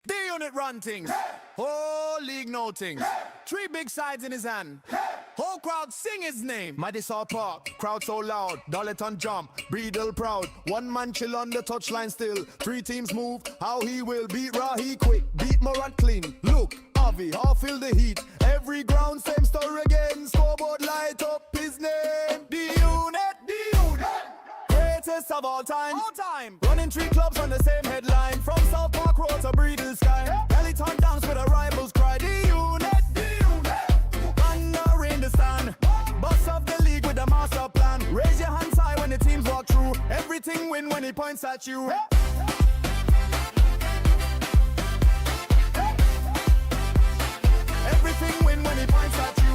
D-Unit run things. Whole league noting. 3 big sides in his hand. Whole crowd sing his name. Mighty Saw Park, crowd so loud. Dolleton jump, Breedle proud. 1 man chill on the touchline still. 3 teams move, how he will beat Rahi quick. Beat Morant clean. Look, Avi, how feel the heat. Every ground, same story again. Scoreboard light up his name. D-Unit, D-Unit. Greatest of all time. Running 3 clubs on the same headline. From South Park Road to Breedle Sky. Dolleton dance with a rivals cry. D-Unit, D-Unit. Thunder in the stand. Boss of the league with a master plan. Raise your hands high when the teams walk through. Everything win when he points at you. Everything win when he points at you.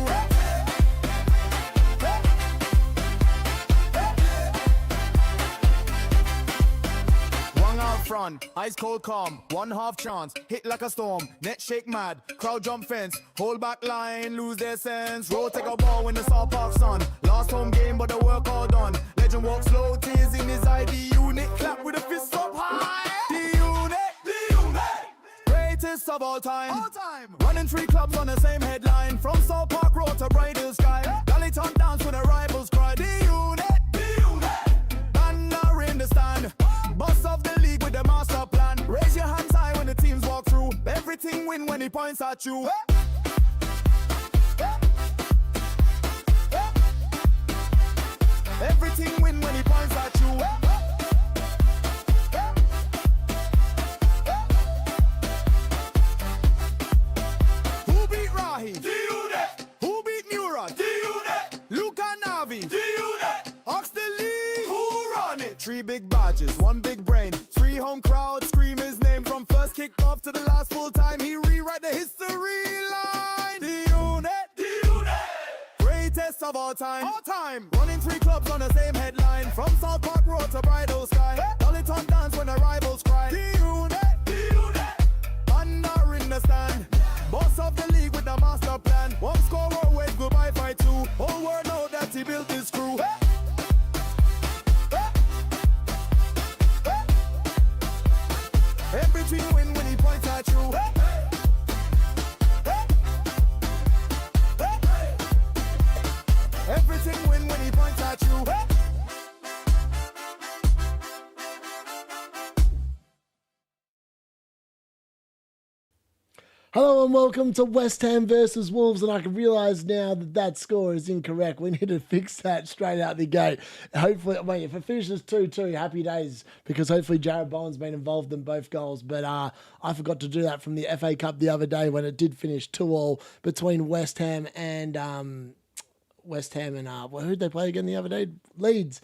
One out front, ice cold calm, 1/2 chance, hit like a storm, net shake mad, crowd jump fence, hold back line, lose their sense, roll take a ball in the South Park sun, last home game but the work all done, legend walk slow, tears in his eye, D-Unit, clap with a fist up high, D-Unit, D-Unit, greatest of all time, running 3 clubs on the same headline, from South Park Road to Breedle Sky, Dolleton dance with the rivals cry, D-Unit, D-Unit, banner in the stand, boss of the league with the master plan. Raise your hands high when the teams walk through. Everything win when he points at you. Everything win when he points at you. Who beat Rahi? D-Unit. Who beat Murat? D-Unit. Luca Navi? D-Unit. Ox the league. Who run it? 3 big badges, 1 big brain, 3 home crowd scream his name. From first kickoff to the last full time, he rewrite the history line. D-Unit, D-Unit, greatest of all time. Running 3 clubs on the same headline, from South Park Road to Breedle Sky. Dolleton dance when the rivals cry. D-Unit, D-Unit, thunder in the stand. Boss of the league with the master plan. 1 scorer wave goodbye fight 2. Whole world know that he built his crew. Everything win when he points at you. Everything win when he points at you. Hello and welcome to West Ham versus Wolves, and I can realise now that that score is incorrect. We need to fix that straight out the gate. Hopefully, wait, if it finishes 2-2, happy days, because hopefully Jarrod Bowen's been involved in both goals. But I forgot to do that from the FA Cup the other day when it did finish 2-2 between West Ham and who did they play again the other day? Leeds.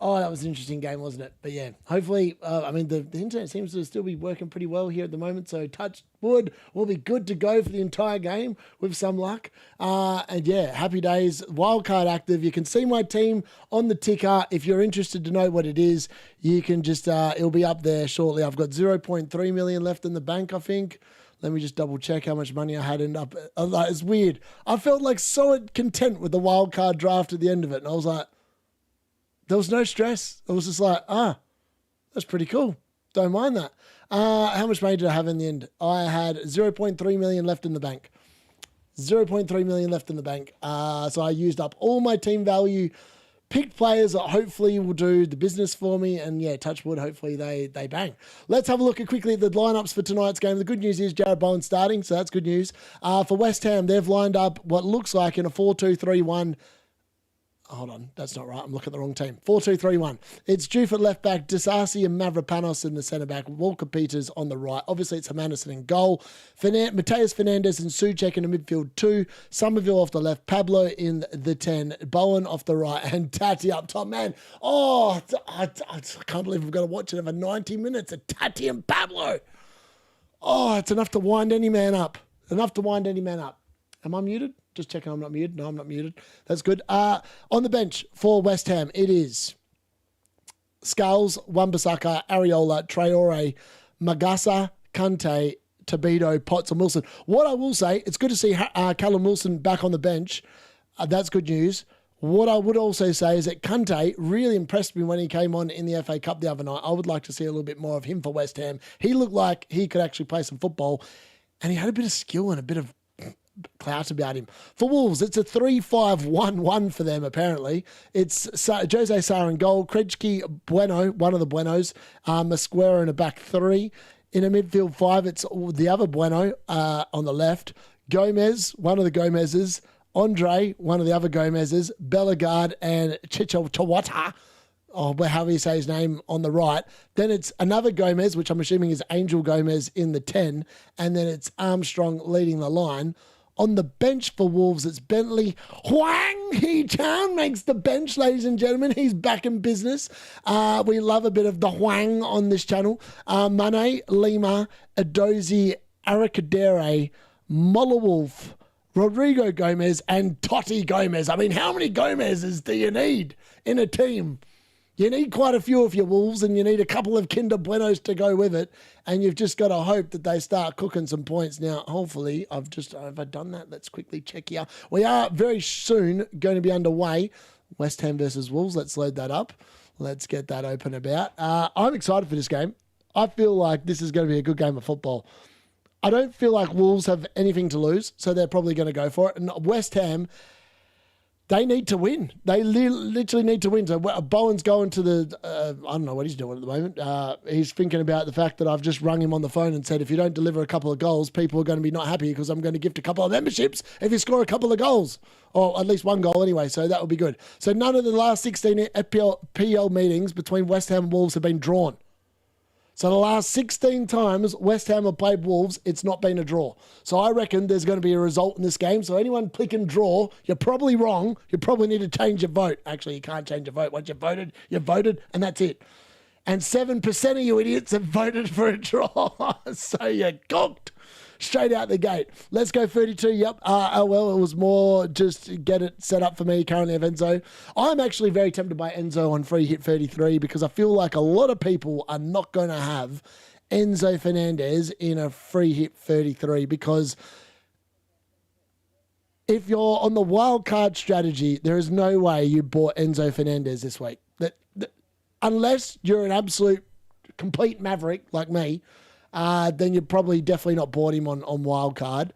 Oh, that was an interesting game, wasn't it? But yeah, hopefully, the internet seems to still be working pretty well here at the moment. So touch wood, we'll be good to go for the entire game with some luck. And yeah, happy days. Wildcard active. You can see my team on the ticker. If you're interested to know what it is, you can just, it'll be up there shortly. I've got 0.3 million left in the bank, I think. Let me just double check how much money I had end up. It's weird. I felt like so content with the wildcard draft at the end of it. And I was like, there was no stress. It was just like, that's pretty cool. Don't mind that. How much money did I have in the end? I had 0.3 million left in the bank. 0.3 million left in the bank. So I used up all my team value, picked players that hopefully will do the business for me. And yeah, touch wood, hopefully they bang. Let's have a look at quickly at the lineups for tonight's game. The good news is Jarrod Bowen starting, so that's good news. For West Ham, they've lined up what looks like in a 4-2-3-1. Hold on, that's not right. I'm looking at the wrong team. 4-2-3-1. It's Juve at left back, Disasi and Mavropanos in the centre back, Walker Peters on the right. Obviously, it's Hermanson in goal. Mateus Fernandes and Souček in the midfield 2. Somerville off the left, Pablo in the 10, Bowen off the right, and Tati up top. Man, I can't believe we've got to watch it over 90 minutes of Tati and Pablo. Oh, it's enough to wind any man up. Enough to wind any man up. Am I muted? Just checking I'm not muted. No, I'm not muted. That's good. On the bench for West Ham, it is Skulls, Wan-Bissaka, Areola, Traore, Magasa, Kante, Tabido, Potts and Wilson. What I will say, it's good to see Callum Wilson back on the bench. That's good news. What I would also say is that Kante really impressed me when he came on in the FA Cup the other night. I would like to see a little bit more of him for West Ham. He looked like he could actually play some football, and he had a bit of skill and a bit of clout about him. For Wolves, it's a 3-5-1-1 for them, apparently. It's Jose Sarr in goal, Krejci, Bueno, one of the Buenos, Mosquera in a back three. In a midfield five, it's the other Bueno on the left, Gomez, one of the Gomezes, Andre, one of the other Gomezes, Bellegarde and Chicho Tawata, or however you say his name, on the right. Then it's another Gomez, which I'm assuming is Angel Gomez in the 10, and then it's Armstrong leading the line. On the bench for Wolves, it's Bentley. Huang Hee-chan makes the bench, ladies and gentlemen. He's back in business. We love a bit of the Huang on this channel. Mane, Lima, Adozi, Aracadere, Mollawolf, Rodrigo Gomez, and Totti Gomez. I mean, how many Gomezes do you need in a team? You need quite a few of your Wolves, and you need a couple of Kinder Buenos to go with it. And you've just got to hope that they start cooking some points. Now, hopefully, have I done that? Let's quickly check here. We are very soon going to be underway. West Ham versus Wolves. Let's load that up. Let's get that open about. I'm excited for this game. I feel like this is going to be a good game of football. I don't feel like Wolves have anything to lose, so they're probably going to go for it. And West Ham, they need to win. They literally need to win. So Bowen'S going to the, I don't know what he's doing at the moment. He's thinking about the fact that I've just rung him on the phone and said, if you don't deliver a couple of goals, people are going to be not happy because I'm going to gift a couple of memberships if you score a couple of goals. Or at least one goal anyway, so that would be good. So none of the last 16 FPL meetings between West Ham and Wolves have been drawn. So the last 16 times West Ham have played Wolves, it's not been a draw. So I reckon there's going to be a result in this game. So anyone click and draw, you're probably wrong. You probably need to change your vote. Actually, you can't change your vote. Once you've voted, and that's it. And 7% of you idiots have voted for a draw. So you're cooked. Straight out the gate. Let's go 32. Yep. Well, it was more just get it set up for me. Currently have Enzo. I'm actually very tempted by Enzo on free hit 33 because I feel like a lot of people are not going to have Enzo Fernandez in a free hit 33 because if you're on the wild card strategy, there is no way you bought Enzo Fernandez this week. Unless you're an absolute complete maverick like me, then you're probably definitely not bought him on wildcard.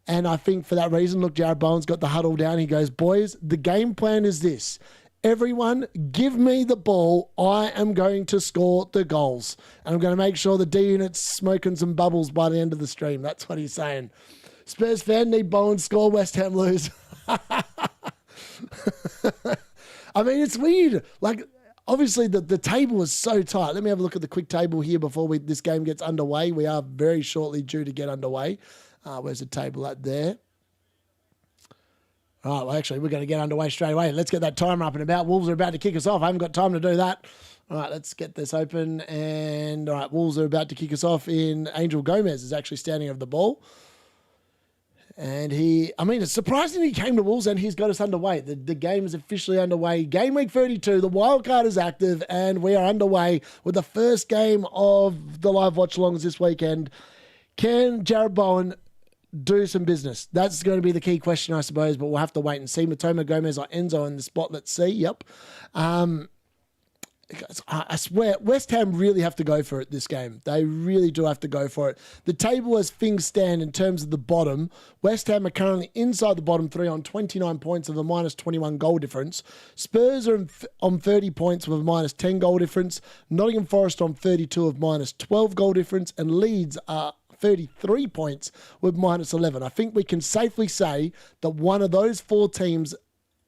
And I think for that reason, look, Jarrod Bowen's got the huddle down. He goes, boys, the game plan is this. Everyone, give me the ball. I am going to score the goals. And I'm going to make sure the D-Unit's smoking some bubbles by the end of the stream. That's what he's saying. Spurs fan, need Bowen score, West Ham lose. I mean, it's weird. Like, obviously, the table is so tight. Let me have a look at the quick table here before this game gets underway. We are very shortly due to get underway. Where's the table at there? All right, well, actually, we're going to get underway straight away. Let's get that timer up and about. Wolves are about to kick us off. I haven't got time to do that. All right, let's get this open. And, all right, Wolves are about to kick us off in Angel Gomez is actually standing over the ball. And it's surprising he came to Wolves and he's got us underway. The game is officially underway. Game week 32, the wildcard is active and we are underway with the first game of the live watch-alongs this weekend. Can Jarrod Bowen do some business? That's going to be the key question, I suppose, but we'll have to wait and see. Matoma Gomez or Enzo in the spot. Let's see. Yep. I swear, West Ham really have to go for it this game. They really do have to go for it. The table as things stand in terms of the bottom, West Ham are currently inside the bottom three on 29 points with a minus 21 goal difference. Spurs are on 30 points with a minus 10 goal difference. Nottingham Forest on 32 of minus 12 goal difference. And Leeds are 33 points with minus 11. I think we can safely say that one of those four teams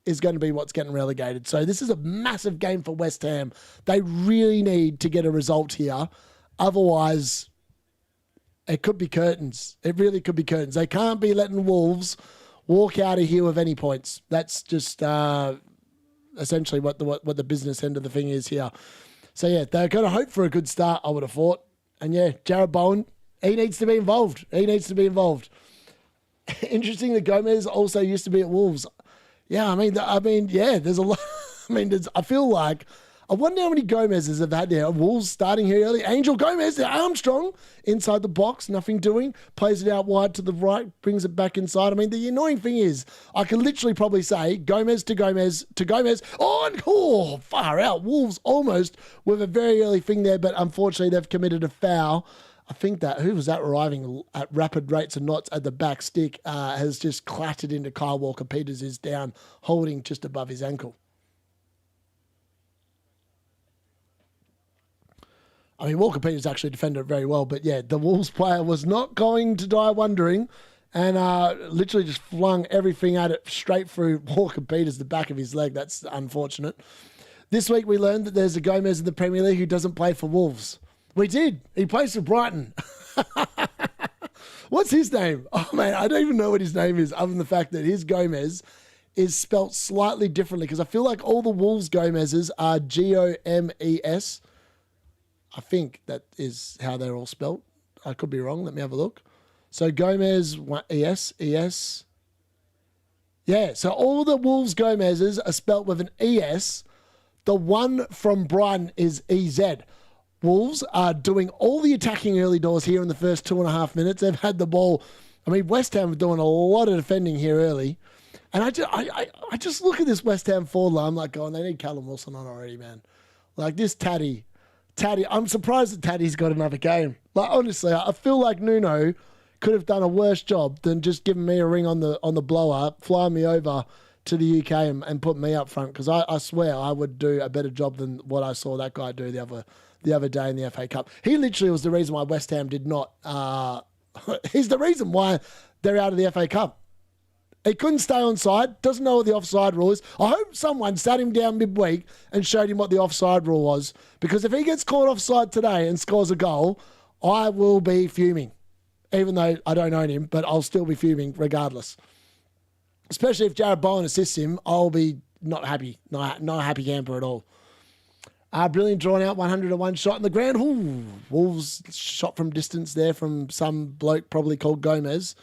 is going to be what's getting relegated. So this is a massive game for West Ham. They really need to get a result here. Otherwise, it could be curtains. It really could be curtains. They can't be letting Wolves walk out of here with any points. That's just essentially what the business end of the thing is here. So, yeah, they're going to hope for a good start, I would have thought. And, yeah, Jarrod Bowen, he needs to be involved. Interesting that Gomez also used to be at Wolves. Yeah, I mean, yeah, there's a lot. I feel like I wonder how many Gomez's have had there. Wolves starting here early. Angel Gomez, Armstrong, inside the box, nothing doing. Plays it out wide to the right, brings it back inside. I mean, the annoying thing is, I can literally probably say Gomez to Gomez to Gomez. Oh, far out. Wolves almost with a very early thing there, but unfortunately they've committed a foul. I think that, who was that arriving at rapid rates and knots at the back stick, has just clattered into Kyle Walker-Peters, is down, holding just above his ankle. I mean, Walker-Peters actually defended it very well, but yeah, the Wolves player was not going to die wondering and literally just flung everything at it straight through Walker-Peters, the back of his leg. That's unfortunate. This week we learned that there's a Gomez in the Premier League who doesn't play for Wolves. We did. He plays for Brighton. What's his name? Oh, man, I don't even know what his name is other than the fact that his Gomez is spelt slightly differently because I feel like all the Wolves Gomez's are Gomes. I think that is how they're all spelt. I could be wrong. Let me have a look. So Gomez, ES. Yeah, so all the Wolves Gomez's are spelt with an ES. The one from Brighton is EZ. Wolves are doing all the attacking early doors here in the first 2.5 minutes. They've had the ball. I mean, West Ham are doing a lot of defending here early. And I just look at this West Ham forward line. I'm like, oh, they need Callum Wilson on already, man. Like this Taddy, I'm surprised that Taddy's got another game. Like, honestly, I feel like Nuno could have done a worse job than just giving me a ring on the blower, flying me over to the UK and putting me up front. Because I swear I would do a better job than what I saw that guy do the other day in the FA Cup. He literally was the reason why West Ham did not... he's the reason why they're out of the FA Cup. He couldn't stay on side, doesn't know what the offside rule is. I hope someone sat him down midweek and showed him what the offside rule was. Because if he gets caught offside today and scores a goal, I will be fuming. Even though I don't own him, but I'll still be fuming regardless. Especially if Jarrod Bowen assists him, I'll be not happy. Not a happy camper at all. Brilliant drawn out 101 shot in the ground. Ooh, Wolves shot from distance there from some bloke probably called Gomez.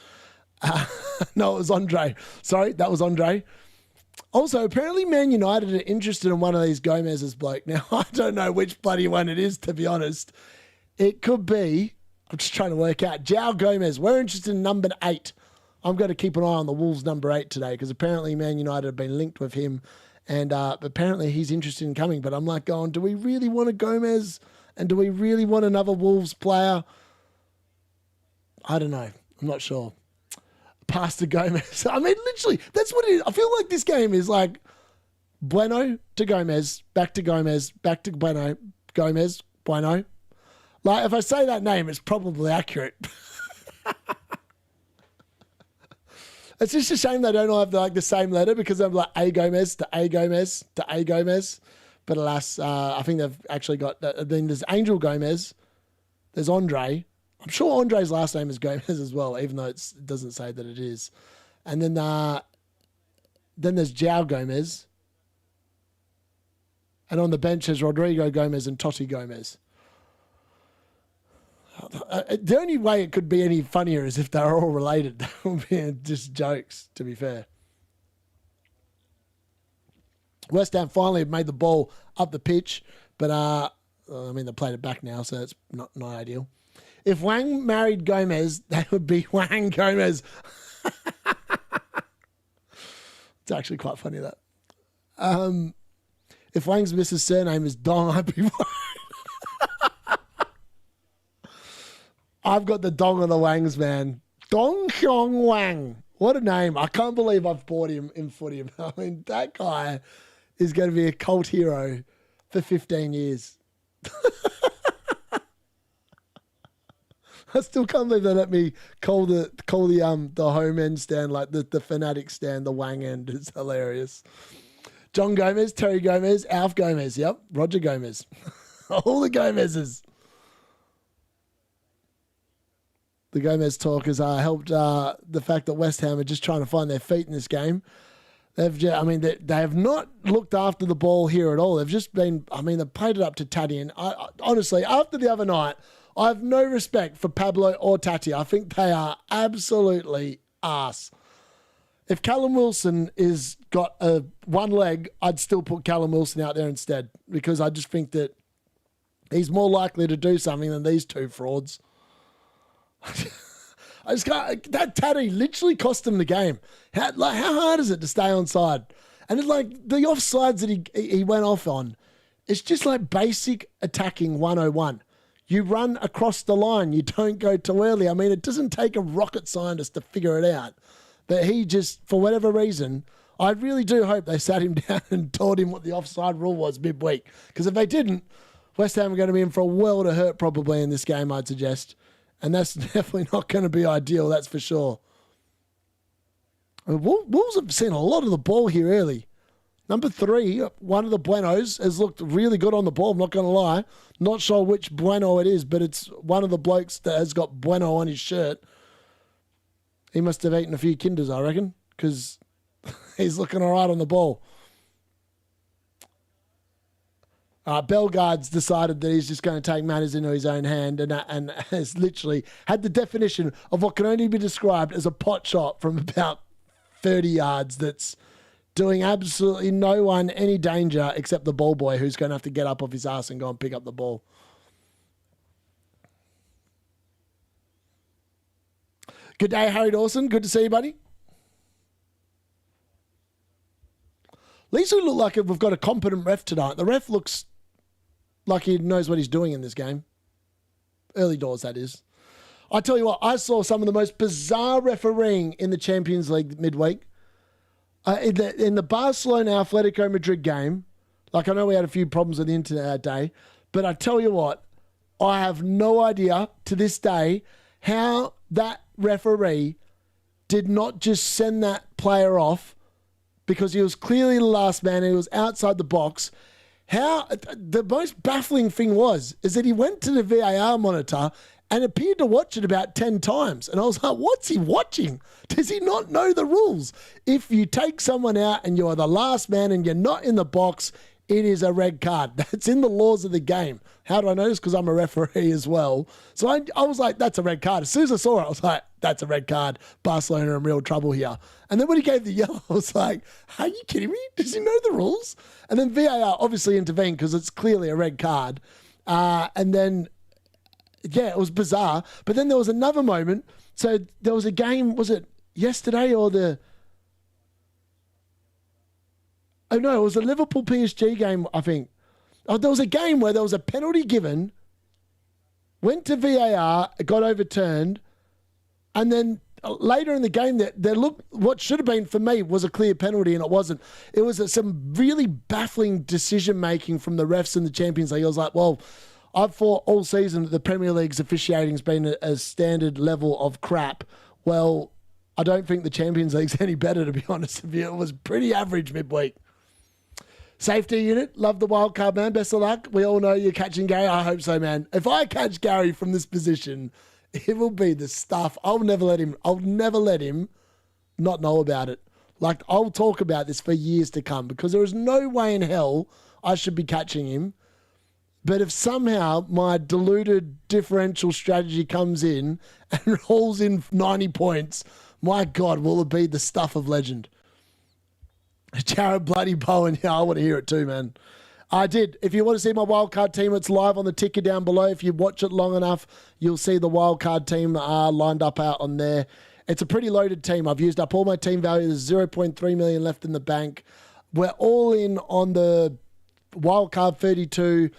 No, it was Andre. Sorry, that was Andre. Also, apparently Man United are interested in one of these Gomez's bloke. Now, I don't know which bloody one it is, to be honest. It could be, I'm just trying to work out, Jarrod Gomez. We're interested in number 8. I'm going to keep an eye on the Wolves number 8 today because apparently Man United have been linked with him and apparently he's interested in coming. But I'm like going, do we really want a Gomez and do we really want another Wolves player? I don't know. I'm not sure. Pass to Gomez. I mean, literally, that's what it is. I feel like this game is like Bueno to Gomez, back to Gomez, back to Bueno, Gomez, Bueno. Like, if I say that name, it's probably accurate. It's just a shame they don't all have the same letter because I'm like A Gomez to A Gomez to A Gomez. But alas, I think they've actually got, then there's Angel Gomez, there's Andre. I'm sure Andre's last name is Gomez as well, even though it doesn't say that it is. And then there's Jarrod Gomez. And on the bench is Rodrigo Gomez and Totti Gomez. The only way it could be any funnier is if they're all related. That would be just jokes, to be fair. West Ham finally made the ball up the pitch, but I mean, they played it back now, so it's not ideal. If Wang married Gomez, that would be Wang Gomez. It's actually quite funny, that. If Wang's Mrs. surname is Dong, I'd be I've got the Dong of the Wangs, man. Dong Xiong Wang. What a name. I can't believe I've bought him in footy. I mean, that guy is going to be a cult hero for 15 years. I still can't believe they let me call the home end stand, like the fanatic stand, the Wang end. It's hilarious. John Gomez, Terry Gomez, Alf Gomez, yep, Roger Gomez. All the Gomezes. The Gomez talk has helped the fact that West Ham are just trying to find their feet in this game. They have not looked after the ball here at all. They've just been, they've played it up to Taddy. And honestly, after the other night, I have no respect for Pablo or Tati. I think they are absolutely arse. If Callum Wilson is got a one leg, I'd still put Callum Wilson out there instead because I just think that he's more likely to do something than these two frauds. I just can't, that Taddy literally cost him the game. How hard is it to stay on side? And it's like the offsides that he went off on, it's just like basic attacking 101. You run across the line. You don't go too early. I mean, it doesn't take a rocket scientist to figure it out. But he just, for whatever reason, I really do hope they sat him down and taught him what the offside rule was midweek. Because if they didn't, West Ham are going to be in for a world of hurt probably in this game, I'd suggest. And that's definitely not going to be ideal, that's for sure. Wolves have seen a lot of the ball here early. Number 3, one of the Buenos, has looked really good on the ball, I'm not going to lie. Not sure which Bueno it is, but it's one of the blokes that has got Bueno on his shirt. He must have eaten a few Kinders, I reckon, because he's looking all right on the ball. Bellegarde's decided that he's just going to take matters into his own hand and has literally had the definition of what can only be described as a pot shot from about 30 yards that's doing absolutely no one any danger except the ball boy who's going to have to get up off his ass and go and pick up the ball. Good day, Harry Dawson. Good to see you, buddy. At least we look like we've got a competent ref tonight. The ref looks like he knows what he's doing in this game. Early doors, that is. I tell you what, I saw some of the most bizarre refereeing in the Champions League midweek. In the Barcelona Atletico Madrid game, like I know we had a few problems with the internet that day, but I tell you what, I have no idea to this day how that referee did not just send that player off because he was clearly the last man and he was outside the box. How the most baffling thing is that he went to the VAR monitor and appeared to watch it about 10 times. And I was like, what's he watching? Does he not know the rules? If you take someone out and you're the last man and you're not in the box, it is a red card. That's in the laws of the game. How do I know this? Because I'm a referee as well. So I was like, that's a red card. As soon as I saw it, I was like, that's a red card. Barcelona are in real trouble here. And then when he gave the yellow, I was like, are you kidding me? Does he know the rules? And then VAR obviously intervened because it's clearly a red card. And then, yeah, it was bizarre. But then there was another moment. So there was a game, was it yesterday or the... Oh, no, it was a Liverpool PSG game, I think. Oh, there was a game where there was a penalty given, went to VAR, it got overturned, and then later in the game, there looked, what should have been for me was a clear penalty, and it wasn't. It was some really baffling decision-making from the refs in the Champions League. I was like, well, I've thought all season that the Premier League's officiating has been a standard level of crap. Well, I don't think the Champions League's any better, to be honest with you. It was pretty average midweek. Safety unit, love the wild card, man. Best of luck. We all know you're catching Gary. I hope so, man. If I catch Gary from this position, it will be the stuff. I'll never let him not know about it. Like, I'll talk about this for years to come because there is no way in hell I should be catching him. But if somehow my diluted differential strategy comes in and hauls in 90 points, my God, will it be the stuff of legend. Jarrod bloody Bowen. Yeah, I want to hear it too, man. I did. If you want to see my wildcard team, it's live on the ticker down below. If you watch it long enough, you'll see the wildcard team lined up out on there. It's a pretty loaded team. I've used up all my team value. There's 0.3 million left in the bank. We're all in on the wildcard 32,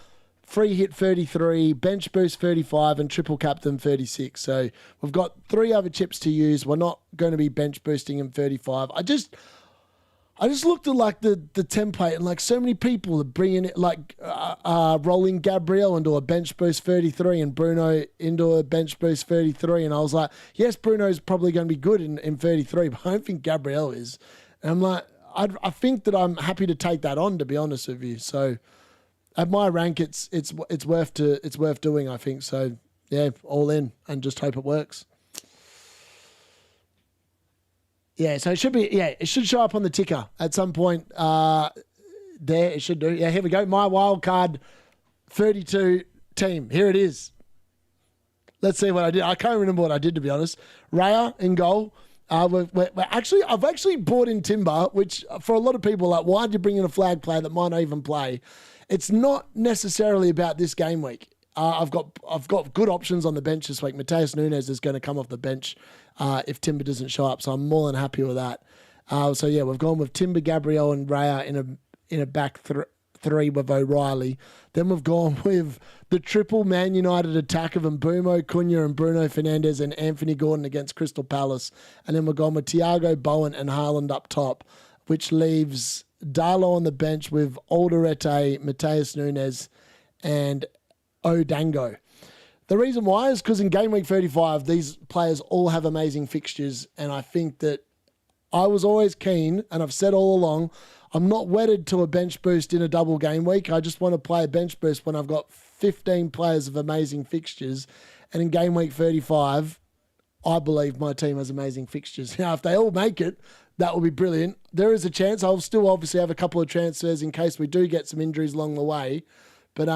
free hit 33, bench boost 35, and triple captain 36. So we've got 3 other chips to use. We're not going to be bench boosting in 35. I just looked at like the template and like so many people are bringing it like rolling Gabriel into a bench boost 33 and Bruno into a bench boost 33. And I was like, yes, Bruno's probably going to be good in 33, but I don't think Gabriel is. And I'm like, I think that I'm happy to take that on, to be honest with you. So at my rank, it's worth doing, I think. So yeah, all in and just hope it works. Yeah, so it should be, it should show up on the ticker at some point there. It should do. Yeah, here we go. My wildcard 32 team. Here it is. Let's see what I did. I can't remember what I did, to be honest. Raya in goal. I've actually bought in Timber, which for a lot of people, like, why'd you bring in a flag player that might not even play? It's not necessarily about this game week. I've got good options on the bench this week. Mateus Nunes is going to come off the bench if Timber doesn't show up, so I'm more than happy with that. So yeah, we've gone with Timber, Gabriel, and Raya in a back three with O'Reilly. Then we've gone with the triple Man United attack of Mbeumo, Cunha, and Bruno Fernandes and Anthony Gordon against Crystal Palace. And then we've gone with Thiago, Bowen, and Haaland up top, which leaves Darlow on the bench with Alderete, Mateus Nunes, and O'Dango. The reason why is because in game week 35, these players all have amazing fixtures, and I think that I was always keen, and I've said all along, I'm not wedded to a bench boost in a double game week. I just want to play a bench boost when I've got 15 players of amazing fixtures. And in game week 35, I believe my team has amazing fixtures. Now, if they all make it, that will be brilliant. There is a chance. I'll still obviously have a couple of transfers in case we do get some injuries along the way. But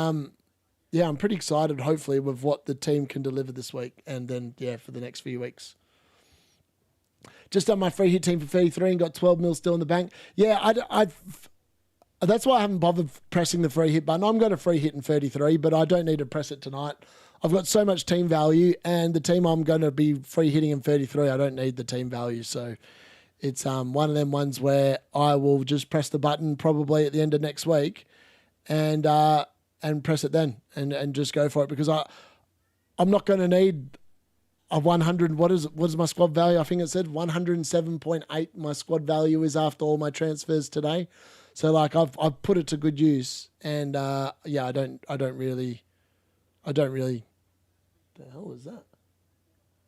yeah, I'm pretty excited, hopefully, with what the team can deliver this week. And then, yeah, for the next few weeks. Just done my free hit team for 33 and got 12 mil still in the bank. Yeah, that's why I haven't bothered pressing the free hit button. I'm going to free hit in 33, but I don't need to press it tonight. I've got so much team value, and the team I'm going to be free hitting in 33, I don't need the team value. So it's one of them ones where I will just press the button probably at the end of next week and press it then and just go for it, because I'm not going to need a 100, what is my squad value? I think it said 107.8 my squad value is after all my transfers today. So like I've put it to good use, and yeah, I don't really the hell was that?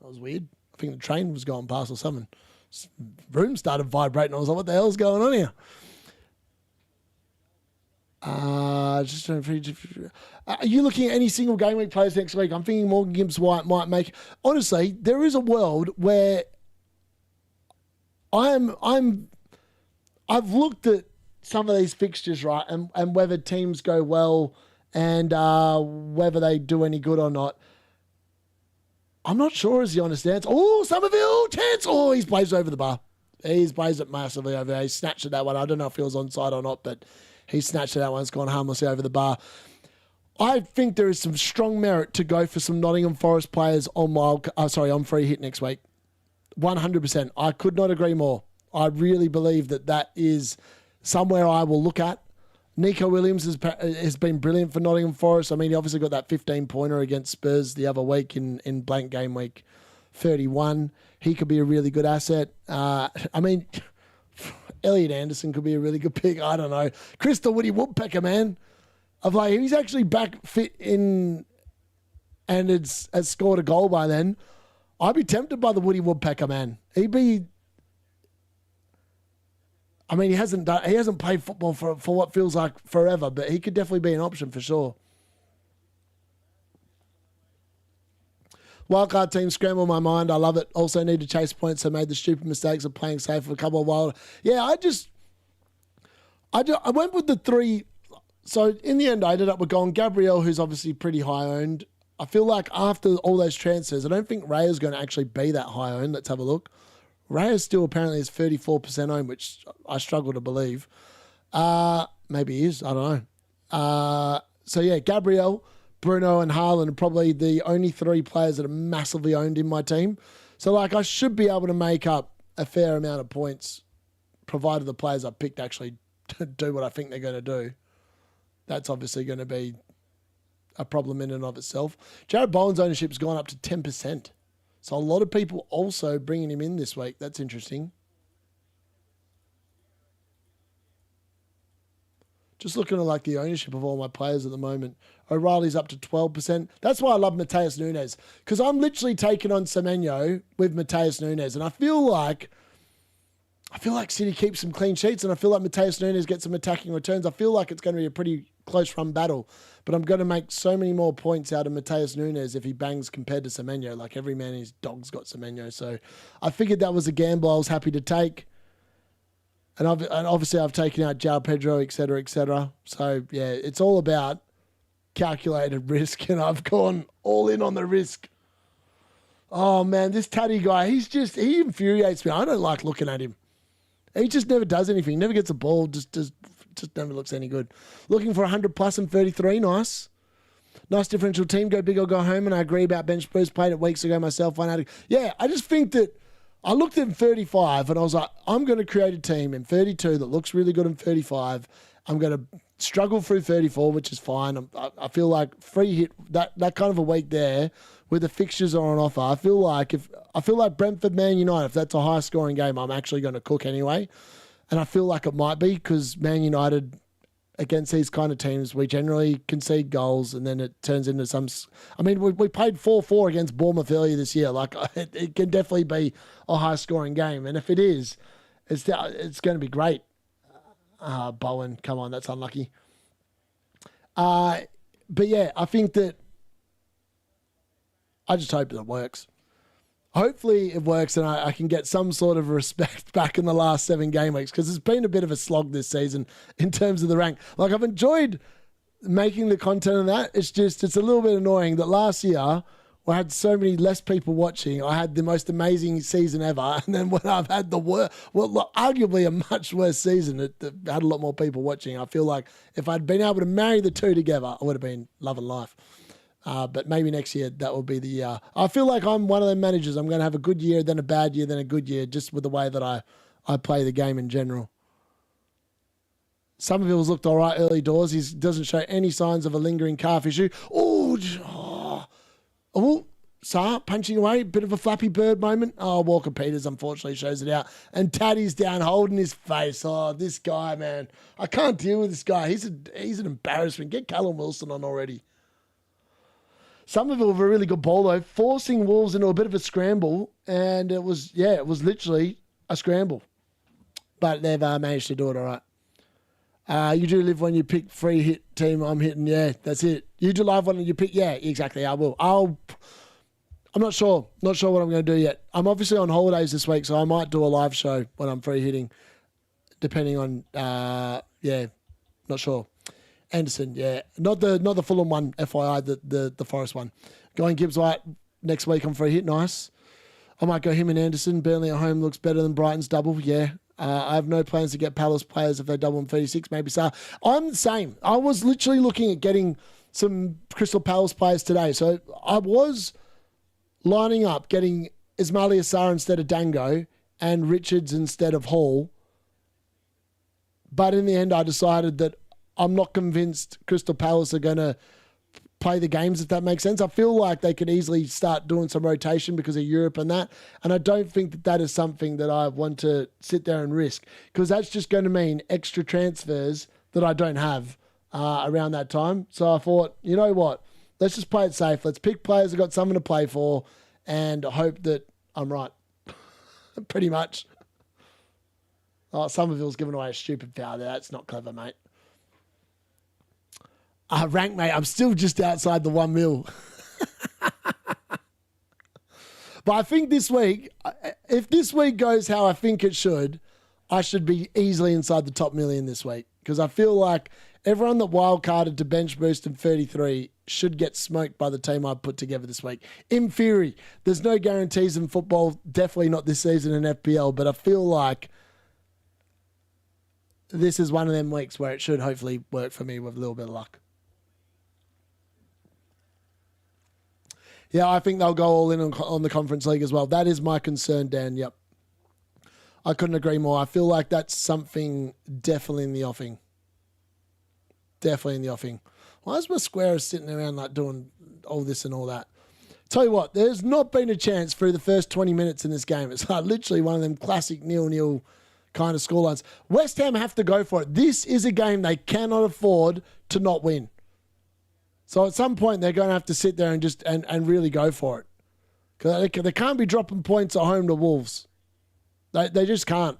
That was weird. I think the train was going past or something. Room started vibrating. I was like, what the hell's going on here? Just trying to. Are you looking at any single game week players next week? I'm thinking Morgan Gibbs White might make. Honestly, there is a world where I've looked at some of these fixtures, right, and whether teams go well and whether they do any good or not. I'm not sure is the honest answer. Oh, Somerville, chance. Oh, he's blazed over the bar. He's blazed it massively over there. He snatched at that one. I don't know if he was onside or not, but he snatched at that one. It's gone harmlessly over the bar. I think there is some strong merit to go for some Nottingham Forest players on free hit next week. 100%. I could not agree more. I really believe that is somewhere I will look at. Nico Williams has been brilliant for Nottingham Forest. I mean, he obviously got that 15-pointer against Spurs the other week in blank game week 31. He could be a really good asset. I mean, Elliot Anderson could be a really good pick. I don't know. Crystal Woody Woodpecker, man. He's actually back fit in and has scored a goal by then. I'd be tempted by the Woody Woodpecker, man. He hasn't played football for what feels like forever, but he could definitely be an option for sure. Wildcard team scramble my mind. I love it. Also need to chase points, so made the stupid mistakes of playing safe for a couple of wild. Yeah, I went with the three. So in the end, I ended up with going Gabriel, who's obviously pretty high owned. I feel like after all those transfers, I don't think Ray is going to actually be that high owned. Let's have a look. Ray is still apparently is 34% owned, which I struggle to believe. Maybe he is. I don't know. So yeah, Gabriel, Bruno, and Haaland are probably the only three players that are massively owned in my team. So I should be able to make up a fair amount of points, provided the players I picked actually do what I think they're going to do. That's obviously going to be a problem in and of itself. Jarrod Bowen's ownership has gone up to 10%. So a lot of people also bringing him in this week. That's interesting. Just looking at the ownership of all my players at the moment. O'Reilly's up to 12%. That's why I love Mateus Nunes, because I'm literally taking on Semenyo with Mateus Nunes, and I feel like City keeps some clean sheets, and I feel like Mateus Nunes gets some attacking returns. I feel like it's going to be a pretty close run battle, but I'm going to make so many more points out of Mateus Nunes if he bangs compared to Semenyo. Like every man and his dog's got Semenyo, so I figured that was a gamble I was happy to take. And obviously I've taken out João Pedro, etc., etc. So yeah, it's all about calculated risk, and I've gone all in on the risk. Oh, man, this Taddy guy, he infuriates me. I don't like looking at him. He just never does anything. Never gets a ball. Just never looks any good. Looking for 100 plus and 33. Nice. Nice differential team. Go big or go home. And I agree about bench boost. Played it weeks ago myself. Yeah, I just think that I looked at 35 and I was like, I'm going to create a team in 32 that looks really good in 35. I'm going to struggle through 34, which is fine. I feel like free hit, that kind of a week there where the fixtures are on offer. I feel like Brentford, Man United, if that's a high scoring game, I'm actually going to cook anyway. And I feel like it might be because Man United, against these kind of teams, we generally concede goals and then it turns into some... I mean, we played 4-4 against Bournemouth earlier this year. Like, it can definitely be a high-scoring game. And if it is, it's going to be great. Bowen, come on, that's unlucky. But yeah, I think that... I just hope that it works. Hopefully it works and I can get some sort of respect back in the last 7 game weeks because it's been a bit of a slog this season in terms of the rank. Like, I've enjoyed making the content of that. It's a little bit annoying that last year I had so many less people watching. I had the most amazing season ever. And then when I've had arguably a much worse season, it had a lot more people watching. I feel like if I'd been able to marry the two together, I would have been loving life. But maybe next year that will be the year. I feel like I'm one of them managers. I'm going to have a good year, then a bad year, then a good year, just with the way that I play the game in general. Somerville's looked all right early doors. He doesn't show any signs of a lingering calf issue. Oh, Saar punching away. Bit of a Flappy Bird moment. Oh, Walker Peters unfortunately shows it out. And Taddy's down holding his face. Oh, this guy, man. I can't deal with this guy. He's an embarrassment. Get Callum Wilson on already. Somerville with a really good ball, though, forcing Wolves into a bit of a scramble. And it was literally a scramble. But they've managed to do it all right. You do live when you pick free hit team I'm hitting. Yeah, that's it. You do live when you pick. Yeah, exactly. I will. I'm not sure. Not sure what I'm going to do yet. I'm obviously on holidays this week, so I might do a live show when I'm free hitting, depending on, not sure. Anderson, yeah. Not the Fulham one, FYI, the Forest one. Going Gibbs White next week on free hit. Nice. I might go him and Anderson. Burnley at home looks better than Brighton's double. Yeah. I have no plans to get Palace players if they double in 36. Maybe so. I'm the same. I was literally looking at getting some Crystal Palace players today. So I was lining up getting Ismaila Sarr instead of Dango and Richards instead of Hall. But in the end, I decided that I'm not convinced Crystal Palace are going to play the games, if that makes sense. I feel like they could easily start doing some rotation because of Europe and that. And I don't think that is something that I want to sit there and risk because that's just going to mean extra transfers that I don't have around that time. So I thought, you know what? Let's just play it safe. Let's pick players that got something to play for and hope that I'm right. Pretty much. Oh, Somerville's given away a stupid foul there. That's not clever, mate. Rank, mate, I'm still just outside the 1 mil. But I think this week, if this week goes how I think it should, I should be easily inside the top million this week. Because I feel like everyone that wildcarded to bench boost in 33 should get smoked by the team I put together this week. In theory, there's no guarantees in football, definitely not this season in FPL, but I feel like this is one of them weeks where it should hopefully work for me with a little bit of luck. Yeah, I think they'll go all in on the Conference League as well. That is my concern, Dan. Yep. I couldn't agree more. I feel like that's something definitely in the offing. Definitely in the offing. Why is Mosquera sitting around like doing all this and all that? Tell you what, there's not been a chance through the first 20 minutes in this game. It's like literally one of them classic 0-0 kind of scorelines. West Ham have to go for it. This is a game they cannot afford to not win. So at some point, they're going to have to sit there and just and really go for it. Because they can't be dropping points at home to Wolves. They just can't.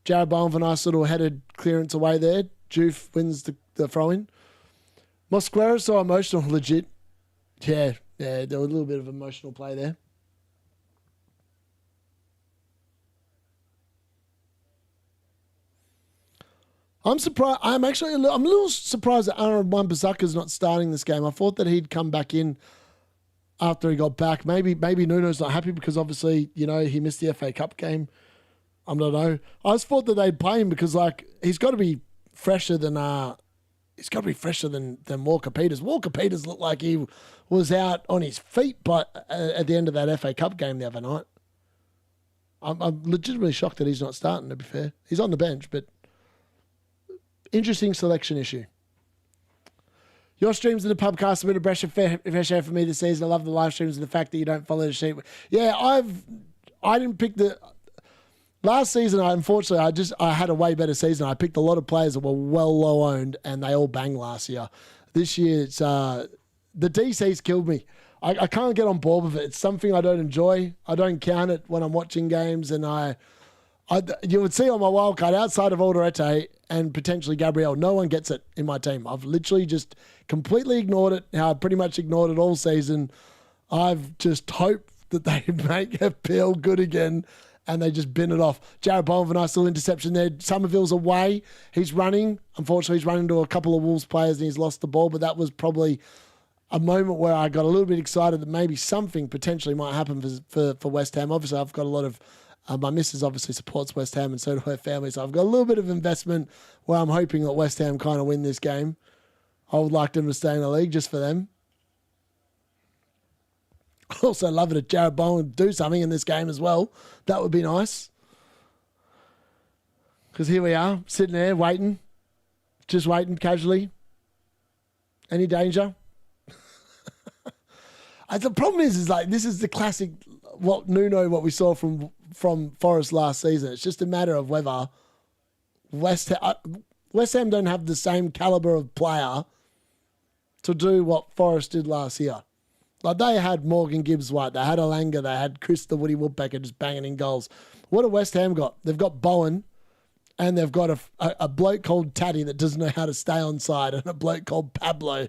Jarrod Bowen for a nice little headed clearance away there. Juve wins the throw-in. Mosquera so emotional, legit. Yeah, there was a little bit of emotional play there. I'm surprised. I'm a little surprised that Aaron Wan-Bissaka's not starting this game. I thought that he'd come back in after he got back. Maybe Nuno's not happy because obviously, he missed the FA Cup game. I don't know. I just thought that they'd play him because he's got to be fresher than Walker Peters. Walker Peters looked like he was out on his feet but at the end of that FA Cup game the other night. I'm legitimately shocked that he's not starting, to be fair. He's on the bench, but interesting selection issue. Your streams in the pubcast a bit of fresh air for me this season. I love the live streams and the fact that you don't follow the sheet. Yeah, I didn't pick the... Last season, unfortunately, I had a way better season. I picked a lot of players that were well low owned, and they all banged last year. This year, it's the DC's killed me. I can't get on board with it. It's something I don't enjoy. I don't count it when I'm watching games, and you would see on my wildcard outside of Alderete and potentially Gabriel, no one gets it in my team. I've literally just completely ignored it. How I pretty much ignored it all season. I've just hoped that they make FPL good again. And they just bin it off. Jarrod Bowen for a nice little interception there. Somerville's away. He's running. Unfortunately, he's running into a couple of Wolves players and he's lost the ball. But that was probably a moment where I got a little bit excited that maybe something potentially might happen for West Ham. Obviously, I've got a lot of... my missus obviously supports West Ham and so do her family. So I've got a little bit of investment where I'm hoping that West Ham kind of win this game. I would like them to stay in the league just for them. I also love it if Jarrod Bowen would do something in this game as well. That would be nice. Because here we are, sitting there, waiting. Just waiting casually. Any danger? The problem is this is the classic, what we saw from Forest last season. It's just a matter of whether West Ham don't have the same calibre of player to do what Forest did last year. They had Morgan Gibbs-White, they had Alanga, they had Chris the Woody Woodpecker just banging in goals. What do West Ham got? They've got Bowen, and they've got a bloke called Taddy that doesn't know how to stay on side, and a bloke called Pablo.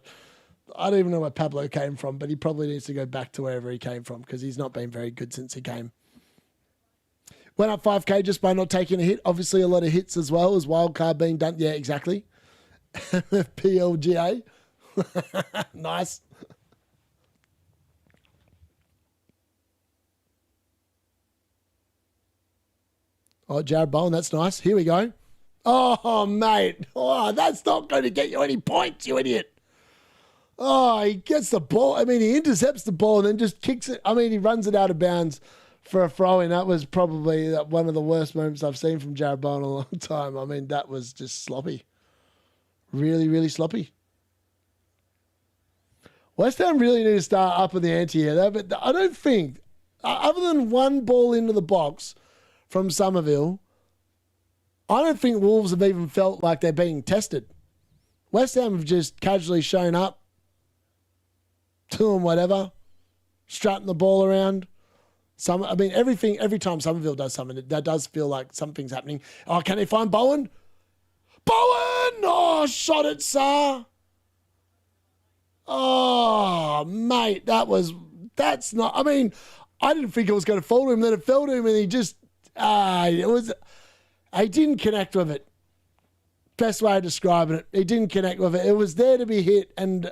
I don't even know where Pablo came from, but he probably needs to go back to wherever he came from because he's not been very good since he came. Went up 5K just by not taking a hit. Obviously, a lot of hits as well as wildcard being done. Yeah, exactly. FPL GA. Nice. Oh, Jarrod Bowen, that's nice. Here we go. Oh, mate. Oh, that's not going to get you any points, you idiot. Oh, he gets the ball. I mean, he intercepts the ball and then just kicks it. I mean, he runs it out of bounds for a throw-in. That was probably one of the worst moments I've seen from Jarrod Bowen in a long time. I mean, that was just sloppy. Really, really sloppy. West Ham really need to start up in the ante here, but I don't think, other than one ball into the box from Somerville, I don't think Wolves have even felt like they're being tested. West Ham have just casually shown up, doing whatever, strutting the ball around. Every time Somerville does something, that does feel like something's happening. Oh, can they find Bowen? Bowen! Oh, shot it, Sar. Oh, mate, that's not, I mean, I didn't think it was going to fall to him, then it fell to him and he just, he didn't connect with it. Best way of describing it. He didn't connect with it. It was there to be hit, and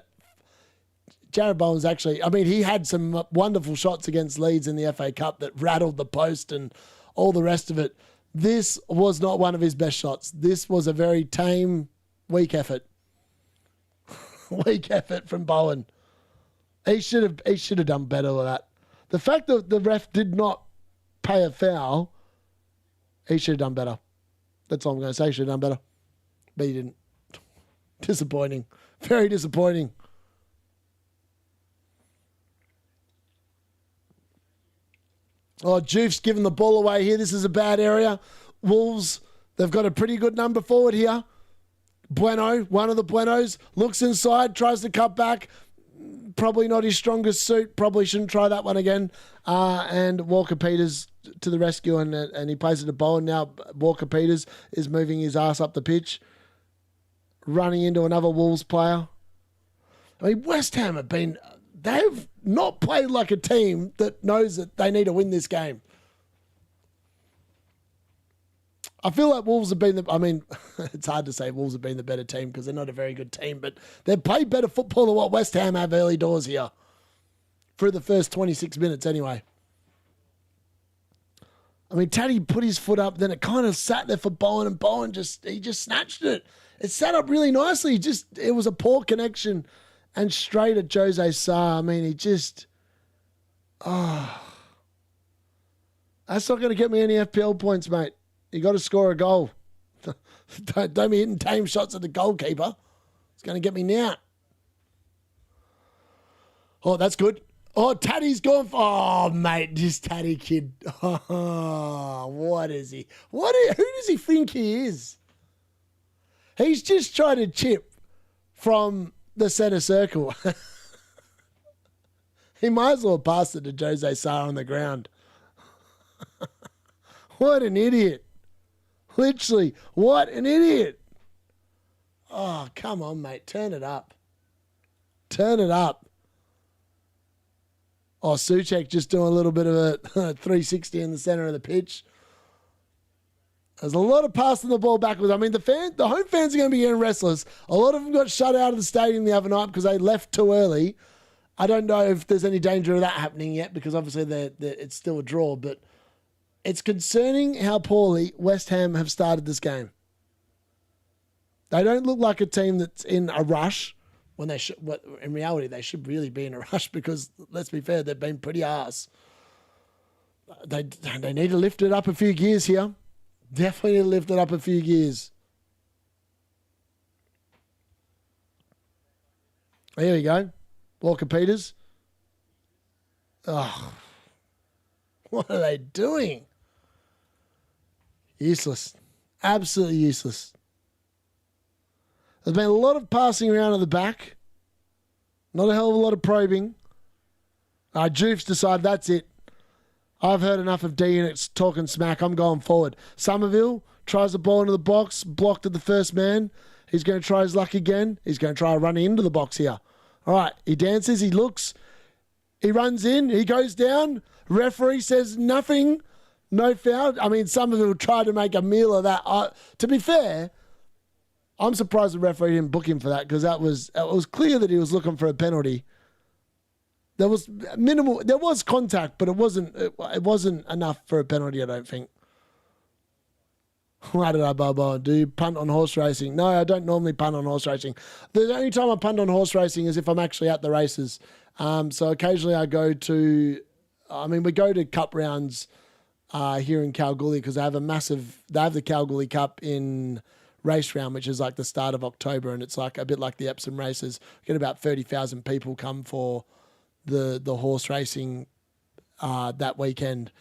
Jarrod Bowen's actually, I mean, he had some wonderful shots against Leeds in the FA Cup that rattled the post and all the rest of it. This was not one of his best shots. This was a very tame, weak effort. Weak effort from Bowen. He should have done better with that. The fact that the ref did not pay a foul, he should have done better. That's all I'm going to say. He should have done better. But he didn't. Disappointing. Very disappointing. Oh, Juif's giving the ball away here. This is a bad area. Wolves, they've got a pretty good number forward here. Bueno, one of the Buenos, looks inside, tries to cut back. Probably not his strongest suit. Probably shouldn't try that one again. And Walker Peters to the rescue, and he plays it to Bowen. Now Walker Peters is moving his ass up the pitch, running into another Wolves player. I mean, West Ham they've not played like a team that knows that they need to win this game. I feel like Wolves have been it's hard to say Wolves have been the better team because they're not a very good team, but they've played better football than what West Ham have early doors here. for the first 26 minutes anyway. I mean, Taddy put his foot up, then it kind of sat there for Bowen, and Bowen just snatched it. It sat up really nicely. It was a poor connection and straight at Jose Sarr. I mean, that's not going to get me any FPL points, mate. You got to score a goal. Don't be hitting tame shots at the goalkeeper. It's going to get me now. Oh, that's good. Oh, Taddy's gone for... Oh, mate, this Taddy kid. Oh, what is he? Who does he think he is? He's just trying to chip from the centre circle. He might as well pass it to Jose Sarr on the ground. What an idiot. Literally, what an idiot. Oh, come on, mate. Turn it up. Turn it up. Oh, Souček just doing a little bit of a 360 in the centre of the pitch. There's a lot of passing the ball backwards. I mean, the home fans are going to be getting restless. A lot of them got shut out of the stadium the other night because they left too early. I don't know if there's any danger of that happening yet because obviously it's still a draw, but it's concerning how poorly West Ham have started this game. They don't look like a team that's in a rush. When they should, in reality, they should really be in a rush because, let's be fair, they've been pretty arse. They need to lift it up a few gears here. Definitely need to lift it up a few gears. Here we go. Walker Peters. Oh, what are they doing? Useless. Absolutely useless. There's been a lot of passing around at the back. Not a hell of a lot of probing. Jufes decide that's it. I've heard enough of D-Units talking smack. I'm going forward. Somerville tries the ball into the box. Blocked at the first man. He's going to try his luck again. He's going to try running into the box here. All right. He dances. He looks. He runs in. He goes down. Referee says nothing. No foul. I mean, Somerville tried to make a meal of that. To be fair, I'm surprised the referee didn't book him for that because it was clear that he was looking for a penalty. There was minimal. There was contact, but it wasn't enough for a penalty, I don't think. Why did I, Bobo? Do you punt on horse racing? No, I don't normally punt on horse racing. The only time I punt on horse racing is if I'm actually at the races. So occasionally I go to. We go to cup rounds here in Kalgoorlie because they have the Kalgoorlie Cup in race round, which is like the start of October, and it's like a bit like the Epsom races. We get about 30,000 people come for the horse racing that weekend,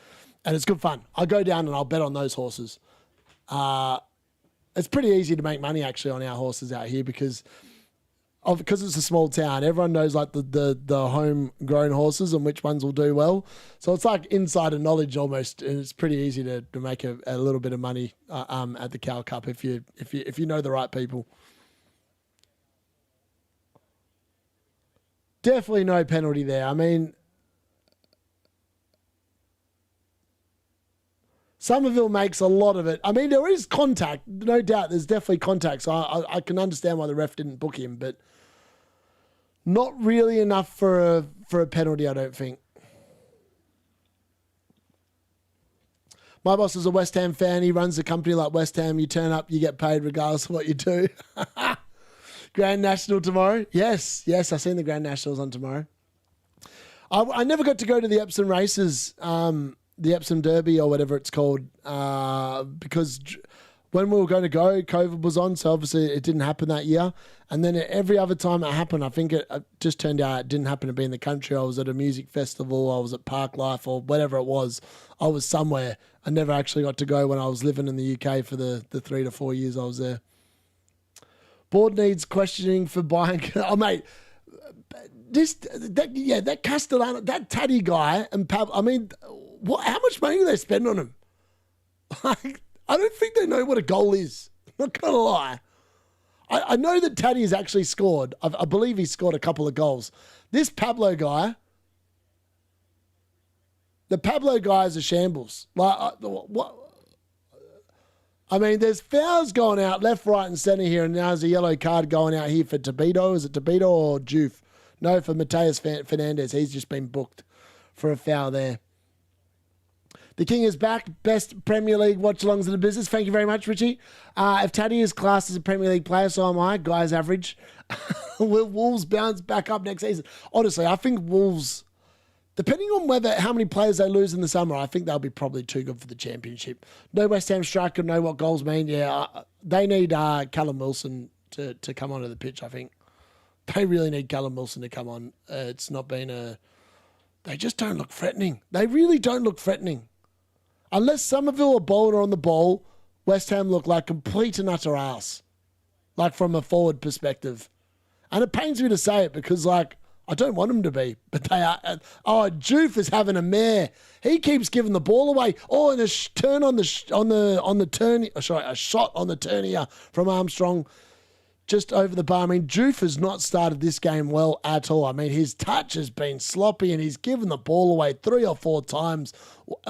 and it's good fun. I go down and I'll bet on those horses. It's pretty easy to make money actually on our horses out here because it's a small town. Everyone knows like the homegrown horses and which ones will do well. So it's like insider knowledge almost, and it's pretty easy to make a little bit of money at the Cal Cup if you know the right people. Definitely no penalty there. I mean, Somerville makes a lot of it. I mean, there is contact, no doubt. There's definitely contact. So I can understand why the ref didn't book him, but not really enough for a penalty, I don't think. My boss is a West Ham fan. He runs a company like West Ham. You turn up, you get paid regardless of what you do. Grand National tomorrow. Yes, I've seen the Grand Nationals on tomorrow. I never got to go to the Epsom races, the Epsom Derby or whatever it's called, because when we were going to go, COVID was on, so obviously it didn't happen that year. And then every other time it happened, I think it just turned out it didn't happen to be in the country. I was at a music festival, I was at Park Life or whatever it was. I was somewhere. I never actually got to go when I was living in the UK for the 3 to 4 years I was there. Board needs questioning for buying. Oh, mate. That Castellano, that Taddy guy, and Pab. I mean, how much money do they spend on him? Like, I don't think they know what a goal is. I'm not gonna lie. I know that Taddy has actually scored. I believe he scored a couple of goals. This Pablo guy, the Pablo guy is a shambles. Like what? I mean, there's fouls going out left, right, and centre here, and now there's a yellow card going out here for Tabito. Is it Tabito or Juve? No, for Mateus Fernandez. He's just been booked for a foul there. The King is back. Best Premier League watch-alongs in the business. Thank you very much, Richie. If Taddy is classed as a Premier League player, so am I. Guys average. Will Wolves bounce back up next season? Honestly, I think Wolves, depending on how many players they lose in the summer, I think they'll be probably too good for the championship. No West Ham striker, know what goals mean. Yeah, they need Callum Wilson to come onto the pitch, I think. They really need Callum Wilson to come on. It's not been they just don't look threatening. They really don't look threatening. Unless Somerville or Bowen are on the ball, West Ham look like complete and utter ass. Like from a forward perspective. And it pains me to say it because, like, I don't want them to be, but they are. Oh, Joof is having a mare. He keeps giving the ball away. Oh, and a turn on the turn. Sorry, a shot on the turn here from Armstrong, just over the bar. I mean, Joof has not started this game well at all. I mean, his touch has been sloppy and he's given the ball away 3 or 4 times.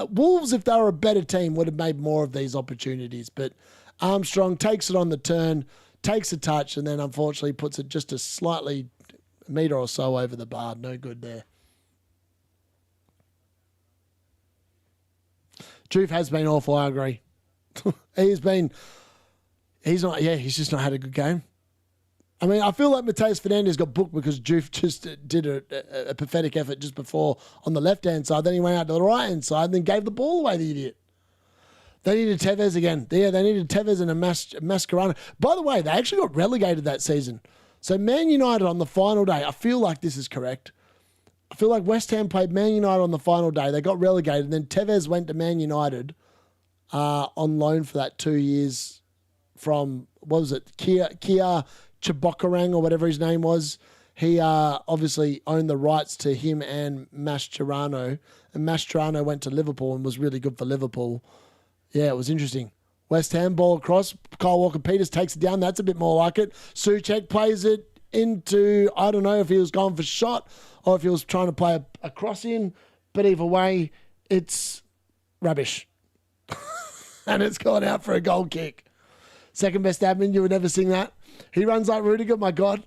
Wolves, if they were a better team, would have made more of these opportunities. But Armstrong takes it on the turn, takes a touch, and then unfortunately puts it just a slightly metre or so over the bar. No good there. Joof has been awful, I agree. He's just not had a good game. I mean, I feel like Mateus Fernandez got booked because Joof just did a pathetic effort just before on the left-hand side. Then he went out to the right-hand side and then gave the ball away, the idiot. They needed Tevez again. Yeah, they needed Tevez and a Mascherano. By the way, they actually got relegated that season. So Man United on the final day, I feel like this is correct. I feel like West Ham played Man United on the final day. They got relegated. And then Tevez went to Man United on loan for that 2 years from, what was it, Kia Chabokarang or whatever his name was. He obviously owned the rights to him and Mascherano. And Mascherano went to Liverpool and was really good for Liverpool. Yeah, it was interesting. West Ham ball across. Kyle Walker-Peters takes it down. That's a bit more like it. Souček plays it into, I don't know if he was going for shot or if he was trying to play a cross in. But either way, it's rubbish. And it's gone out for a goal kick. Second best admin, you would never sing that. He runs like Rudiger, my God.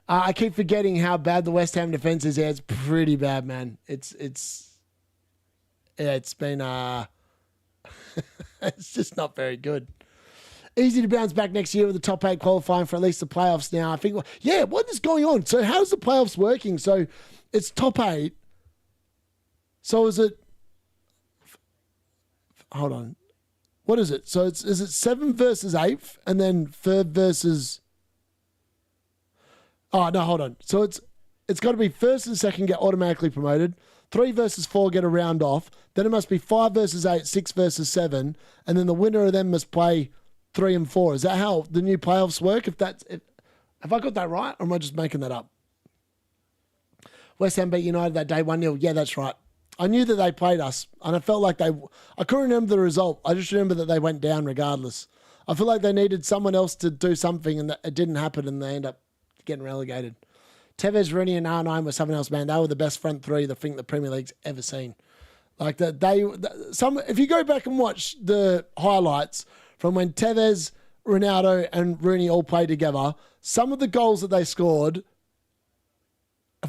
I keep forgetting how bad the West Ham defense is. Yeah, it's pretty bad, man. It's been it's just not very good. Easy to bounce back next year with the top 8 qualifying for at least the playoffs now. I think, yeah, what is going on? So how's the playoffs working? So it's top 8. So is it, hold on. What is it? So is it 7th versus 8th and then 3rd versus, oh, no, hold on. So it's got to be 1st and 2nd get automatically promoted. 3 versus 4 get a round off. Then it must be 5 versus 8, 6 versus 7, and then the winner of them must play 3 and 4. Is that how the new playoffs work? Have I got that right, or am I just making that up? West Ham beat United that day 1-0. Yeah, that's right. I knew that they played us, and I felt like I couldn't remember the result. I just remember that they went down regardless. I feel like they needed someone else to do something, and that it didn't happen, and they end up getting relegated. Tevez, Rooney, and R9 were someone else, man. They were the best front three I think the Premier League's ever seen. Like if you go back and watch the highlights from when Tevez, Ronaldo, and Rooney all played together, some of the goals that they scored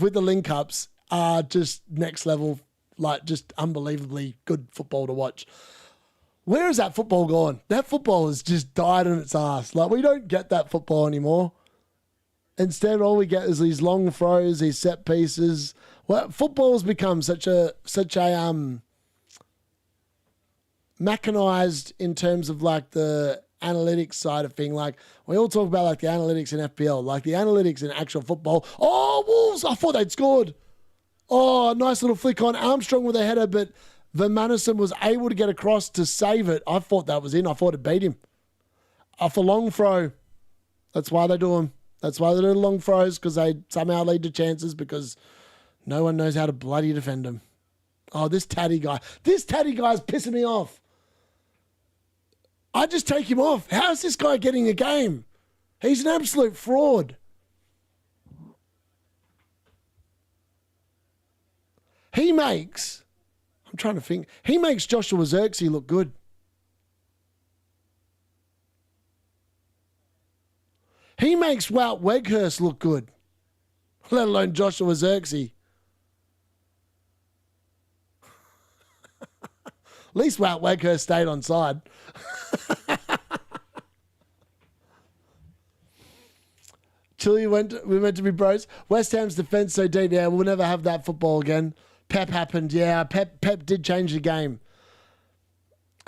with the link-ups are just next level, like just unbelievably good football to watch. Where is that football gone? That football has just died on its ass. Like, we don't get that football anymore. Instead, all we get is these long throws, these set pieces. Well, football has become such a mechanized in terms of like the analytics side of thing. Like, we all talk about like the analytics in FPL, like the analytics in actual football. Oh, Wolves! I thought they'd scored. Oh, nice little flick on Armstrong with a header, but Vermanussen was able to get across to save it. I thought that was in. I thought it beat him. Off a long throw. That's why they do them. That's why they do long throws, because they somehow lead to chances, because no one knows how to bloody defend them. Oh, this Taddy guy. This Taddy guy's pissing me off. I just take him off. How's this guy getting a game? He's an absolute fraud. He makes Joshua Zirkzee look good. He makes Wout Weghorst look good. let alone Joshua Xerxes. At least Wout Weghurst stayed on side. Chile we meant to be bros. West Ham's defence so deep. Yeah, we'll never have that football again. Pep happened. Yeah, Pep did change the game.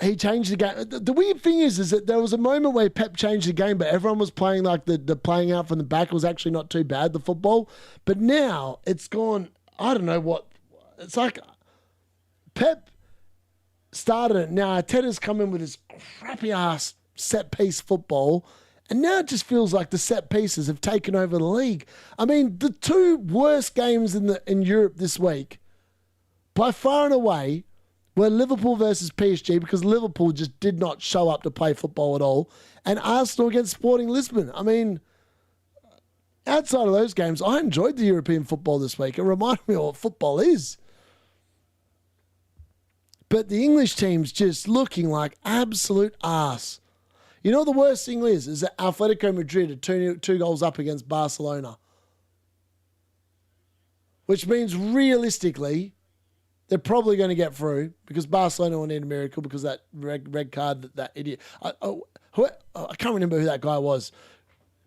He changed the game. The weird thing is that there was a moment where Pep changed the game, but everyone was playing like the playing out from the back was actually not too bad, the football. But now it's gone, I don't know what. It's like Pep started it. Now Arteta's come in with his crappy ass set piece football. And now it just feels like the set pieces have taken over the league. I mean, the two worst games in Europe this week, by far and away, were Liverpool versus PSG because Liverpool just did not show up to play football at all, and Arsenal against Sporting Lisbon. I mean, outside of those games, I enjoyed the European football this week. It reminded me of what football is. But the English team's just looking like absolute arse. You know what the worst thing is that Atletico Madrid are two goals up against Barcelona. Which means realistically, they're probably going to get through because Barcelona will need a miracle because that red card, that idiot. I can't remember who that guy was.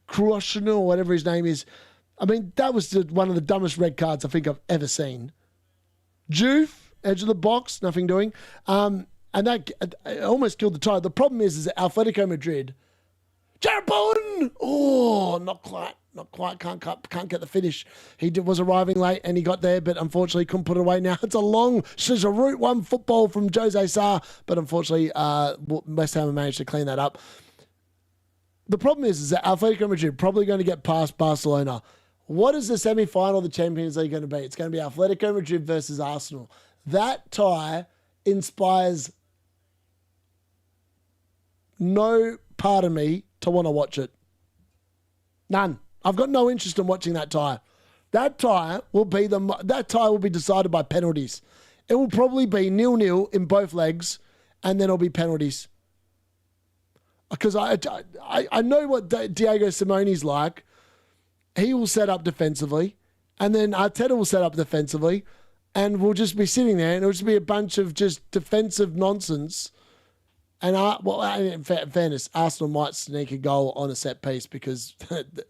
Krosno or whatever his name is. I mean, that was one of the dumbest red cards I think I've ever seen. Juve, edge of the box, nothing doing. And that almost killed the tie. The problem is that Atletico Madrid, Jarrod Bowen, not quite, can't get the finish. He was arriving late and he got there, but unfortunately couldn't put it away. Now it's there's a Route 1 football from Jose Sarr, but unfortunately West Ham managed to clean that up. The problem is that Atletico Madrid probably going to get past Barcelona. What is the semi-final of the Champions League going to be? It's going to be Atletico Madrid versus Arsenal. That tie inspires no part of me to want to watch it. None. I've got no interest in watching that tie. That tie will be decided by penalties. It will probably be 0-0 in both legs, and then it'll be penalties. Because I know what Diego Simeone's like. He will set up defensively, and then Arteta will set up defensively, and we'll just be sitting there, and it'll just be a bunch of just defensive nonsense. And in fairness, Arsenal might sneak a goal on a set piece because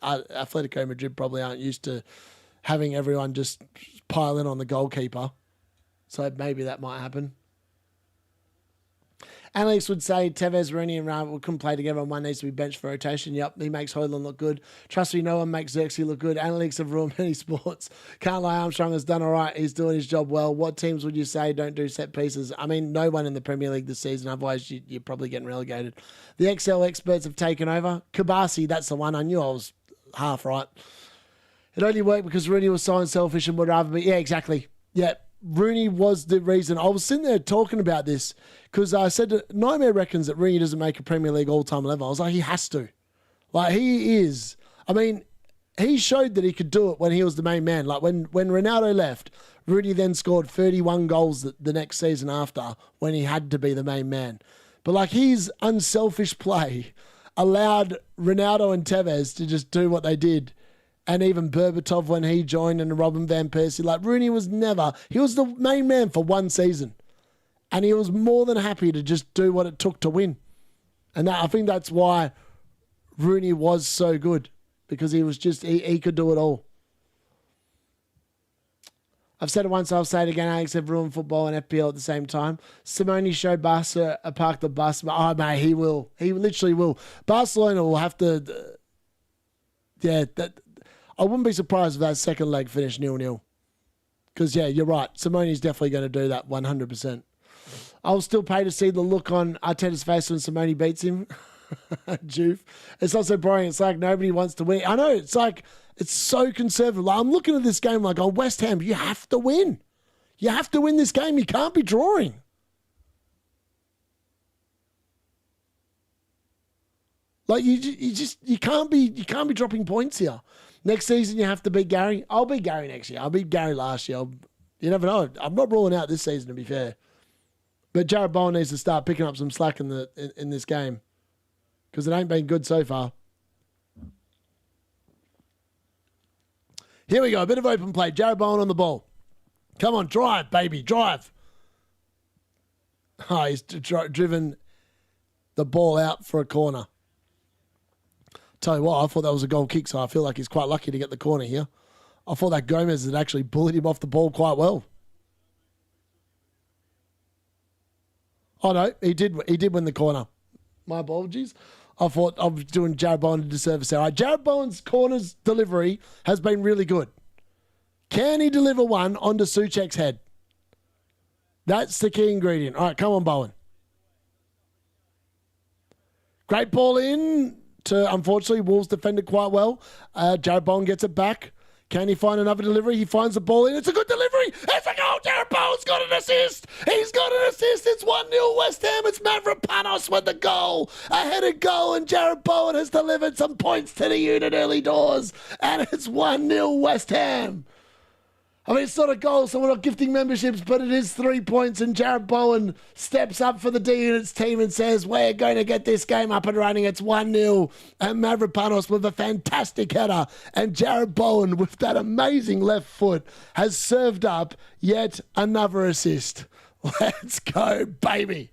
Atletico Madrid probably aren't used to having everyone just pile in on the goalkeeper. So maybe that might happen. Alex would say Tevez, Rooney and Raul couldn't play together and one needs to be benched for rotation. Yep, he makes Højlund look good. Trust me, no one makes Xerxes look good. Analytics have ruined many sports. Can't lie, Armstrong has done all right. He's doing his job well. What teams would you say don't do set pieces? I mean, no one in the Premier League this season. Otherwise, you're probably getting relegated. The XL experts have taken over. Kabasi, that's the one. I knew I was half right. It only worked because Rooney was so unselfish and would rather be... Yeah, exactly. Yeah. Rooney was the reason. I was sitting there talking about this because I said that Nightmare reckons that Rooney doesn't make a Premier League all-time level. I was like, he has to. Like, he is. I mean, he showed that he could do it when he was the main man. Like, when Ronaldo left, Rooney then scored 31 goals the next season after when he had to be the main man. But, like, his unselfish play allowed Ronaldo and Tevez to just do what they did. And even Berbatov when he joined and Robin Van Persie. Like, Rooney was he was the main man for one season. And he was more than happy to just do what it took to win. And I think that's why Rooney was so good. Because he was just, he could do it all. I've said it once, I'll say it again. Alex have ruined football and FPL at the same time. Simone showed Barca a park the bus. Oh, mate, he will. He literally will. Barcelona will have to... I wouldn't be surprised if that second leg finished 0-0. Because, yeah, you're right. Simone's definitely going to do that 100%. I'll still pay to see the look on Arteta's face when Simone beats him. Juve. It's not so boring. It's like nobody wants to win. I know. It's like, it's so conservative. Like, I'm looking at this game like, on West Ham, you have to win. You have to win this game. You can't be drawing. Like, you can't be dropping points here. Next season, you have to beat Gary. I'll beat Gary next year. I beat Gary last year. You never know. I'm not ruling out this season, to be fair. But Jarrod Bowen needs to start picking up some slack in this game. Because it ain't been good so far. Here we go. A bit of open play. Jarrod Bowen on the ball. Come on, drive, baby, drive. Oh, he's driven the ball out for a corner. Tell you what, I thought that was a goal kick, so I feel like he's quite lucky to get the corner here. I thought that Gomez had actually bullied him off the ball quite well. Oh, no, he did win the corner. My apologies. I thought I was doing Jarrod Bowen a disservice there. All right, Jarrod Bowen's corners delivery has been really good. Can he deliver one onto Souček's head? That's the key ingredient. All right, come on, Bowen. Great ball in to, unfortunately, Wolves defended quite well. Jarrod Bowen gets it back. Can he find another delivery? He finds the ball in. It's a good delivery. It's a goal. Jarrod Bowen's got an assist. He's got an assist. It's 1-0 West Ham. It's Mavropanos with the goal. A headed goal, and Jarrod Bowen has delivered some points to the unit early doors. And it's 1-0 West Ham. I mean, it's not a goal, so we're not gifting memberships, but it is 3 points, and Jarrod Bowen steps up for the D-Unit's team and says, we're going to get this game up and running. It's 1-0, and Mavropanos with a fantastic header, and Jarrod Bowen with that amazing left foot has served up yet another assist. Let's go, baby.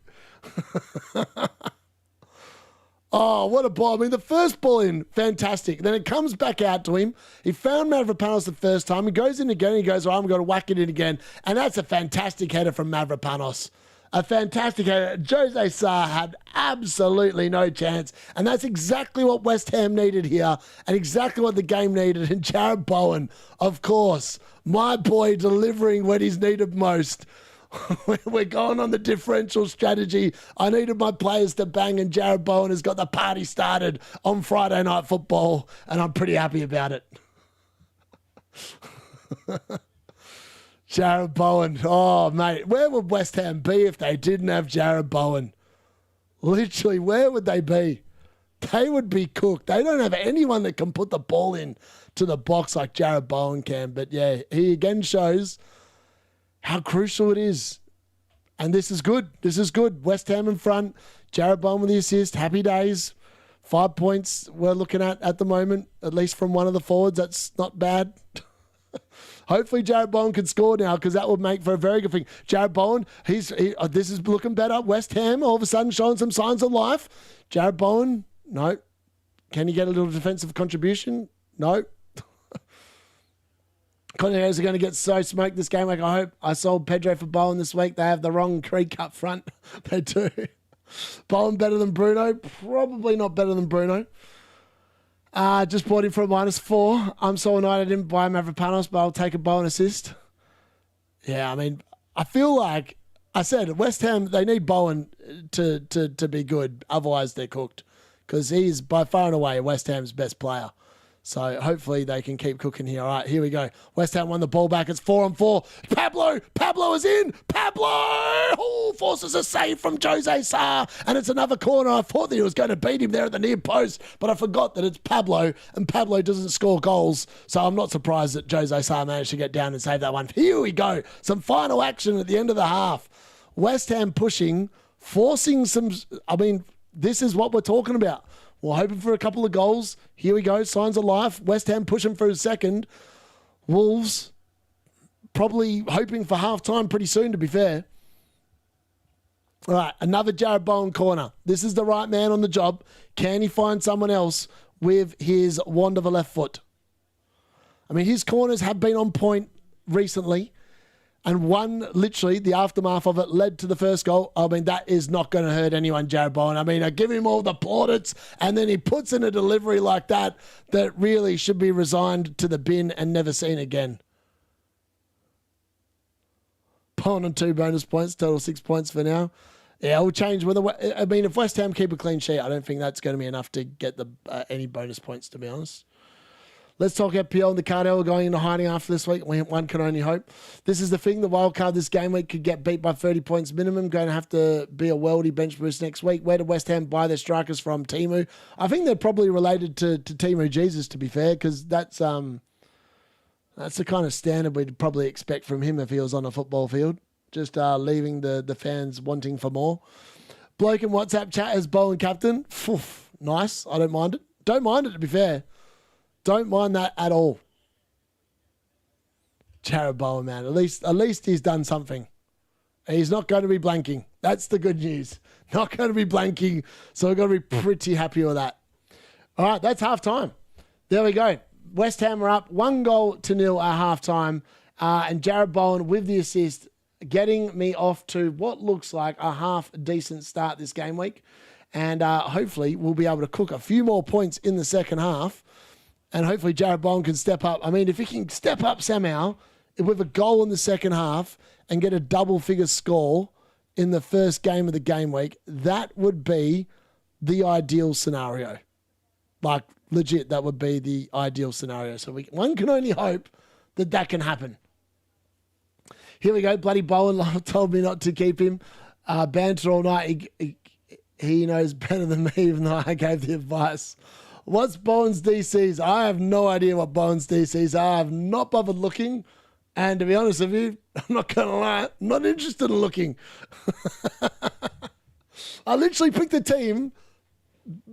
Oh, what a ball. I mean, the first ball in, fantastic. Then it comes back out to him. He found Mavropanos the first time. He goes in again. He goes, I'm going to whack it in again. And that's a fantastic header from Mavropanos. A fantastic header. Jose Sarr had absolutely no chance. And that's exactly what West Ham needed here and exactly what the game needed. And Jarrod Bowen, of course, my boy delivering when he's needed most. We're going on the differential strategy. I needed my players to bang, and Jarrod Bowen has got the party started on Friday Night Football, and I'm pretty happy about it. Jarrod Bowen. Oh, mate, where would West Ham be if they didn't have Jarrod Bowen? Literally, where would they be? They would be cooked. They don't have anyone that can put the ball in to the box like Jarrod Bowen can. But yeah, he again shows how crucial it is. And this is good. This is good. West Ham in front. Jarrod Bowen with the assist. Happy days. 5 points we're looking at the moment, at least from one of the forwards. That's not bad. Hopefully Jarrod Bowen can score now, because that would make for a very good thing. Jarrod Bowen, this is looking better. West Ham all of a sudden showing some signs of life. Jarrod Bowen, no. Can he get a little defensive contribution? No. Conteos are going to get so smoked this game. Like, I hope I sold Pedro for Bowen this week. They have the wrong Creek up front. They do. Bowen better than Bruno? Probably not better than Bruno. Just bought him for a -4. I'm so annoyed I didn't buy Mavropanos, but I'll take a Bowen assist. Yeah, I mean, I feel like I said West Ham, they need Bowen to be good. Otherwise, they're cooked, because he's by far and away West Ham's best player. So hopefully they can keep cooking here. All right, here we go. West Ham won the ball back. It's 4-on-4. Pablo is in. Pablo! Oh, forces a save from Jose Sarr. And it's another corner. I thought that he was going to beat him there at the near post, but I forgot that it's Pablo, and Pablo doesn't score goals. So I'm not surprised that Jose Sarr managed to get down and save that one. Here we go. Some final action at the end of the half. West Ham pushing, forcing some... I mean, this is what we're talking about. We're hoping for a couple of goals. Here we go. Signs of life. West Ham pushing for a second. Wolves probably hoping for half-time pretty soon, to be fair. All right, another Jarrod Bowen corner. This is the right man on the job. Can he find someone else with his wand of a left foot? I mean, his corners have been on point recently. And one, literally, the aftermath of it led to the first goal. I mean, that is not going to hurt anyone, Jarrod Bowen. I mean, I give him all the plaudits, and then he puts in a delivery like that really should be resigned to the bin and never seen again. Bowen on 2 bonus points, total 6 points for now. Yeah, it'll change. I mean, if West Ham keep a clean sheet, I don't think that's going to be enough to get any bonus points, to be honest. Let's talk FPL and the Cardell are going into hiding after this week. One can only hope. This is the thing. The wildcard this game week could get beat by 30 points minimum. Going to have to be a worldy bench boost next week. Where did West Ham buy their strikers from? Timu. I think they're probably related to Timu Jesus, to be fair, because that's the kind of standard we'd probably expect from him if he was on a football field. Just leaving the fans wanting for more. Bloke in WhatsApp chat as Bowen captain. Nice. I don't mind it. Don't mind it, to be fair. Don't mind that at all. Jarrod Bowen, man. At least he's done something. He's not going to be blanking. That's the good news. Not going to be blanking. So we've got to be pretty happy with that. All right, that's half time. There we go. West Ham are up 1-0 at half time. And Jarrod Bowen with the assist, getting me off to what looks like a half decent start this game week. And hopefully we'll be able to cook a few more points in the second half. And hopefully Jarrod Bowen can step up. I mean, if he can step up somehow with a goal in the second half and get a double-figure score in the first game of the game week, that would be the ideal scenario. Like, legit, that would be the ideal scenario. So one can only hope that can happen. Here we go. Bloody Bowen told me not to keep him. Banter all night. He knows better than me, even though I gave the advice. What's Bowen's DCs? I have no idea what Bowen's DCs are. I have not bothered looking. And to be honest with you, I'm not going to lie, I'm not interested in looking. I literally picked the team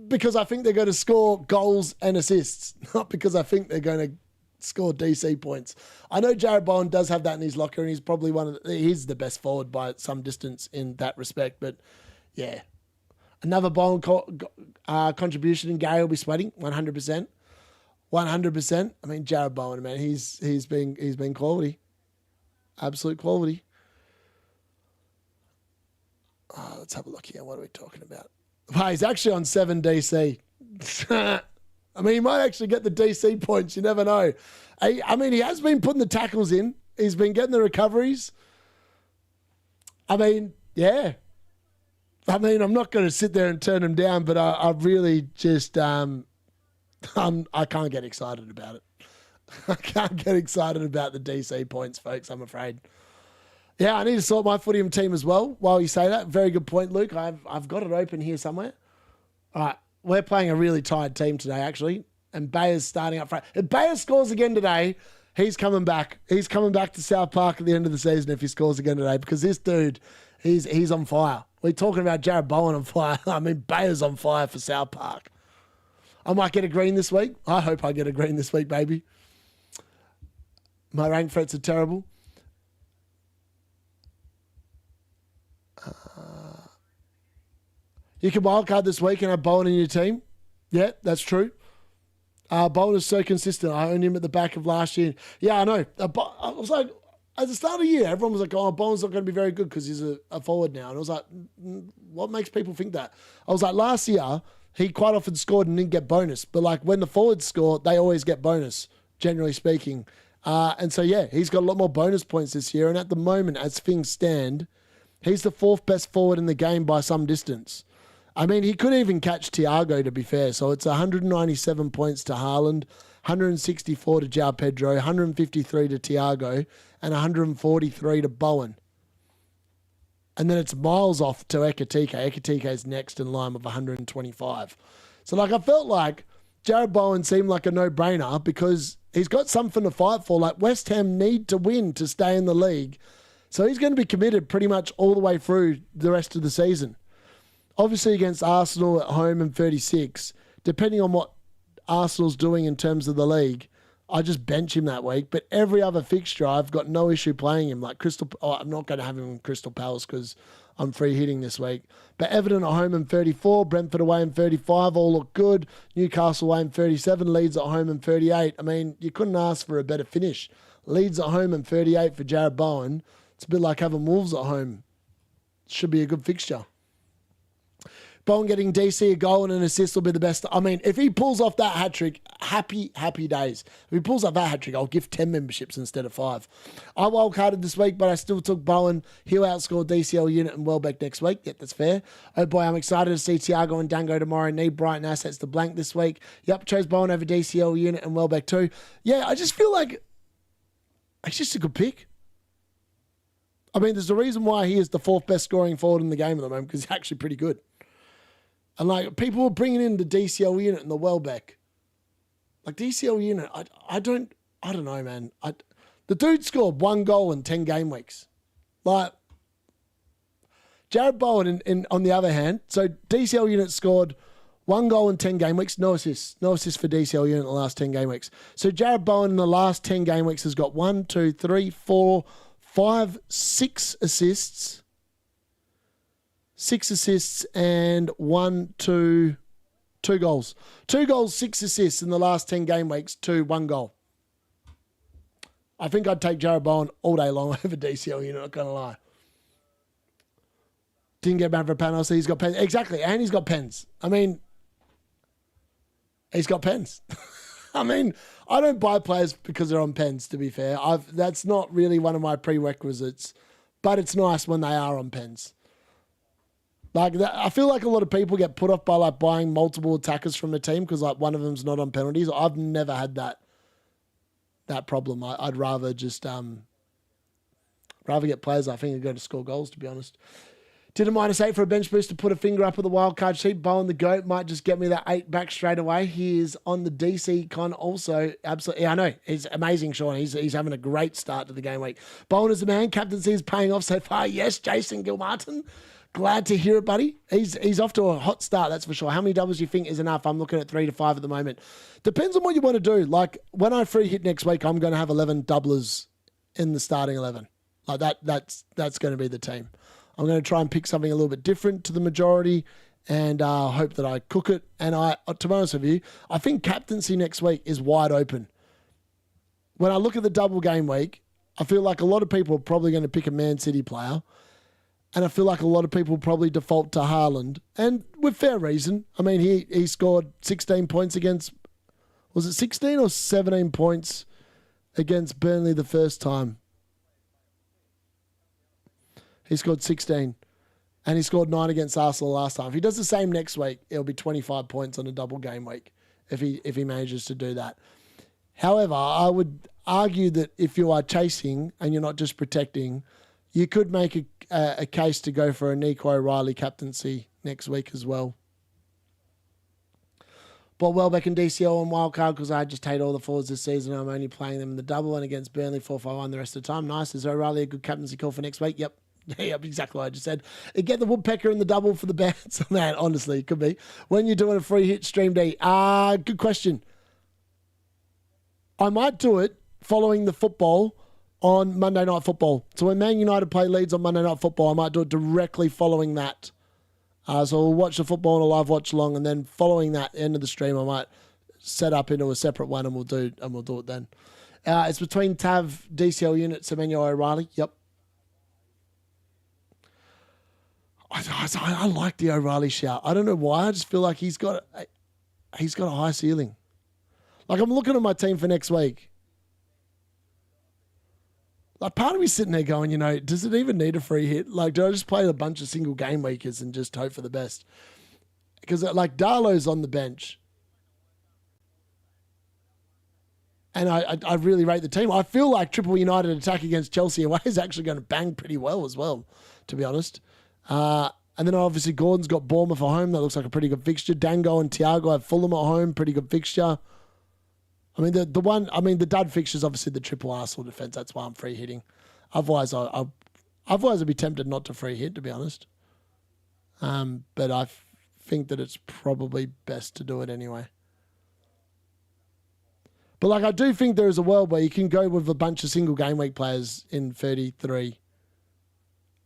because I think they're going to score goals and assists, not because I think they're going to score DC points. I know Jarrod Bowen does have that in his locker, and he's probably he's the best forward by some distance in that respect. But yeah, another Bowen contribution, and Gary will be sweating 100%. 100%. I mean, Jarrod Bowen, man, he's been quality, absolute quality. Let's have a look here. What are we talking about? Wow, he's actually on 7 DC. I mean, he might actually get the DC points. You never know. I mean, he has been putting the tackles in. He's been getting the recoveries. I mean, yeah. I mean, I'm not going to sit there and turn him down, but I really just, I can't get excited about it. I can't get excited about the DC points, folks, I'm afraid. Yeah, I need to sort my Footyum team as well. While you say that, very good point, Luke. I've got it open here somewhere. All right, we're playing a really tired team today, actually, and Bayer's starting up front. If Bayer scores again today, he's coming back. He's coming back to South Park at the end of the season if he scores again today, because this dude, he's on fire. We're talking about Jarrod Bowen on fire. I mean, Bayer's on fire for South Park. I might get a green this week. I hope I get a green this week, baby. My rank threats are terrible. You can wildcard this week and have Bowen in your team. Yeah, that's true. Bowen is so consistent. I owned him at the back of last year. Yeah, I know. I was like, at the start of the year, everyone was like, oh, Bowen's not going to be very good because he's a forward now. And I was like, what makes people think that? I was like, last year, he quite often scored and didn't get bonus. But like when the forwards score, they always get bonus, generally speaking. And so, yeah, he's got a lot more bonus points this year. And at the moment, as things stand, he's the 4th best forward in the game by some distance. I mean, he could even catch Thiago, to be fair. So it's 197 points to Haaland, 164 to João Pedro, 153 to Thiago, and 143 to Bowen. And then it's miles off to Ekitike. Ekitike is next in line with 125. So, like, I felt like Jarrod Bowen seemed like a no-brainer because he's got something to fight for. Like, West Ham need to win to stay in the league. So he's going to be committed pretty much all the way through the rest of the season. Obviously against Arsenal at home in 36, depending on what Arsenal's doing in terms of the league, I just bench him that week. But every other fixture, I've got no issue playing him. Like I'm not going to have him in Crystal Palace because I'm free hitting this week. But Everton at home in 34, Brentford away in 35, all look good. Newcastle away in 37, Leeds at home in 38. I mean, you couldn't ask for a better finish. Leeds at home in 38 for Jarrod Bowen. It's a bit like having Wolves at home. Should be a good fixture. Bowen getting DC a goal and an assist will be the best. I mean, if he pulls off that hat-trick, happy days. If he pulls off that hat-trick, I'll give 10 memberships instead of 5. I wildcarded this week, but I still took Bowen. He'll outscore DCL Unit and Welbeck next week. Yep, that's fair. Oh boy, I'm excited to see Thiago and Dango tomorrow. Need Brighton assets to blank this week. Yep, chose Bowen over DCL Unit and Welbeck too. Yeah, I just feel like it's just a good pick. I mean, there's a reason why he is the 4th best scoring forward in the game at the moment, because he's actually pretty good. And like people were bringing in the DCL Unit and the Welbeck. Like DCL Unit, I don't know, man. The dude scored 1 goal in 10 game weeks. Like Jarrod Bowen on the other hand, so DCL Unit scored 1 goal in 10 game weeks, no assists. No assists for DCL unit in the last 10 game weeks. So Jarrod Bowen in the last 10 game weeks has got 1, 2, 3, 4, 5, 6 assists. 6 assists and 2 goals. 2 goals, 6 assists in the last 10 game weeks to 1 goal. I think I'd take Jarrod Bowen all day long over DCL unit, not going to lie. Didn't get banned for a penalty. He's got pens. Exactly. And he's got pens. I mean, he's got pens. I mean, I don't buy players because they're on pens, to be fair. That's not really one of my prerequisites, but it's nice when they are on pens. Like that, I feel like a lot of people get put off by like buying multiple attackers from a team because like one of them's not on penalties. I've never had that problem. I'd rather just rather get players I think are going to score goals, to be honest. Did a -8 for a bench boost to put a finger up at the wildcard sheet. Bowen the GOAT might just get me that 8 back straight away. He is on the DC con also. Absolutely. Yeah, I know. He's amazing, Sean. He's having a great start to the game week. Bowen is the man. Captaincy is paying off so far. Yes, Jason Gilmartin. Glad to hear it, buddy. He's off to a hot start, that's for sure. How many doubles do you think is enough? I'm looking at 3 to 5 at the moment. Depends on what you want to do. Like, when I free hit next week, I'm going to have 11 doublers in the starting 11. Like, that's going to be the team. I'm going to try and pick something a little bit different to the majority and hope that I cook it. And to be honest with you, I think captaincy next week is wide open. When I look at the double game week, I feel like a lot of people are probably going to pick a Man City player. And I feel like a lot of people probably default to Haaland. And with fair reason. I mean, he scored 16 points against... Was it 16 or 17 points against Burnley the first time? He scored 16. And he scored 9 against Arsenal last time. If he does the same next week, it'll be 25 points on a double game week if he manages to do that. However, I would argue that if you are chasing and you're not just protecting, you could make a case to go for a Nico O'Reilly captaincy next week as well. But Welbeck and DCL on wildcard because I just hate all the forwards this season. I'm only playing them in the double and against Burnley 4-5-1 the rest of the time. Nice. Is O'Reilly a good captaincy call for next week? Yep. Yep, exactly what I just said. Get the woodpecker in the double for the bats. Man, honestly, it could be. When you're doing a free hit stream D. Good question. I might do it following the football on Monday Night Football. So when Man United play Leeds on Monday Night Football, I might do it directly following that. So we'll watch the football on a live watch along, and then following that end of the stream, I might set up into a separate one, and we'll do it then. It's between Tav, DCL unit, Semenyo O'Reilly. Yep. I like the O'Reilly shout. I don't know why. I just feel like he's got a high ceiling. Like, I'm looking at my team for next week. Like, part of me sitting there going, does it even need a free hit? Like, do I just play a bunch of single game weekers and just hope for the best? Because, like, Darlow's on the bench. And I really rate the team. I feel like Triple United attack against Chelsea away is actually going to bang pretty well as well, to be honest. And then obviously Gordon's got Bournemouth at home. That looks like a pretty good fixture. Dango and Thiago have Fulham at home. Pretty good fixture. I mean, the dud fixture is obviously the triple Arsenal defence. That's why I'm free hitting. Otherwise, I'd be tempted not to free hit, to be honest. But I think that it's probably best to do it anyway. But like, I do think there is a world where you can go with a bunch of single game week players in 33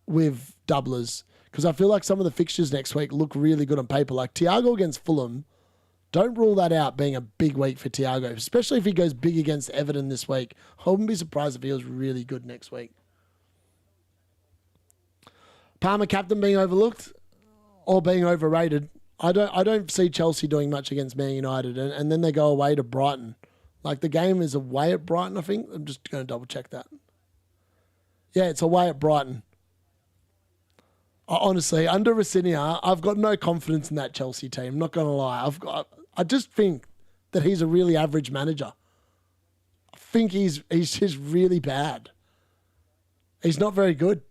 with doublers. Because I feel like some of the fixtures next week look really good on paper. Like Thiago against Fulham, don't rule that out being a big week for Thiago, especially if he goes big against Everton this week. I wouldn't be surprised if he was really good next week. Palmer captain being overlooked or being overrated. I don't see Chelsea doing much against Man United, and then they go away to Brighton. Like, the game is away at Brighton, I think. I'm just going to double check that. Yeah, it's away at Brighton. Honestly, under Rossinia, I've got no confidence in that Chelsea team. Not going to lie. I just think that he's a really average manager. I think he's just really bad. He's not very good.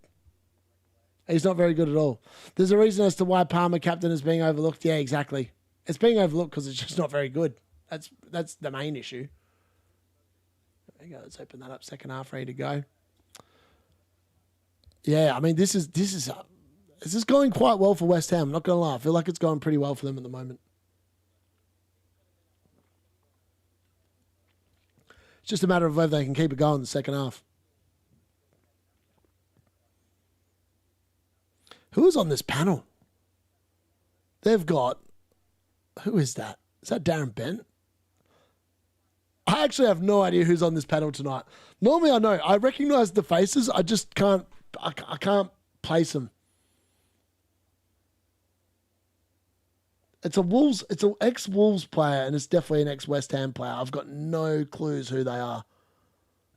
He's not very good at all. There's a reason as to why Palmer captain is being overlooked. Yeah, exactly. It's being overlooked because it's just not very good. That's the main issue. There you go. Let's open that up. Second half ready to go. Yeah, I mean, this is going quite well for West Ham. I'm not going to lie. I feel like it's going pretty well for them at the moment. It's just a matter of whether they can keep it going in the second half. Who is on this panel? They've got... Who is that? Is that Darren Bent? I actually have no idea who's on this panel tonight. Normally I know. I recognise the faces. I just can't... I can't place them. It's a Wolves... It's an ex-Wolves player, and it's definitely an ex-West Ham player. I've got no clues who they are.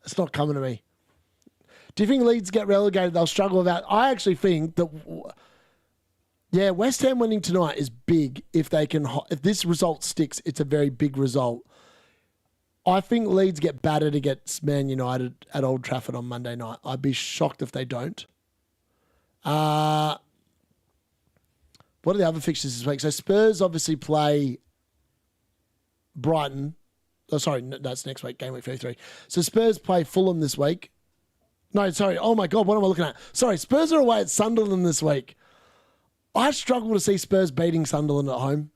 It's not coming to me. Do you think Leeds get relegated? They'll struggle with that. I actually think that... Yeah, West Ham winning tonight is big. If this result sticks, it's a very big result. I think Leeds get battered against Man United at Old Trafford on Monday night. I'd be shocked if they don't. What are the other fixtures this week? So Spurs obviously play Brighton. Oh, sorry, that's next week, game week 33. So Spurs play Fulham this week. No, sorry. Oh my God, what am I looking at? Sorry, Spurs are away at Sunderland this week. I struggle to see Spurs beating Sunderland at home.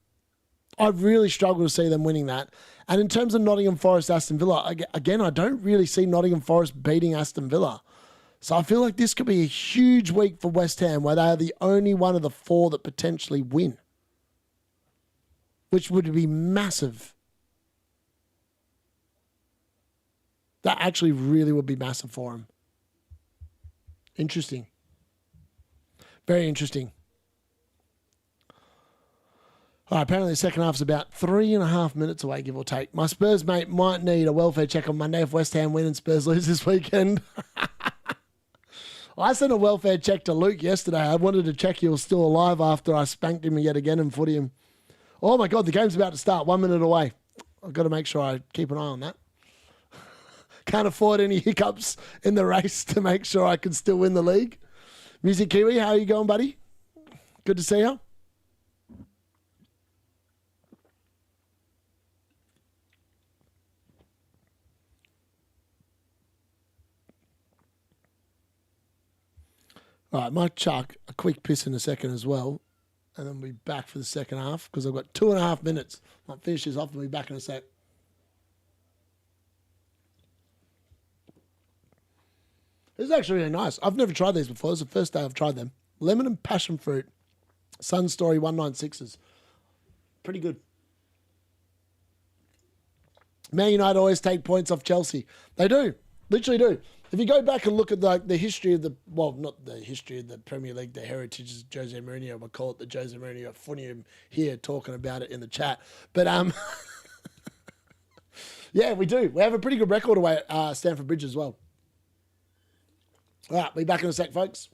I really struggle to see them winning that. And in terms of Nottingham Forest, Aston Villa, again, I don't really see Nottingham Forest beating Aston Villa. So I feel like this could be a huge week for West Ham where they are the only one of the four that potentially win, which would be massive. That actually really would be massive for them. Interesting. Very interesting. All right, apparently the second half is about 3.5 minutes away, give or take. My Spurs mate might need a welfare check on Monday if West Ham win and Spurs lose this weekend. I sent a welfare check to Luke yesterday. I wanted to check he was still alive after I spanked him yet again and footed him. Oh my God, the game's about to start. 1 minute away. I've got to make sure I keep an eye on that. Can't afford any hiccups in the race to make sure I can still win the league. Music Kiwi, how are you going, buddy? Good to see you. All right, might chuck a quick piss in a second as well, and then we'll be back for the second half because I've got 2.5 minutes. Might finish this off and we'll be back in a sec. This is actually really nice. I've never tried these before. This is the first day I've tried them. Lemon and passion fruit. Sun Story 196s. Pretty good. Man United always take points off Chelsea. They do. Literally do. If you go back and look at the history of not the history of the Premier League, the heritage of Jose Mourinho, we'll call it the Jose Mourinho Funium here, talking about it in the chat. But, yeah, we do. We have a pretty good record away at Stamford Bridge as well. All right, be back in a sec, folks.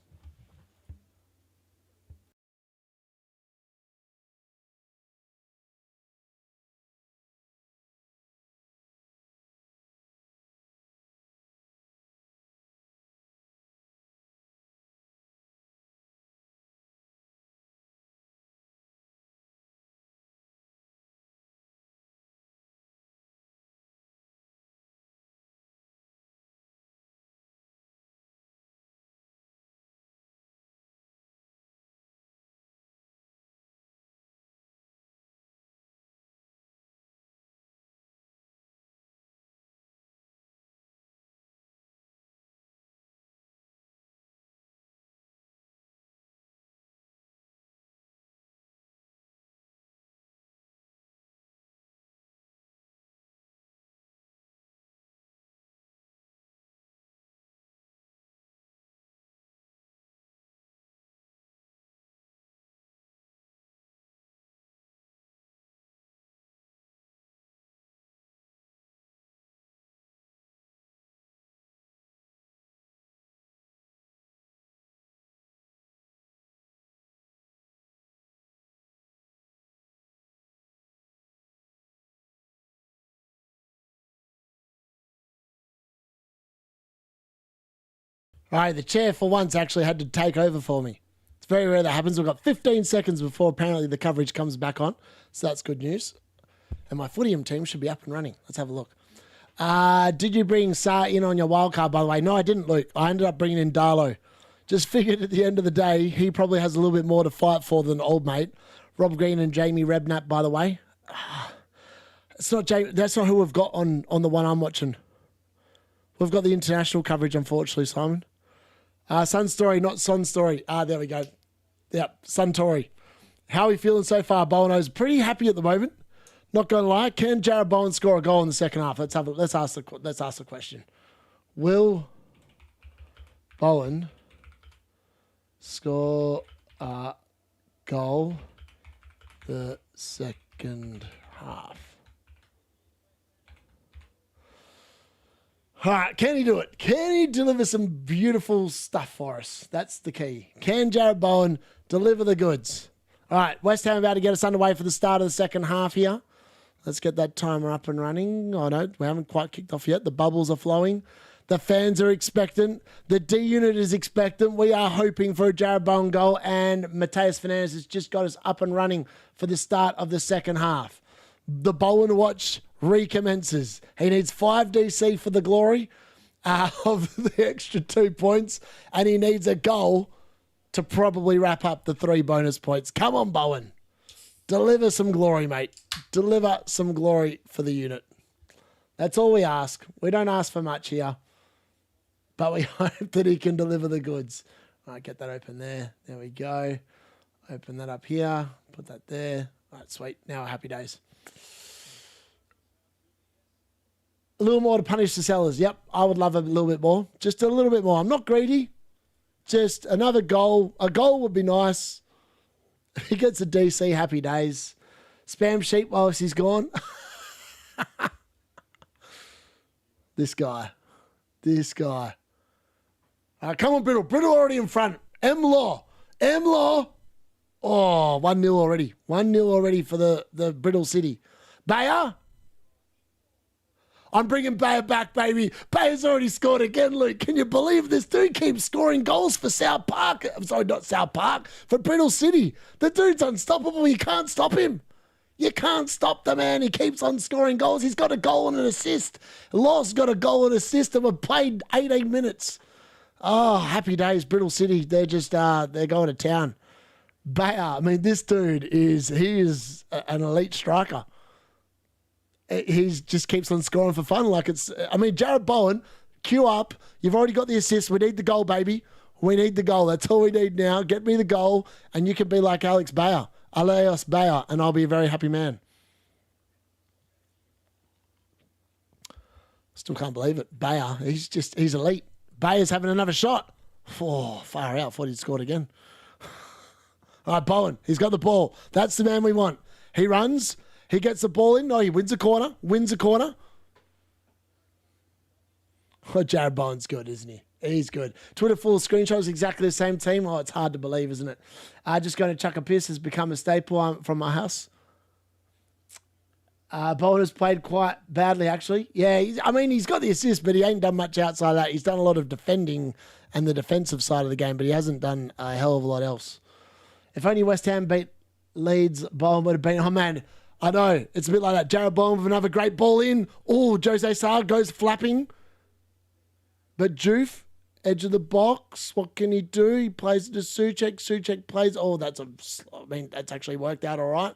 All right, the chair for once actually had to take over for me. It's very rare that happens. We've got 15 seconds before apparently the coverage comes back on. So that's good news. And my Footium team should be up and running. Let's have a look. Did you bring Sa in on your wildcard, by the way? No, I didn't, Luke. I ended up bringing in Darlow. Just figured at the end of the day, he probably has a little bit more to fight for than old mate. Rob Green and Jamie Redknapp, by the way. It's not Jamie. That's not who we've got on the one I'm watching. We've got the international coverage, unfortunately, Simon. Sun Story, not Son Story. There we go. Yep, Suntory. How are we feeling so far, Bowen'S? Pretty happy at the moment. Not going to lie. Can Jarrod Bowen score a goal in the second half? Let's ask the question. Will Bowen score a goal the second half? All right, can he do it? Can he deliver some beautiful stuff for us? That's the key. Can Jarrod Bowen deliver the goods? All right, West Ham about to get us underway for the start of the second half here. Let's get that timer up and running. Oh, no, we haven't quite kicked off yet. The bubbles are flowing. The fans are expectant. The D-Unit is expectant. We are hoping for a Jarrod Bowen goal, and Mateus Fernandes has just got us up and running for the start of the second half. The Bowen watch recommences. He needs 5 DC for the glory of the extra 2 points, and he needs a goal to probably wrap up the 3 bonus points. Come on, Bowen. Deliver some glory, mate. Deliver some glory for the unit. That's all we ask. We don't ask for much here, but we hope that he can deliver the goods. All right, get that open there. There we go. Open that up here. Put that there. All right, sweet. Now happy days. A little more to punish the sellers. Yep, I would love a little bit more. Just a little bit more. I'm not greedy. Just another goal. A goal would be nice. He gets a DC, happy days. Spam sheep whilst he's gone. This guy. Come on, Brittle. Brittle already in front. M-Law. Oh, 1-0 already. 1-0 already for the Brittle City. Bayer. I'm bringing Bayer back, baby. Bayer's already scored again, Luke. Can you believe this dude keeps scoring goals for South Park? I'm sorry, not South Park. For Brittle City. The dude's unstoppable. You can't stop him. You can't stop the man. He keeps on scoring goals. He's got a goal and an assist. Law's got a goal and assist, and we've played 18 minutes. Oh, happy days, Brittle City. They're just, they're going to town. Bayer, I mean, this dude is an elite striker. He just keeps on scoring for fun. Jarrod Bowen, queue up. You've already got the assist. We need the goal, baby. We need the goal. That's all we need now. Get me the goal, and you can be like Alex Bayer. Aleos Bayer, and I'll be a very happy man. Still can't believe it. Bayer, he's elite. Bayer's having another shot. Oh, far out. Thought he'd scored again. All right, Bowen, he's got the ball. That's the man we want. He runs. He gets the ball in. No, he wins a corner. Oh, Jarrod Bowen's good, isn't he? He's good. Twitter full screenshots, exactly the same team. Oh, it's hard to believe, isn't it? Just going to chuck a piss has become a staple from my house. Bowen has played quite badly, actually. Yeah, he's got the assist, but he ain't done much outside of that. He's done a lot of defending and the defensive side of the game, but he hasn't done a hell of a lot else. If only West Ham beat Leeds, Bowen would have been, oh man, I know. It's a bit like that. Jarrod Bowen with another great ball in. Oh, Jose Sarr goes flapping. But Joof, edge of the box. What can he do? He plays it to Souček. Souček plays. Oh, that's actually worked out all right.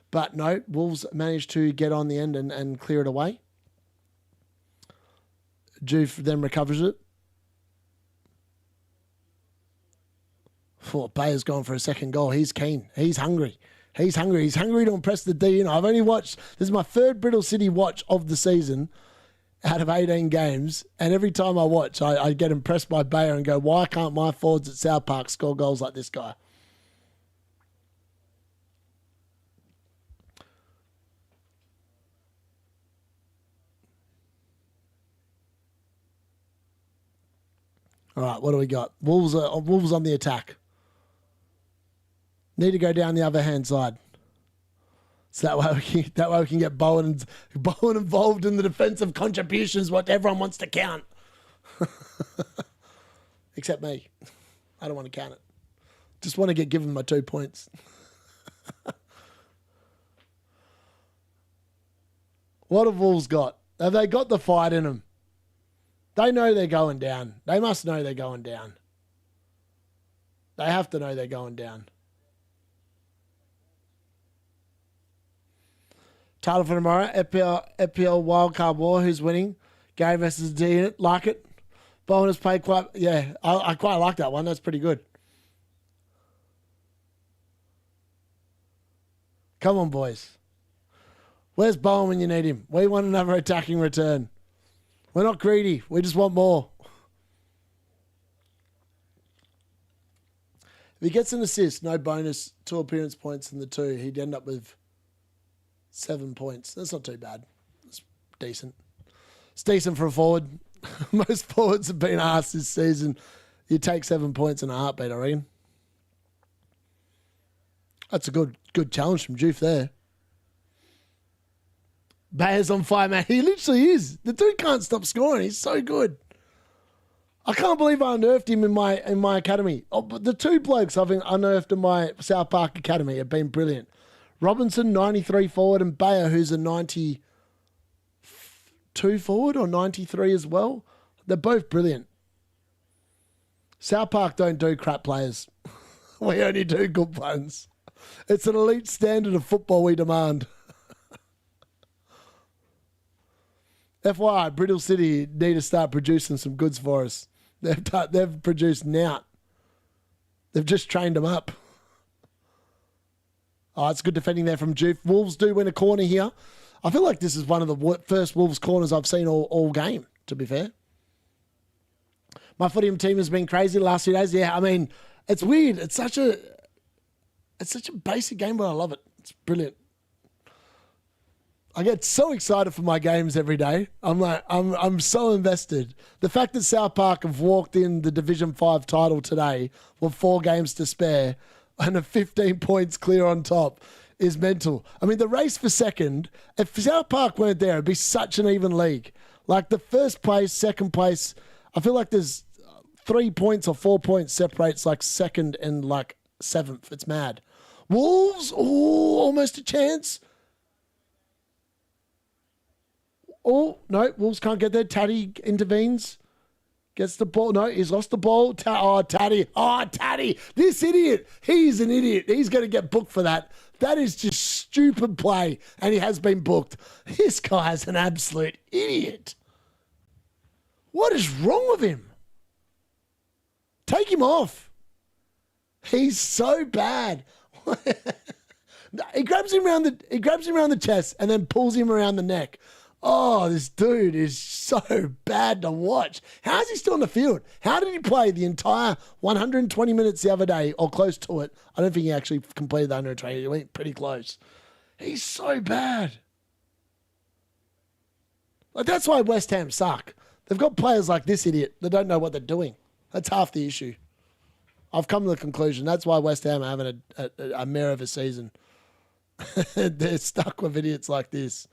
But no, Wolves managed to get on the end and clear it away. Joof then recovers it. Bayer's gone for a second goal. He's keen. He's hungry. He's hungry to impress the D. I've only watched, this is my third Brittle City watch of the season out of 18 games. And every time I watch, I get impressed by Bayer and go, why can't my forwards at South Park score goals like this guy? All right, what do we got? Wolves on the attack. Need to go down the other hand side. So that way we can get Bowen involved in the defensive contributions, what everyone wants to count. Except me. I don't want to count it. Just want to get given my 2 points. What have Wolves got? Have they got the fight in them? They know they're going down. They must know they're going down. They have to know they're going down. Title for tomorrow, FPL Wildcard War. Who's winning? Gary versus D-Unit. Like it. Bowen has played quite... Yeah, I quite like that one. That's pretty good. Come on, boys. Where's Bowen when you need him? We want another attacking return. We're not greedy. We just want more. If he gets an assist, no bonus, 2 appearance points in the 2, he'd end up with 7 points. That's not too bad. It's decent. It's decent for a forward. Most forwards have been asked this season. You take 7 points in a heartbeat, I reckon. That's a good challenge from Juve there. Bayer's on fire, man. He literally is. The dude can't stop scoring. He's so good. I can't believe I unearthed him in my academy. Oh, but the 2 blokes I've unearthed in my South Park academy have been brilliant. Robinson, 93 forward, and Bayer, who's a 92 forward or 93 as well. They're both brilliant. South Park don't do crap players. We only do good ones. It's an elite standard of football we demand. FYI, Brittle City need to start producing some goods for us. They've produced Nout. They've just trained them up. Oh, it's good defending there from Juve. Wolves do win a corner here. I feel like this is one of the first Wolves corners I've seen all game, to be fair. My footy team has been crazy the last few days. Yeah, I mean, it's weird. It's such a basic game, but I love it. It's brilliant. I get so excited for my games every day. I'm so invested. The fact that South Park have walked in the Division 5 title today with 4 games to spare and a 15 points clear on top is mental. I mean, the race for second, if South Park weren't there, it'd be such an even league. Like the first place, second place, I feel like there's 3 points or 4 points separates like second and like 7th. It's mad. Wolves, almost a chance. Oh, no, Wolves can't get there. Taddy intervenes. Gets the ball. No, he's lost the ball. Taddy. Oh, Taddy. This idiot. He's an idiot. He's going to get booked for that. That is just stupid play, and he has been booked. This guy's an absolute idiot. What is wrong with him? Take him off. He's so bad. He grabs him around the chest and then pulls him around the neck. Oh, this dude is so bad to watch. How is he still on the field? How did he play the entire 120 minutes the other day or close to it? I don't think he actually completed the 120. He went pretty close. He's so bad. Like, that's why West Ham suck. They've got players like this idiot that don't know what they're doing. That's half the issue. I've come to the conclusion. That's why West Ham are having a mare of a season. They're stuck with idiots like this.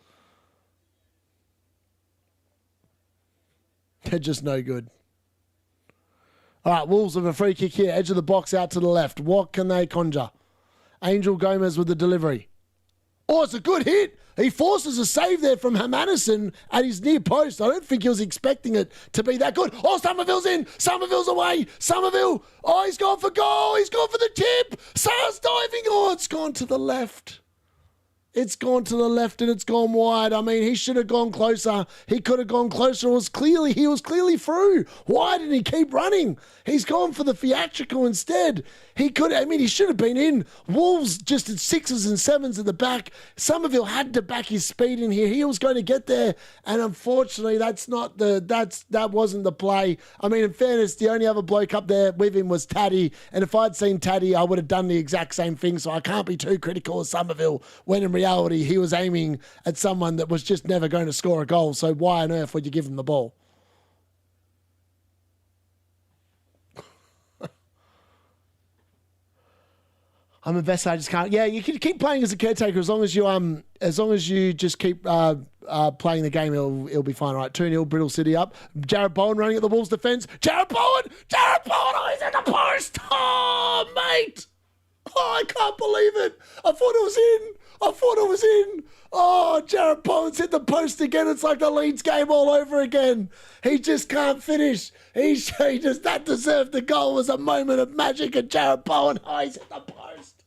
They're just no good. All right, Wolves have a free kick here. Edge of the box out to the left. What can they conjure? Angel Gomez with the delivery. Oh, it's a good hit. He forces a save there from Hermanison at his near post. I don't think he was expecting it to be that good. Oh, Somerville's in. Somerville's away. Somerville. Oh, he's gone for goal. He's gone for the tip. Sar's diving. Oh, it's gone to the left. It's gone to the left and it's gone wide. I mean, he should have gone closer. He could have gone closer. He was clearly through. Why didn't he keep running? He's gone for the theatrical instead. He should have been in. Wolves just at 6s and 7s at the back. Somerville had to back his speed in here. He was going to get there. And unfortunately, that wasn't the play. I mean, in fairness, the only other bloke up there with him was Taddy. And if I'd seen Taddy, I would have done the exact same thing. So I can't be too critical of Somerville when in reality, he was aiming at someone that was just never going to score a goal. So why on earth would you give him the ball? I'm invested. I just can't. Yeah, you can keep playing as a caretaker as long as you just keep playing the game. It'll be fine. All right, 2-0, Brittle City up. Jarrod Bowen running at the Wolves' defence. Jarrod Bowen. Oh, he's at the post. Oh, mate. Oh, I can't believe it. I thought it was in. Oh, Jarrod Bowen's hit the post again. It's like the Leeds game all over again. He just can't finish. That deserved the goal. It was a moment of magic at Jarrod Bowen. Oh, he's hit the post.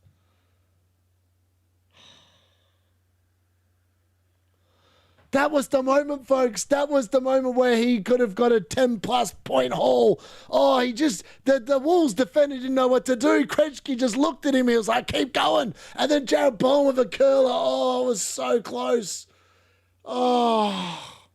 That was the moment, folks. That was the moment where he could have got a 10-plus point haul. Oh, he just, the Wolves defender didn't know what to do. Krejci just looked at him. He was like, keep going. And then Jarrod Bowen with a curler. Oh, it was so close. Oh,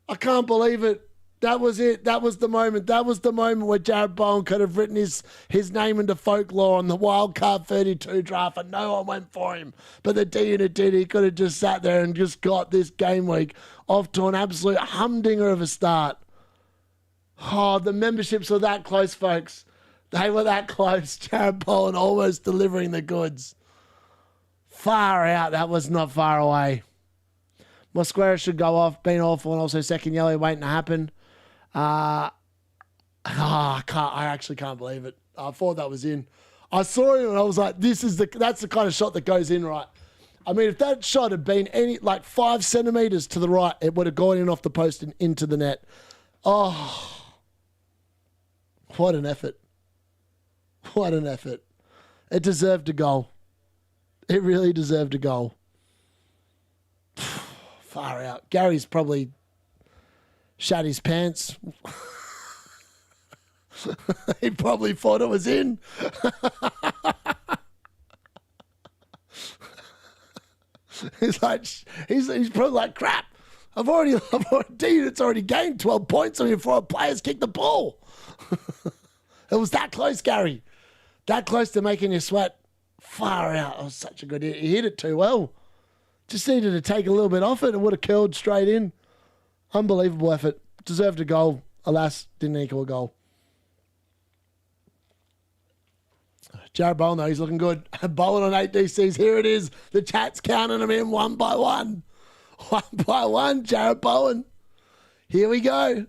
I can't believe it. That was it. That was the moment. That was the moment where Jarrod Bowen could have written his name into folklore on the wildcard 32 draft, and no one went for him. But the D-Unit did. He could have just sat there and just got this game week off to an absolute humdinger of a start. Oh, the memberships were that close, folks. They were that close. Jarrod Bowen almost delivering the goods. Far out. That was not far away. Mosquera should go off. Been awful, and also second yellow waiting to happen. I actually can't believe it. I thought that was in. I saw him and I was like, that's the kind of shot that goes in right. I mean, if that shot had been like 5 centimetres to the right, it would have gone in off the post and into the net. Oh, what an effort. What an effort. It deserved a goal. It really deserved a goal. Far out. Gary's probably shat his pants. He probably thought it was in. He's like, he's probably like, crap. It's already gained 12 points on me before our players kick the ball. It was that close, Gary. That close to making you sweat. Far out. It was such a good hit. He hit it too well. Just needed to take a little bit off it. It would have curled straight in. Unbelievable effort. Deserved a goal. Alas, didn't equal a goal. Jarrod Bowen, though, he's looking good. Bowen on 8 DCs. Here it is. The chat's counting them in one by one. One by one, Jarrod Bowen. Here we go.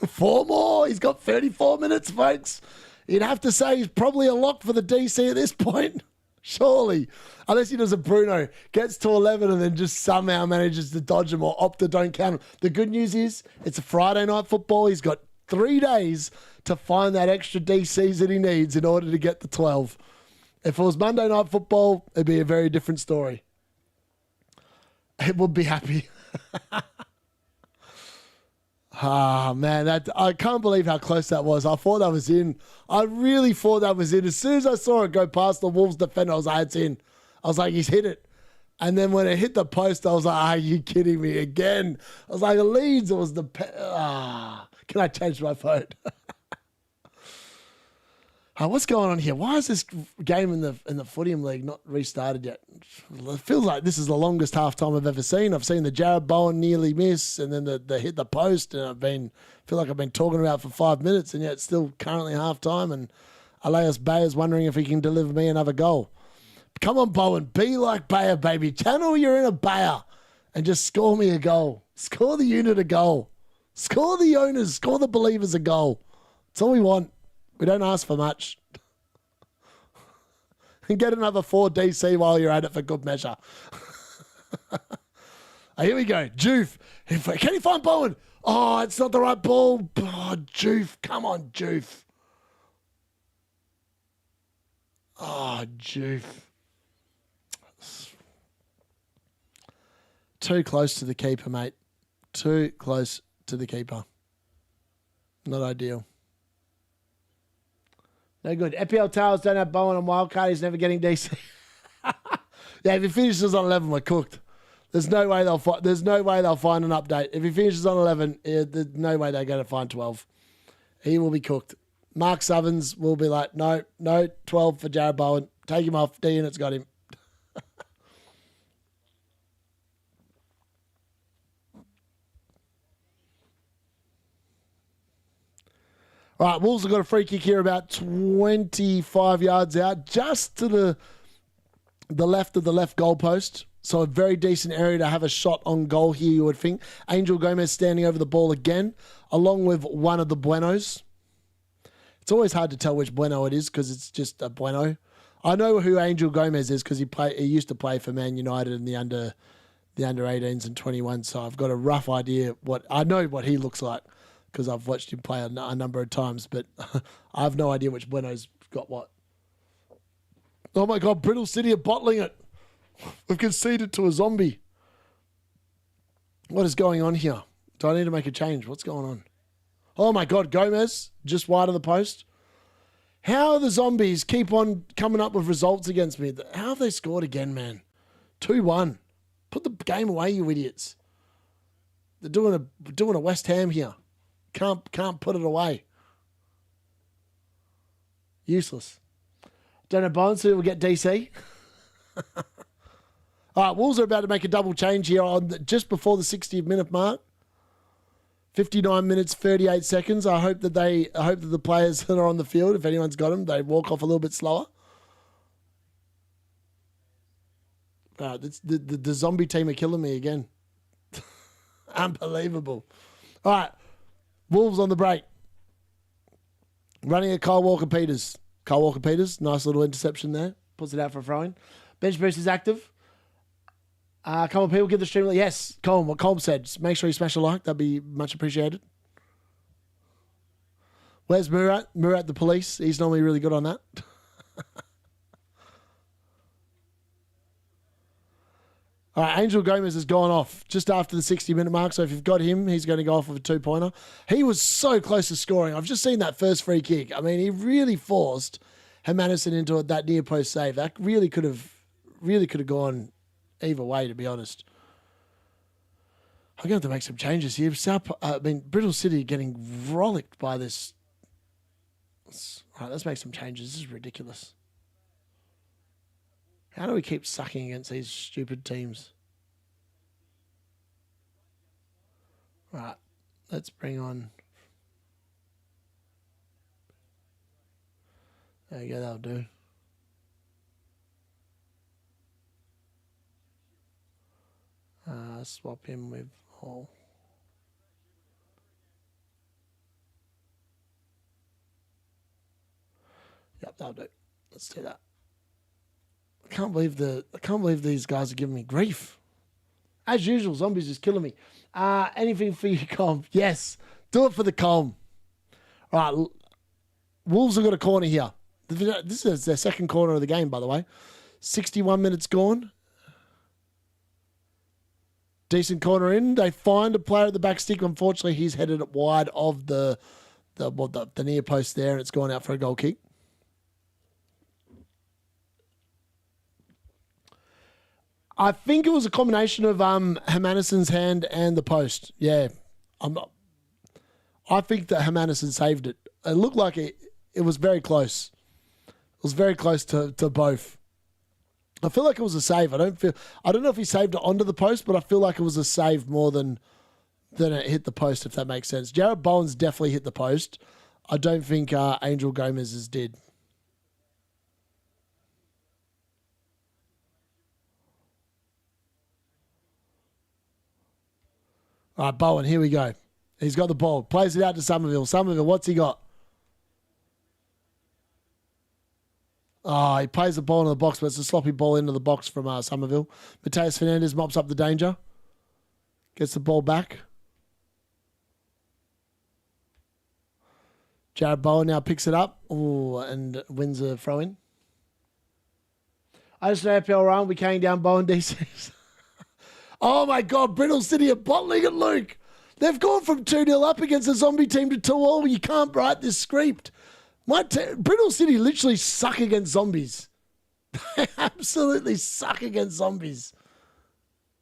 4 more. He's got 34 minutes, folks. You'd have to say he's probably a lock for the DC at this point. Surely. Unless he does a Bruno, gets to 11 and then just somehow manages to dodge him or opt to don't count him. The good news is it's a Friday night football. He's got 3 days to find that extra DCs that he needs in order to get the 12. If it was Monday night football, it'd be a very different story. It would be happy. Man, I can't believe how close that was. I thought that was in. I really thought that was in. As soon as I saw it go past the Wolves defender, I was like, it's in. I was like, he's hit it. And then when it hit the post, I was like, are you kidding me again? I was like, Leeds, it was the... Can I change my vote? What's going on here? Why is this game in the Footium League not restarted yet? It feels like this is the longest halftime I've ever seen. I've seen the Jarrod Bowen nearly miss, and then the hit the post, and feel like I've been talking about it for 5 minutes, and yet it's still currently halftime. And Elias Bayer's wondering if he can deliver me another goal. Come on, Bowen, be like Bayer, baby. Channel you're in a Bayer, and just score me a goal. Score the unit a goal. Score the owners. Score the believers a goal. That's all we want. We don't ask for much. And get another 4 DC while you're at it for good measure. Here we go. Joof. Can he find Bowen? Oh, it's not the right ball. Oh, Joof. Come on, Joof. Oh, Joof. Too close to the keeper, mate. Too close to the keeper. Not ideal. No good. FPL Towers don't have Bowen on wildcard. He's never getting DC. Yeah, if he finishes on 11, we're cooked. There's no way they'll find an update. If he finishes on 11, there's no way they're going to find 12. He will be cooked. Mark Sovens will be like, no, 12 for Jarrod Bowen. Take him off. D-Unit's got him. All right, Wolves have got a free kick here about 25 yards out, just to the left of the left goalpost. So a very decent area to have a shot on goal here, you would think. Angel Gomez standing over the ball again, along with one of the Buenos. It's always hard to tell which Bueno it is because it's just a Bueno. I know who Angel Gomez is because he used to play for Man United in the under 18s and 21. So I've got a rough idea I know what he looks like, because I've watched him play a number of times, but I have no idea which Bueno's got what. Oh my God, Brittle City are bottling it. We've conceded to a zombie. What is going on here? Do I need to make a change? What's going on? Oh my God, Gomez, just wide of the post. How the zombies keep on coming up with results against me? How have they scored again, man? 2-1. Put the game away, you idiots. They're doing a West Ham here. Can't put it away. Useless. Don't know Bowen'S, so we'll get DC. All right, Wolves are about to make a double change here on just before the 60th minute mark. 59 minutes, 38 seconds. I hope that the players that are on the field, if anyone's got them, they walk off a little bit slower. The zombie team are killing me again. Unbelievable. All right, Wolves on the break. Running at Kyle Walker-Peters. Kyle Walker-Peters, nice little interception there. Puts it out for a throw-in. Bench boost is active. Come on, people, give the stream. Yes, Colm, what Colm said. Just make sure you smash a like. That'd be much appreciated. Where's Murat? Murat, the police. He's normally really good on that. All right, Angel Gomez has gone off just after the 60-minute mark. So if you've got him, he's going to go off with a 2-pointer. He was so close to scoring. I've just seen that first free kick. I mean, he really forced Hermanison into that near post save. That really could have gone either way, to be honest. I'm going to have to make some changes here. Brittle City getting rollicked by this. All right, let's make some changes. This is ridiculous. How do we keep sucking against these stupid teams? Right, let's bring on. There you go, that'll do. Swap him with Hall. Yep, that'll do. Let's do that. I can't believe these guys are giving me grief. As usual, zombies is killing me. Anything for you, Com? Yes, do it for the Com. All right, Wolves have got a corner here. This is their second corner of the game, by the way. 61 minutes gone. Decent corner in. They find a player at the back stick. Unfortunately, he's headed it wide of the near post there, and it's gone out for a goal kick. I think it was a combination of Hermanison's hand and the post. Yeah, I think that Hermanison saved it. It looked like it was very close. It was very close to both. I feel like it was a save. I don't know if he saved it onto the post, but I feel like it was a save more than it hit the post, if that makes sense. Jarrod Bowen's definitely hit the post. I don't think Angel Gomez's did. All right, Bowen, here we go. He's got the ball. Plays it out to Somerville. Somerville, what's he got? Oh, he plays the ball into the box, but it's a sloppy ball into the box from Somerville. Mateus Fernandez mops up the danger. Gets the ball back. Jarrod Bowen now picks it up. Ooh, and wins a throw-in. I just know FPL run. We're carrying down Bowen DC. Oh my God, Brittle City are bottling it, Luke. They've gone from 2-0 up against a zombie team to 2-all. You can't write this script. Brittle City literally suck against zombies. They absolutely suck against zombies.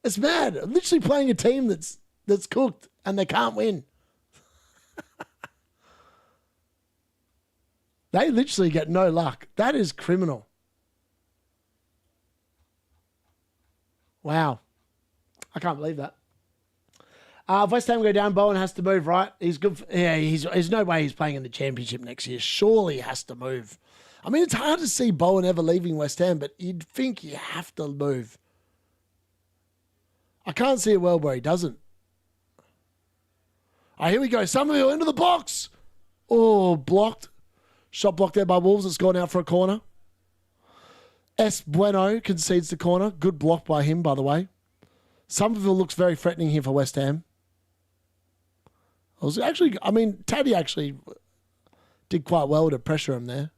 It's mad. I'm literally playing a team that's cooked and they can't win. They literally get no luck. That is criminal. Wow. I can't believe that. If West Ham go down, Bowen has to move, right? He's good. There's no way he's playing in the championship next year. Surely he has to move. I mean, it's hard to see Bowen ever leaving West Ham, but you'd think you have to move. I can't see a world where he doesn't. Here we go. Somerville into the box. Oh, blocked. Shot blocked there by Wolves. It's gone out for a corner. S. Bueno concedes the corner. Good block by him, by the way. Somerville looks very threatening here for West Ham. Taddy actually did quite well to pressure him there.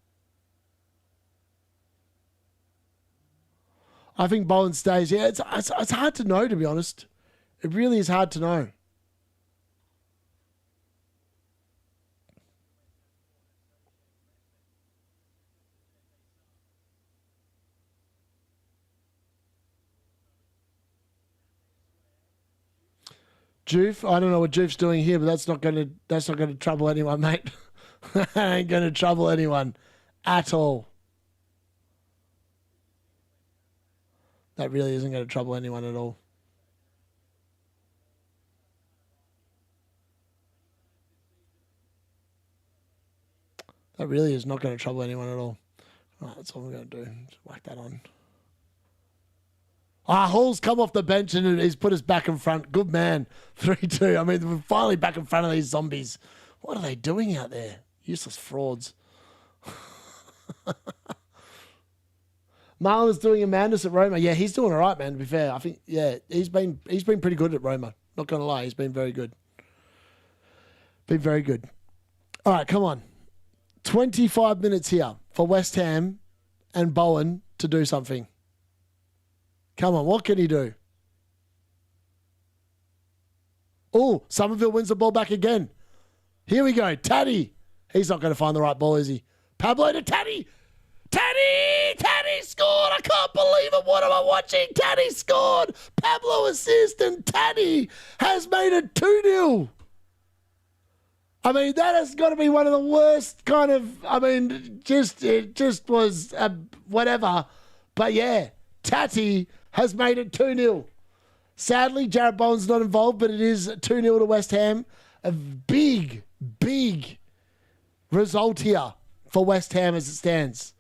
I think Bowen stays. Yeah, it's hard to know, to be honest. It really is hard to know. Joof, I don't know what Joof's doing here, but that's not going to trouble anyone, mate. That ain't going to trouble anyone at all. That really isn't going to trouble anyone at all. That really is not going to trouble anyone at all. All right, that's all we're going to do. Just whack that on. Hall's come off the bench and he's put us back in front. Good man. 3-2. I mean, we're finally back in front of these zombies. What are they doing out there? Useless frauds. Marlon's doing Amandus at Roma. Yeah, he's doing all right, man, to be fair. I think, yeah, he's been pretty good at Roma. Not going to lie, he's been very good. Been very good. All right, come on. 25 minutes here for West Ham and Bowen to do something. Come on, what can he do? Oh, Somerville wins the ball back again. Here we go. Taddy. He's not going to find the right ball, is he? Pablo to Taddy. Taddy! Taddy scored! I can't believe it. What am I watching? Taddy scored! Pablo assist and Taddy has made it 2-0. I mean, that has got to be one of the worst kind of, I mean, it just was whatever. But yeah, Taddy has made it 2-0. Sadly, Jarrod Bowen's not involved, but it is 2-0 to West Ham. A big, big result here for West Ham as it stands.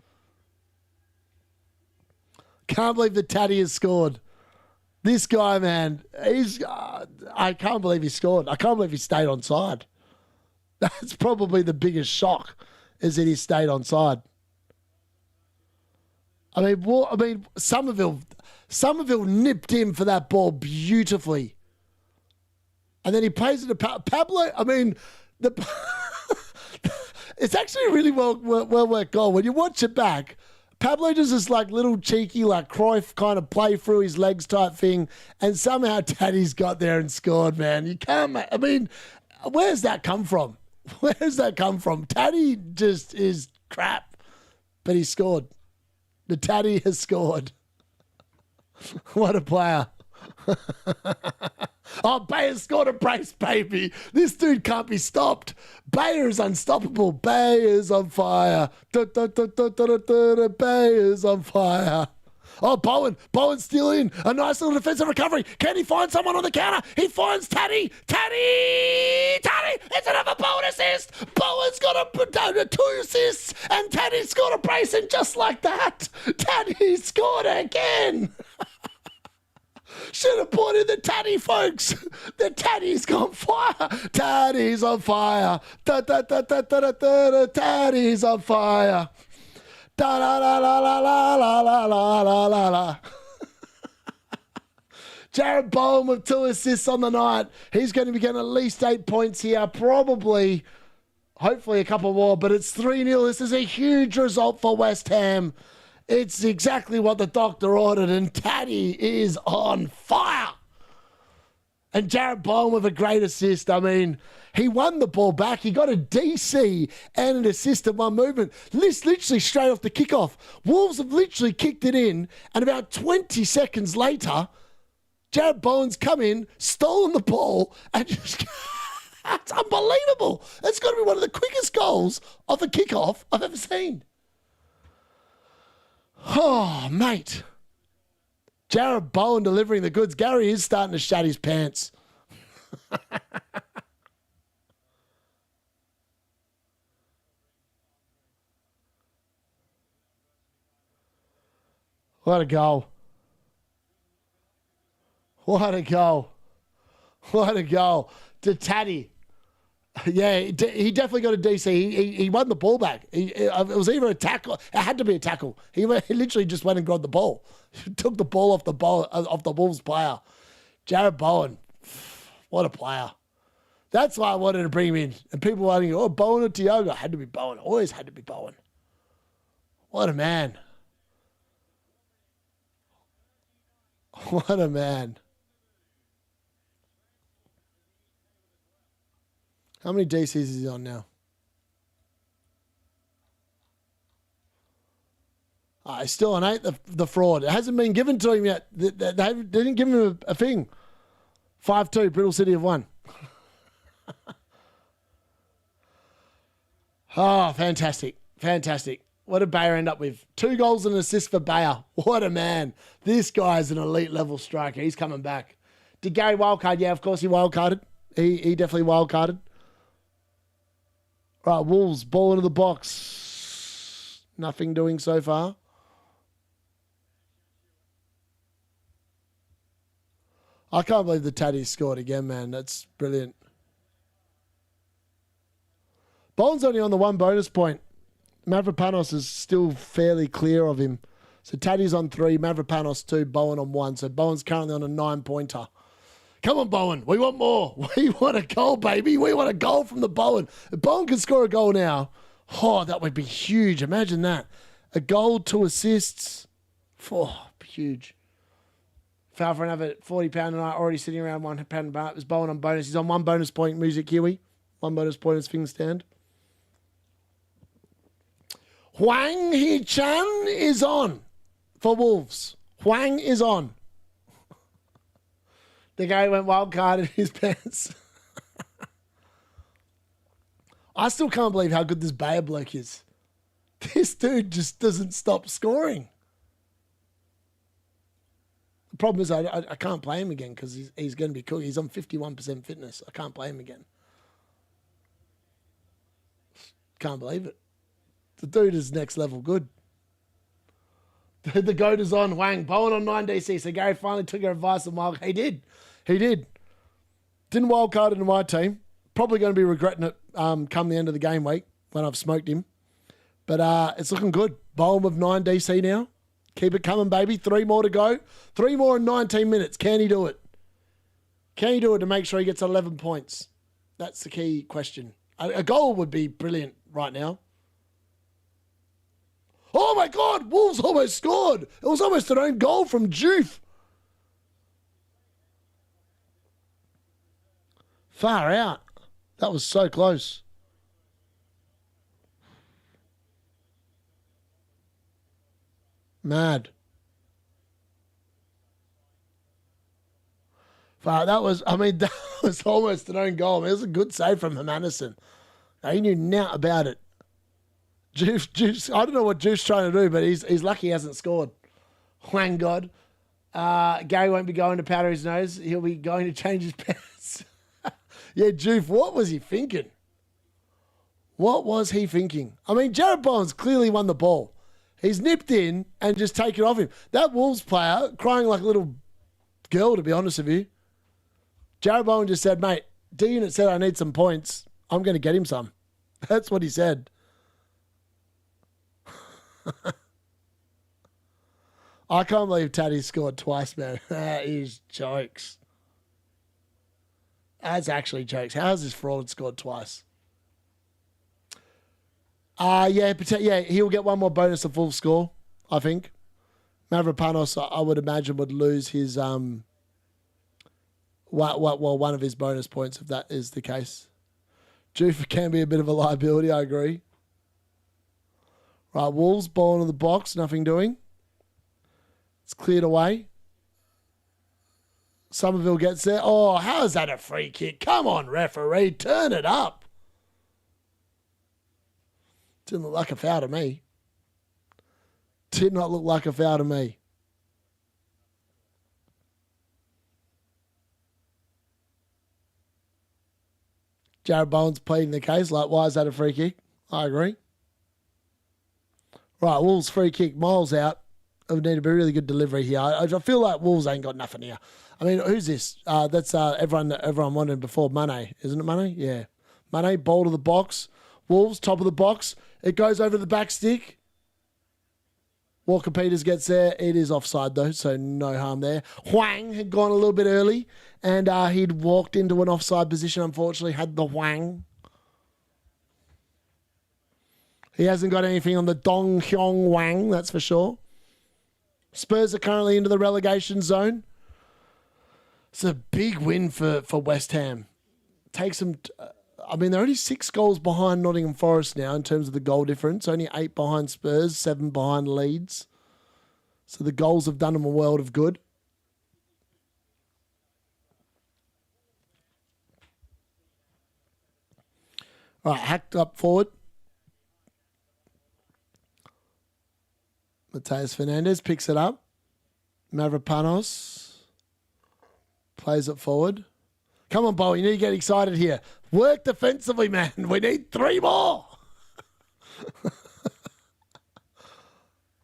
Can't believe that Taddy has scored. This guy, man, I can't believe he scored. I can't believe he stayed on side. That's probably the biggest shock, is that he stayed on side. I mean, Somerville nipped him for that ball beautifully. And then he plays it to Pablo. I mean, it's actually a really well worked goal. When you watch it back, Pablo does this like little cheeky, like Cruyff kind of play through his legs type thing. And somehow Taddy's got there and scored, man. You can't, I mean, where's that come from? Where's that come from? Taddy just is crap, but he scored. The Taddy has scored. What a player. Oh, Bayer's scored a brace, baby. This dude can't be stopped. Bayer is unstoppable. Bayer's on fire. Bayer's on fire. Oh, Bowen's still in. A nice little defensive recovery. Can he find someone on the counter? He finds Taddy. Taddy! It's another Bowen assist. Bowen's got a 2 assists. And Taddy scored a brace. And just like that, Taddy scored again. Should have brought in the Taddy, folks. The Taddy's on fire. Taddy's on fire. Taddy's on fire. Da la la la la la la la la la la la. Jarrod Bowen with 2 assists on the night. He's going to be getting at least 8 points here. Probably, hopefully a couple more, but it's 3-0. This is a huge result for West Ham. It's exactly what the doctor ordered, and Taddy is on fire. And Jarrod Bowen with a great assist. I mean, he won the ball back. He got a DC and an assist in one movement. Literally straight off the kickoff. Wolves have literally kicked it in, and about 20 seconds later, Jarrod Bowen's come in, stolen the ball, and just... That's unbelievable. That's got to be one of the quickest goals off a kickoff I've ever seen. Oh, mate. Jarrod Bowen delivering the goods. Gary is starting to shat his pants. What a goal. What a goal. What a goal. To Taddy. Yeah, he definitely got a DC. He won the ball back. It was either a tackle. It had to be a tackle. He literally just went and grabbed the ball. Took the ball off the Wolves player. Jarrod Bowen. What a player. That's why I wanted to bring him in. And people were thinking, oh, Bowen or Tioga. Had to be Bowen. Always had to be Bowen. What a man. What a man. How many DCs is he on now? He's still on 8, the fraud. It hasn't been given to him yet. They didn't give him a thing. 5-2, Brittle City have won. Oh, fantastic. Fantastic. What did Bayer end up with? 2 goals and an assist for Bayer. What a man. This guy's an elite level striker. He's coming back. Did Gary wildcard? Yeah, of course he wildcarded. He definitely wildcarded. Right, Wolves, ball into the box. Nothing doing so far. I can't believe the Taddies scored again, man. That's brilliant. Bowen'S only on the 1 bonus point. Mavropanos is still fairly clear of him. So Taddy's on 3, Mavropanos 2, Bowen on 1. So Bowen's currently on a 9-pointer. Come on, Bowen. We want more. We want a goal, baby. We want a goal from the Bowen. If Bowen can score a goal now, oh, that would be huge. Imagine that. A goal, 2 assists. Oh, huge. Foul for another £40 tonight. Already sitting around £1 bar. It was Bowen on bonus. He's on 1 bonus point. Music Kiwi. 1 bonus point as things stand. Huang Hee-chan is on for Wolves. Huang is on. The guy went wild card in his pants. I still can't believe how good this Bayer bloke is. This dude just doesn't stop scoring. The problem is I can't play him again because he's going to be cool. He's on 51% fitness. I can't play him again. Can't believe it. The dude is next level good. The goat is on. Wang. Bowen on 9 DC. So Gary finally took your advice on wild. He did. He did. Didn't wildcard into my team. Probably going to be regretting it come the end of the game week when I've smoked him. But it's looking good. Bowen with 9 DC now. Keep it coming, baby. 3 more to go. 3 more in 19 minutes. Can he do it? Can he do it to make sure he gets 11 points? That's the key question. A goal would be brilliant right now. Oh, my God. Wolves almost scored. It was almost an own goal from Juve. Far out. That was so close. Mad. That was almost an own goal. I mean, it was a good save from Hermanison. He knew nothing about it. Juice, I don't know what Juice trying to do, but he's lucky he hasn't scored. Thank God. Gary won't be going to powder his nose. He'll be going to change his pants. Yeah, Juice, what was he thinking? What was he thinking? I mean, Jarrod Bowen's clearly won the ball. He's nipped in and just taken it off him. That Wolves player, crying like a little girl, to be honest with you. Jarrod Bowen just said, mate, D-Unit said I need some points. I'm going to get him some. That's what he said. I can't believe Taddy scored twice, man. That is jokes. That's actually jokes. How has this fraud scored twice? Yeah, he'll get 1 more bonus of full score, I think. Mavropanos, I would imagine, would lose his one of his bonus points if that is the case. Jufa can be a bit of a liability, I agree. Right, Wolves, ball into the box, nothing doing. It's cleared away. Somerville gets there. Oh, how is that a free kick? Come on, referee, turn it up. Didn't look like a foul to me. Did not look like a foul to me. Jarrod Bowen's pleading the case. Like, why is that a free kick? I agree. Right, Wolves free kick. Miles out. It would need to be a really good delivery here. I feel like Wolves ain't got nothing here. I mean, who's this? That's everyone wanted before. Mane. Isn't it Mane? Yeah. Mane, ball to the box. Wolves, top of the box. It goes over the back stick. Walker Peters gets there. It is offside, though, so no harm there. Huang had gone a little bit early, and he'd walked into an offside position, unfortunately, had the Huang. He hasn't got anything on the Dong Hyong Wang, that's for sure. Spurs are currently into the relegation zone. It's a big win for West Ham. Takes them I mean, they're only 6 goals behind Nottingham Forest now in terms of the goal difference. Only 8 behind Spurs, 7 behind Leeds. So the goals have done them a world of good. All right, hacked up forward. Mateus Fernandes picks it up. Mavropanos plays it forward. Come on, Bowen, you need to get excited here. Work defensively, man. We need 3 more.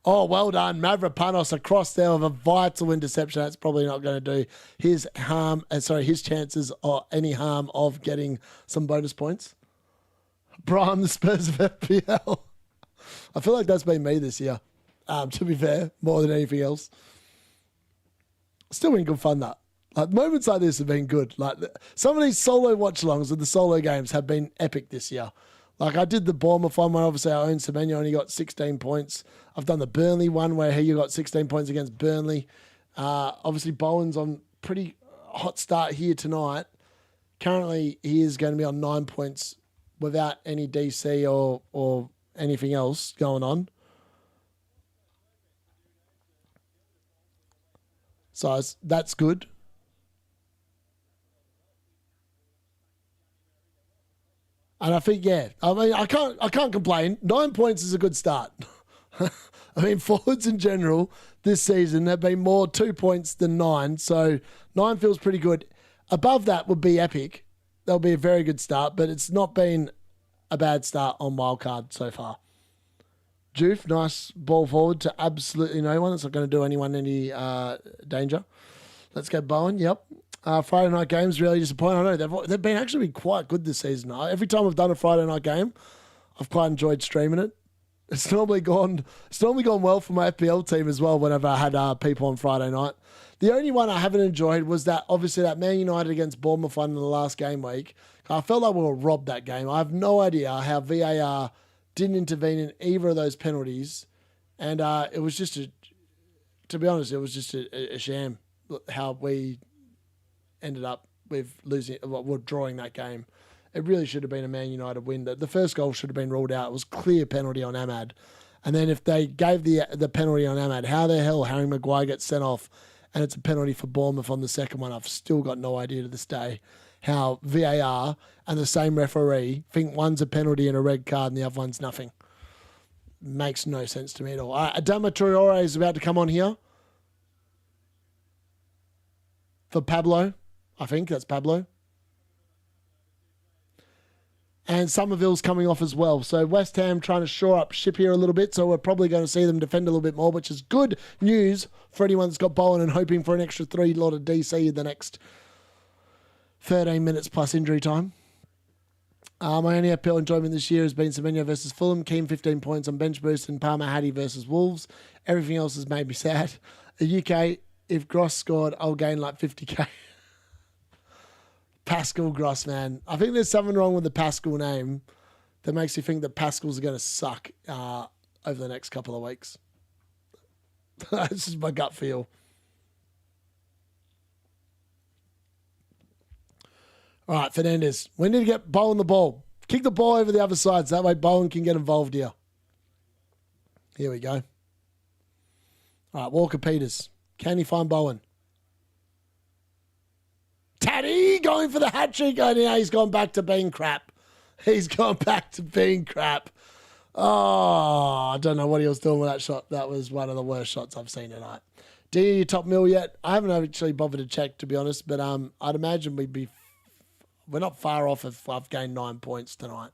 Oh, well done. Mavropanos across there with a vital interception. That's probably not going to do his chances or any harm of getting some bonus points. Prime the Spurs of FPL. I feel like that's been me this year, to be fair, more than anything else. Still been good fun, that. Like, moments like this have been good. Like, some of these solo watch-alongs and the solo games have been epic this year. Like, I did the Bournemouth one where obviously I own Semenyo, only got 16 points. I've done the Burnley one where he got 16 points against Burnley. Obviously, Bowen's on pretty hot start here tonight. Currently, he is going to be on 9 points without any DC or anything else going on. So that's good. And I think, yeah, I mean, I can't complain. 9 points is a good start. I mean, forwards in general this season have been more 2 points than 9. So 9 feels pretty good. Above that would be epic. That'll be a very good start, but it's not been a bad start on wildcard so far. Joof, nice ball forward to absolutely no one. It's not going to do anyone any danger. Let's go Bowen. Yep. Friday night games really disappointing. I know they've been actually quite good this season. Every time I've done a Friday night game, I've quite enjoyed streaming it. It's normally gone well for my FPL team as well whenever I had people on Friday night. The only one I haven't enjoyed was that Man United against Bournemouth one in the last game week. I felt like we were robbed that game. I have no idea how VAR didn't intervene in either of those penalties, and it was just to be honest, it was just a sham how we ended up with drawing that game. It really should have been a Man United win. The first goal should have been ruled out. It was clear penalty on Ahmad. And then if they gave the penalty on Ahmad, how the hell Harry Maguire gets sent off and it's a penalty for Bournemouth on the second one? I've still got no idea to this day how VAR and the same referee think one's a penalty and a red card and the other one's nothing. Makes no sense to me at all. Adama Traore is about to come on here for Pablo. I think that's Pablo. And Somerville's coming off as well. So West Ham trying to shore up ship here a little bit. So we're probably going to see them defend a little bit more, which is good news for anyone that's got Bowen and hoping for an extra 3 lot of DC in the next 13 minutes plus injury time. My only FPL enjoyment this year has been Semenyo versus Fulham. Keane 15 points on bench boost and Palmer Hattie versus Wolves. Everything else has made me sad. The UK, if Gross scored, I'll gain like 50k. Pascal Gross, man. I think there's something wrong with the Pascal name that makes you think that Pascals are going to suck over the next couple of weeks. That's just my gut feel. All right, Fernandes. We need to get Bowen the ball. Kick the ball over the other side so that way Bowen can get involved here. Here we go. All right, Walker Peters. Can he find Bowen? Taddy going for the hat trick. Oh, now he's gone back to being crap. He's gone back to being crap. Oh, I don't know what he was doing with that shot. That was one of the worst shots I've seen tonight. Do you top mill yet? I haven't actually bothered to check, to be honest, but I'd imagine we're not far off if I've gained 9 points tonight.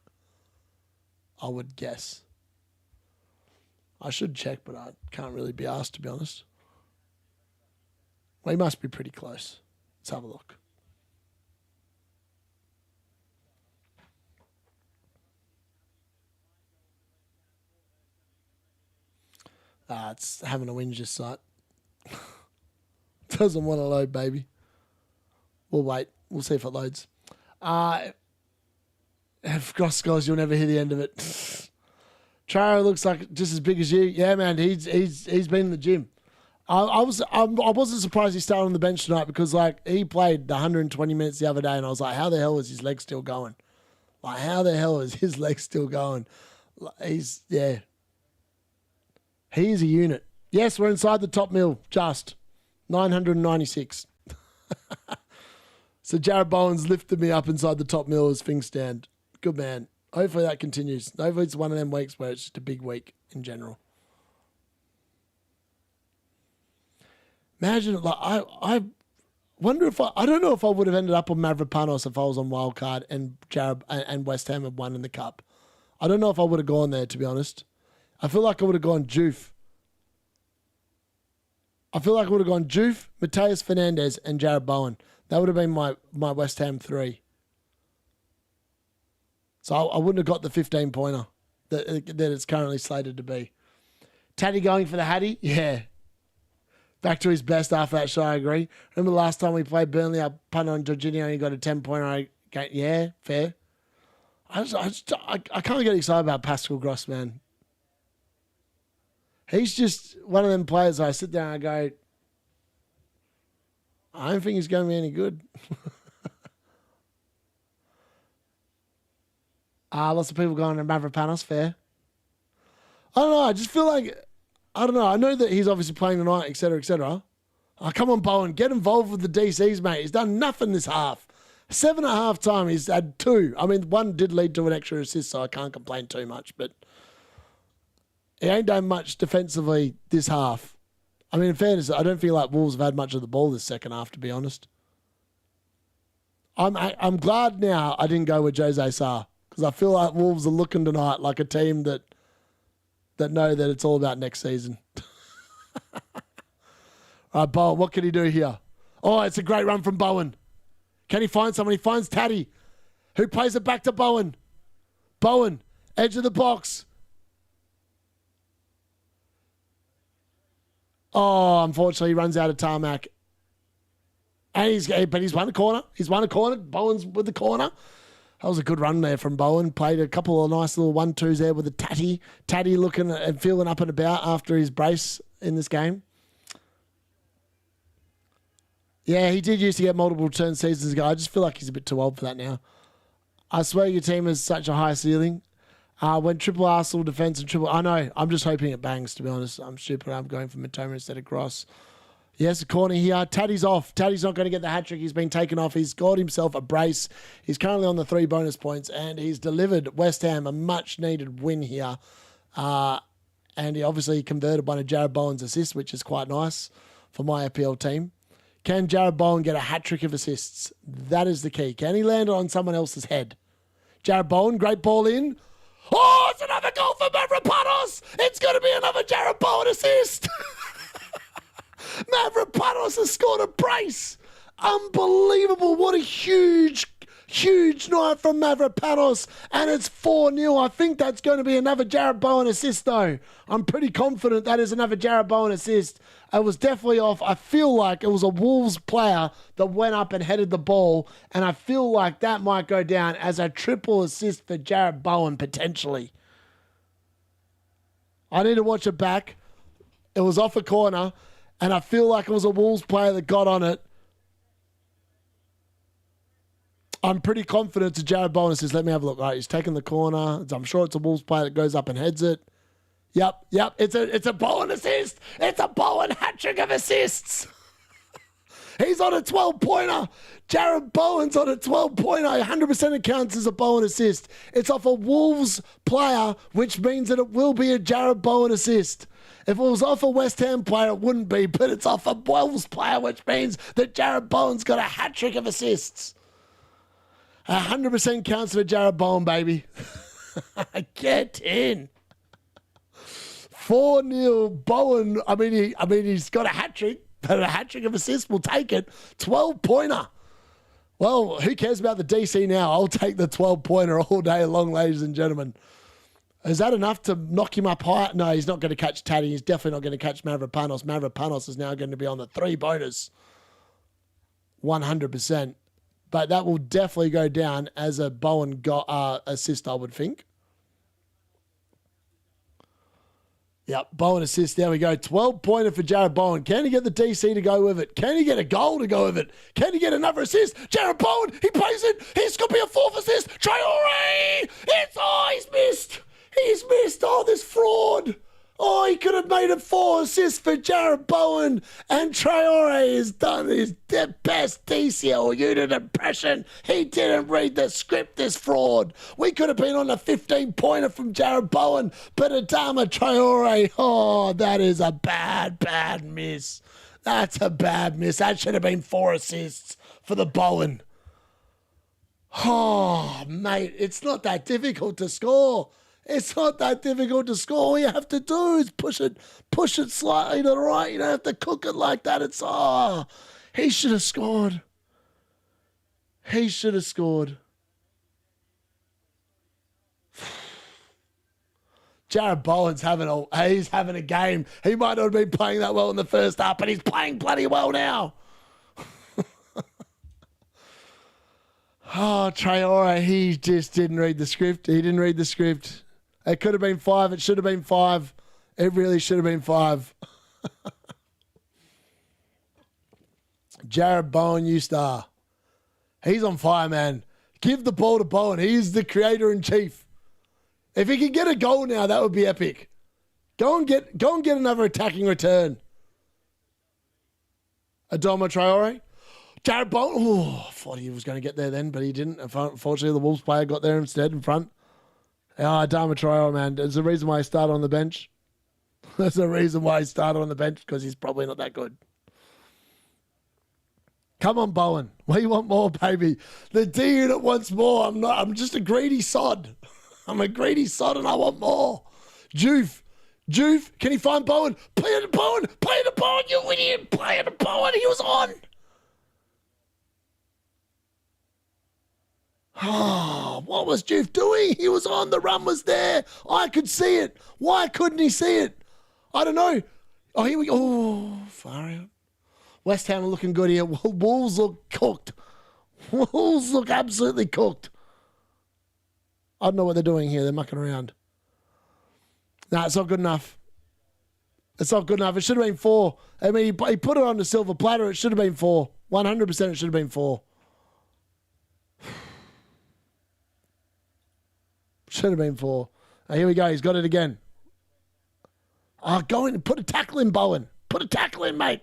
I would guess. I should check, but I can't really be asked, to be honest. We must be pretty close. Let's have a look. It's having a whinge this site. Doesn't want to load, baby. We'll wait. We'll see if it loads. If Gross scores, you'll never hear the end of it. Traro looks like just as big as you. Yeah, man. He's been in the gym. I wasn't surprised he started on the bench tonight because like he played the 120 minutes the other day, and I was like, how the hell is his leg still going? Like, how the hell is his leg still going? He's a unit. Yes, we're inside the top mill, just 996. So Jarrod Bowen's lifted me up inside the top mill as things stand. Good man. Hopefully that continues. Hopefully it's one of them weeks where it's just a big week in general. Imagine, like, I wonder if I don't know if I would have ended up on Mavropanos if I was on wildcard and Jarrod and West Ham had won in the cup. I don't know if I would have gone there, to be honest. I feel like I would have gone Juve. Mateus Fernandez, and Jarrod Bowen. That would have been my West Ham 3. So I wouldn't have got the 15-pointer that it's currently slated to be. Taddy going for the Hattie? Yeah. Back to his best after that shot, I agree. Remember the last time we played Burnley, I punted on Jorginho and he got a 10-pointer. Yeah, fair. I can't get excited about Pascal Gross, man. He's just one of them players I sit there and I go, I don't think he's going to be any good. Lots of people going to Mavropanos, fair. I don't know. I just feel like, I don't know. I know that he's obviously playing tonight, etc., etc. Oh, come on, Bowen. Get involved with the DCs, mate. He's done nothing this half. 7.5 time, he's had 2. I mean, 1 did lead to an extra assist, so I can't complain too much. But he ain't done much defensively this half. I mean, in fairness, I don't feel like Wolves have had much of the ball this second half, to be honest. I'm glad now I didn't go with Jose Sarr, because I feel like Wolves are looking tonight like a team that know that it's all about next season. All right, Bowen, what can he do here? Oh, it's a great run from Bowen. Can he find someone? He finds Taddy, who plays it back to Bowen. Bowen, edge of the box. Oh, unfortunately, he runs out of tarmac. But he's won a corner. Bowen's with the corner. That was a good run there from Bowen. Played a couple of nice little 1-2s there with a Tatty. Tatty looking and feeling up and about after his brace in this game. Yeah, he did used to get multiple return seasons ago. I just feel like he's a bit too old for that now. I swear your team has such a high ceiling. When triple Arsenal defence and triple... I know, I'm just hoping it bangs, to be honest. I'm stupid. I'm going for Matoma instead of Gross. Yes, a corner here. Taddy's off. Taddy's not going to get the hat-trick. He's been taken off. He's got himself a brace. He's currently on the 3 bonus points, and he's delivered West Ham a much-needed win here. And he obviously converted one of Jarrod Bowen's assists, which is quite nice for my FPL team. Can Jarrod Bowen get a hat-trick of assists? That is the key. Can he land on someone else's head? Jarrod Bowen, great ball in. Oh, it's another goal for Mavropanos. It's going to be another Jarrod Bowen assist. Mavropanos has scored a brace. Unbelievable. What a huge night from Mavropanos. And it's 4-0. I think that's going to be another Jarrod Bowen assist, though. I'm pretty confident that is another Jarrod Bowen assist. It was definitely off. I feel like it was a Wolves player that went up and headed the ball. And I feel like that might go down as a triple assist for Jarrod Bowen, potentially. I need to watch it back. It was off a corner. And I feel like it was a Wolves player that got on it. I'm pretty confident it's a Jarrod Bowen assist. Let me have a look. All right, he's taking the corner. I'm sure it's a Wolves player that goes up and heads it. Yep. It's a Bowen assist. It's a Bowen hat-trick of assists. He's on a 12-pointer. Jarrod Bowen's on a 12-pointer. 100% it counts as a Bowen assist. It's off a Wolves player, which means that it will be a Jarrod Bowen assist. If it was off a West Ham player, it wouldn't be, but it's off a Wolves player, which means that Jarrod Bowen's got a hat-trick of assists. 100% counts for Jarrod Bowen, baby. Get in. 4-0 Bowen. I mean, he's got a hat-trick, but a hat-trick of assists, we'll take it. 12-pointer. Well, who cares about the DC now? I'll take the 12-pointer all day long, ladies and gentlemen. Is that enough to knock him up high? No, he's not going to catch Taddy. He's definitely not going to catch Mavropanos. Mavropanos is now going to be on the 3 bonus. 100%. But that will definitely go down as a Bowen assist, I would think. Yep, Bowen assist. There we go. 12-pointer for Jarrod Bowen. Can he get the DC to go with it? Can he get a goal to go with it? Can he get another assist? Jarrod Bowen, he plays it. He's going to be a 4th assist. Traore! He's missed. He's missed. Oh, this fraud. Oh, he could have made it 4 assists for Jarrod Bowen. And Traore has done his best DCL unit impression. He didn't read the script, this fraud. We could have been on a 15-pointer from Jarrod Bowen, but Adama Traore, oh, that is a bad, bad miss. That's a bad miss. That should have been 4 assists for the Bowen. Oh, mate, it's not that difficult to score. It's not that difficult to score. All you have to do is push it slightly to the right. You don't have to cook it like that. He should have scored. He should have scored. Jarrod Bowen's having a game. He might not have been playing that well in the first half, but he's playing bloody well now. Oh, Traore, he just didn't read the script. He didn't read the script. It could have been 5. It should have been 5. It really should have been 5. Jarrod Bowen, you star. He's on fire, man. Give the ball to Bowen. He's the creator-in-chief. If he could get a goal now, that would be epic. Go and get another attacking return. Adama Traore. Jarrod Bowen. Oh, I thought he was going to get there then, but he didn't. Unfortunately, the Wolves player got there instead in front. Adama Traore, man. There's a reason why he started on the bench. There's a reason why he started on the bench, because he's probably not that good. Come on, Bowen. We want more, baby. The D-Unit wants more. I'm just a greedy sod. I'm a greedy sod and I want more. Juve, can he find Bowen? Play it to Bowen. Play it to Bowen, you idiot. Play it to Bowen. He was on. Oh, what was Juve doing? He was on. The run was there. I could see it. Why couldn't he see it? I don't know. Oh, here we go. Oh, far out. West Ham are looking good here. Wolves look cooked. Wolves look absolutely cooked. I don't know what they're doing here. They're mucking around. Nah, it's not good enough. It's not good enough. It should have been 4. I mean, he put it on the silver platter. It should have been 4. 100% it should have been 4. Should have been 4. Here we go. He's got it again. Oh, go in and put a tackle in, Bowen. Put a tackle in, mate.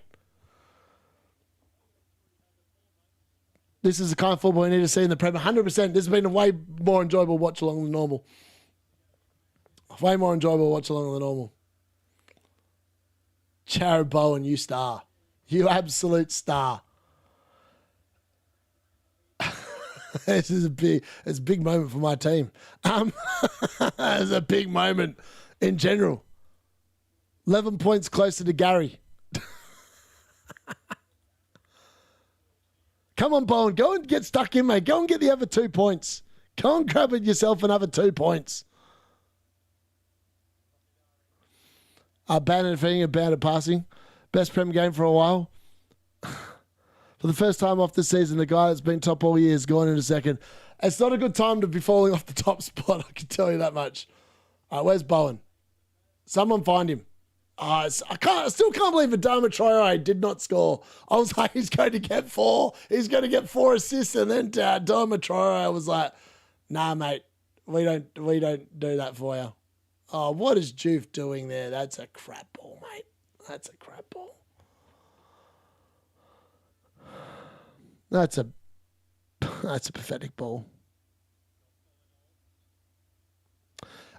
This is the kind of football we need to see in the Prem. 100%. This has been a way more enjoyable watch along than normal. Way more enjoyable watch along than normal. Jarrod Bowen, you star. You absolute star. This is it's a big moment for my team. It's a big moment in general. 11 points closer to Gary. Come on, Bowen. Go and get stuck in, mate. Go and get the other 2 points. Go and grab it yourself another 2 points. Bad at defending and bad at passing. Best Prem game for a while. For the first time off the season, the guy that's been top all year is going into second. It's not a good time to be falling off the top spot, I can tell you that much. Where's Bowen? Someone find him. I still can't believe Adama Traore did not score. I was like, he's going to get 4. He's going to get 4 assists. And then Adama Traore was like, nah, mate, we don't do that for you. Oh, what is Juve doing there? That's a crap ball, mate. That's a crap ball. That's a pathetic ball.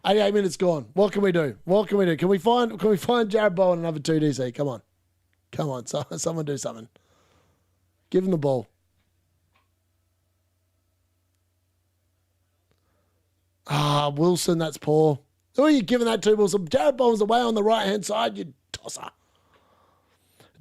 88 minutes gone. What can we do? What can we do? Can we find Jarrod Bowen another 2 DC? Come on. Someone do something. Give him the ball. Wilson, that's poor. Who are you giving that to, Wilson? Jarrod Bowen's away on the right-hand side, you tosser.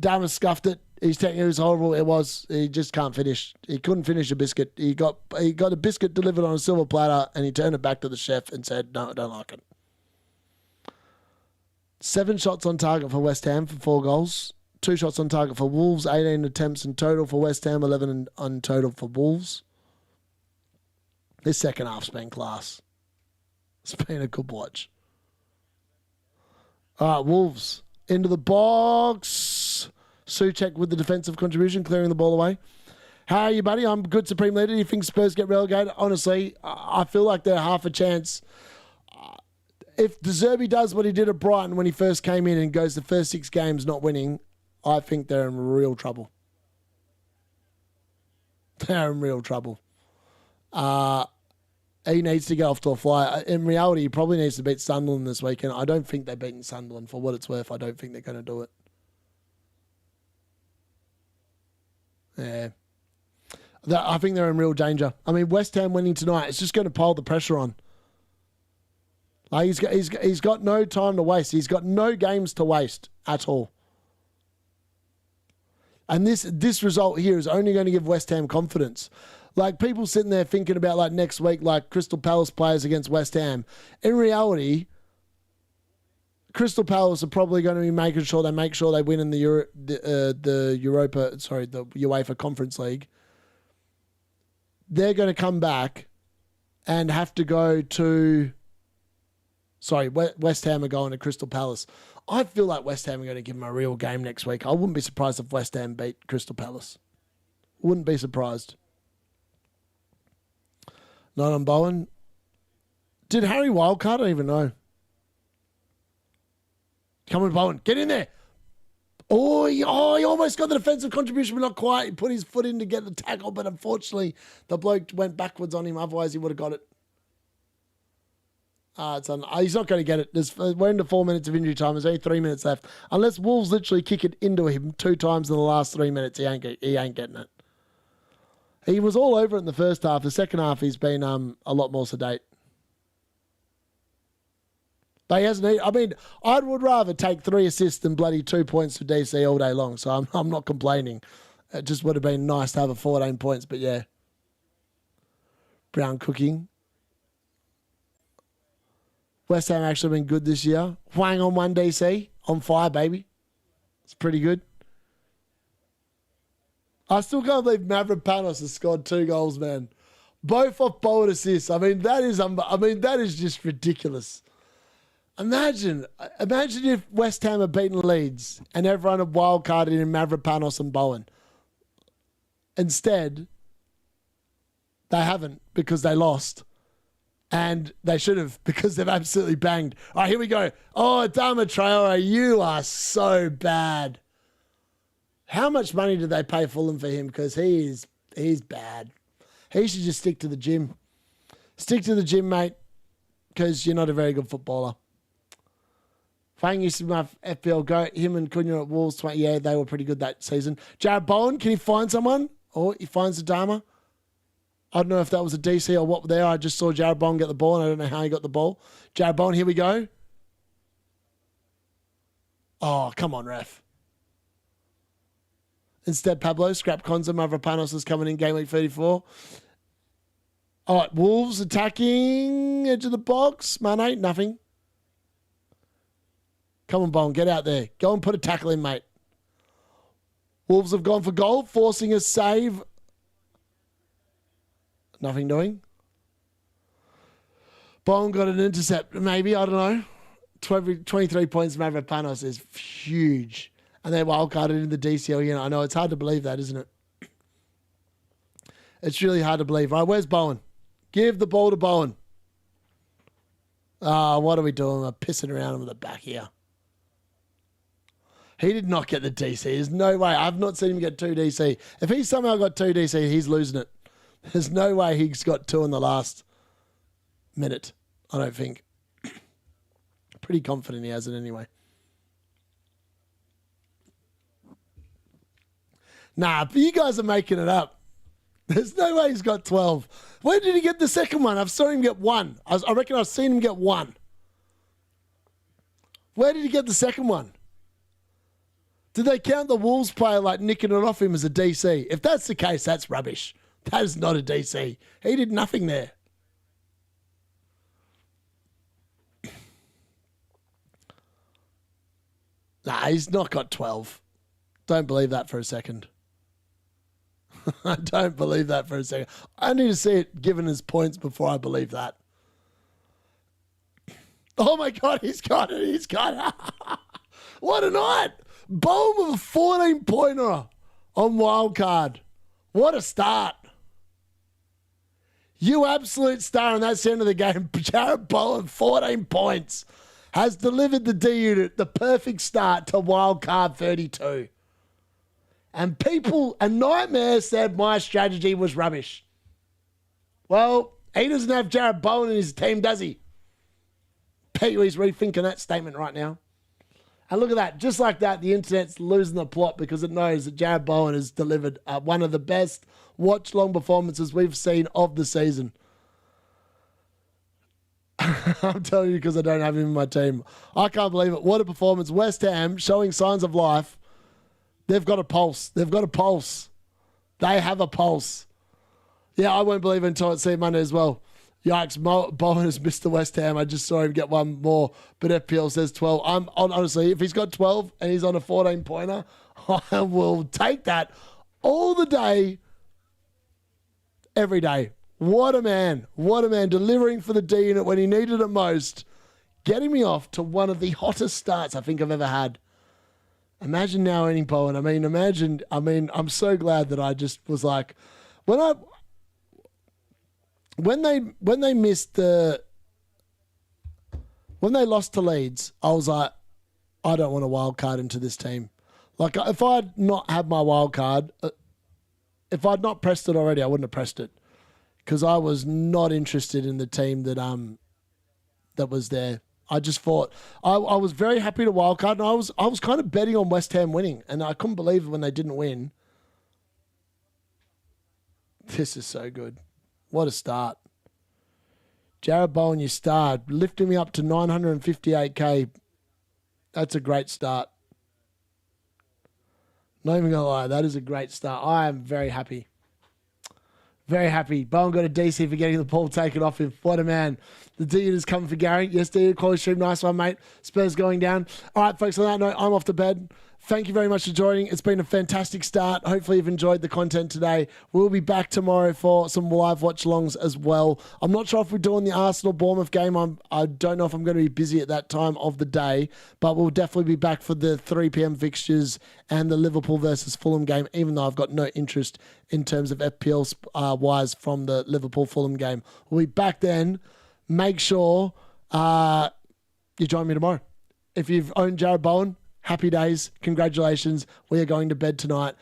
Damas scuffed it. His technique was horrible. It was. He just can't finish. He couldn't finish a biscuit. He got a biscuit delivered on a silver platter, and he turned it back to the chef and said, "No, I don't like it." 7 shots on target for West Ham for 4 goals. 2 shots on target for Wolves. 18 attempts in total for West Ham. 11 on total for Wolves. This second half's been class. It's been a good watch. All right, Wolves into the box. Souček with the defensive contribution, clearing the ball away. How are you, buddy? I'm good, Supreme Leader. Do you think Spurs get relegated? Honestly, I feel like they're half a chance. If De Zerbi does what he did at Brighton when he first came in and goes the first 6 games not winning, I think they're in real trouble. They're in real trouble. He needs to get off to a fly. In reality, he probably needs to beat Sunderland this weekend. I don't think they're beating Sunderland. For what it's worth, I don't think they're going to do it. Yeah. I think they're in real danger. I mean, West Ham winning tonight, it's just going to pile the pressure on. Like he's got no time to waste. He's got no games to waste at all. And this result here is only going to give West Ham confidence. Like people sitting there thinking about like next week, like Crystal Palace players against West Ham. In reality, Crystal Palace are probably going to be making sure they win in the UEFA Conference League. They're going to come back and have to go to... Sorry, West Ham are going to Crystal Palace. I feel like West Ham are going to give them a real game next week. I wouldn't be surprised if West Ham beat Crystal Palace. Wouldn't be surprised. Not on Bowen. Did Harry wildcard? I don't even know. Come on, Bowen. Get in there. Oh, he almost got the defensive contribution, but not quite. He put his foot in to get the tackle, but unfortunately, the bloke went backwards on him. Otherwise, he would have got it. He's not going to get it. We're into 4 minutes of injury time. There's only 3 minutes left. Unless Wolves literally kick it into him 2 times in the last 3 minutes, he ain't getting it. He was all over it in the first half. The second half, he's been a lot more sedate. But he hasn't. I mean, I would rather take 3 assists than bloody 2 points for DC all day long. So I'm not complaining. It just would have been nice to have a 14 points. But yeah, Brown cooking. West Ham actually been good this year. Huang on 1 DC. On fire, baby. It's pretty good. I still can't believe Mavropanos has scored 2 goals, man. Both off Bowen assists. I mean, that is just ridiculous. Imagine if West Ham had beaten Leeds and everyone had wildcarded in Mavropanos and Bowen. Instead, they haven't because they lost. And they should have because they've absolutely banged. All right, here we go. Oh, Adama Traore, you are so bad. How much money did they pay Fulham for him? Because he's bad. He should just stick to the gym. Stick to the gym, mate, because you're not a very good footballer. Fang used to be my FPL Go. Him and Cunha at Wolves, yeah, they were pretty good that season. Jarrod Bowen, can he find someone? Oh, he finds Adama. I don't know if that was a DC or what there. I just saw Jarrod Bowen get the ball, and I don't know how he got the ball. Jarrod Bowen, here we go. Oh, come on, ref. Instead, Pablo, scrap Konza, Mavropanos is coming in game week 34. All right, Wolves attacking edge of the box. Mane, nothing. Come on, Bowen, get out there. Go and put a tackle in, mate. Wolves have gone for goal, forcing a save. Nothing doing. Bowen got an intercept, maybe, I don't know. 23 points from Mavropanos is huge. And they're wildcarded in the DCL unit. I know, it's hard to believe that, isn't it? It's really hard to believe. Right, where's Bowen? Give the ball to Bowen. What are we doing? We're pissing around him at the back here. He did not get the DC. There's no way. I've not seen him get 2 DC. If he somehow got 2 DC, he's losing it. There's no way he's got 2 in the last minute, I don't think. Pretty confident he has it anyway. Nah, but you guys are making it up. There's no way he's got 12. Where did he get the second one? I've seen him get 1. I reckon I've seen him get 1. Where did he get the second one? Did they count the Wolves player like nicking it off him as a DC? If that's the case, that's rubbish. That is not a DC. He did nothing there. Nah, he's not got 12. Don't believe that for a second. I don't believe that for a second. I need to see it given his points before I believe that. Oh my God, he's got it. He's got it. What a night. Bowen with a 14-pointer on wildcard. What a start. You absolute star, and that's the end of the game. Jarrod Bowen, 14 points, has delivered the D-Unit the perfect start to wildcard 32. And people, a nightmare said my strategy was rubbish. Well, he doesn't have Jarrod Bowen in his team, does he? Bet you he's rethinking that statement right now. And look at that. Just like that, the internet's losing the plot because it knows that Jarrod Bowen has delivered one of the best watch-long performances we've seen of the season. I'm telling you because I don't have him in my team. I can't believe it. What a performance. West Ham showing signs of life. They've got a pulse. They've got a pulse. They have a pulse. Yeah, I won't believe it until I see Monday as well. Yikes, Bowen has missed the West Ham. I just saw him get one more, but FPL says 12. Honestly, if he's got 12 and he's on a 14-pointer, I will take that all the day, every day. What a man. What a man. Delivering for the D-Unit when he needed it most. Getting me off to one of the hottest starts I think I've ever had. Imagine now owning Bowen. I'm so glad that I just was like, when they lost to Leeds, I was like, I don't want a wild card into this team. Like, if I'd not had my wild card, if I'd not pressed it already, I wouldn't have pressed it because I was not interested in the team that was there. I just thought I was very happy to wild card, and I was kind of betting on West Ham winning, and I couldn't believe it when they didn't win. This is so good. What a start. Jarrod Bowen, you starred, lifting me up to 958k. That's a great start. Not even going to lie, that is a great start. I am very happy. Very happy. Bowen got a DC for getting the ball taken off him. What a man. The D-Unit is coming for Gary. Yes, D-Unit, quality stream. Nice one, mate. Spurs going down. All right, folks, on that note, I'm off to bed. Thank you very much for joining. It's been a fantastic start. Hopefully you've enjoyed the content today. We'll be back tomorrow for some live watch-alongs as well. I'm not sure if we're doing the Arsenal-Bournemouth game. I don't know if I'm going to be busy at that time of the day, but we'll definitely be back for the 3 p.m. fixtures and the Liverpool versus Fulham game, even though I've got no interest in terms of FPL-wise from the Liverpool-Fulham game. We'll be back then. Make sure you join me tomorrow. If you've owned Jarrod Bowen, happy days. Congratulations. We are going to bed tonight.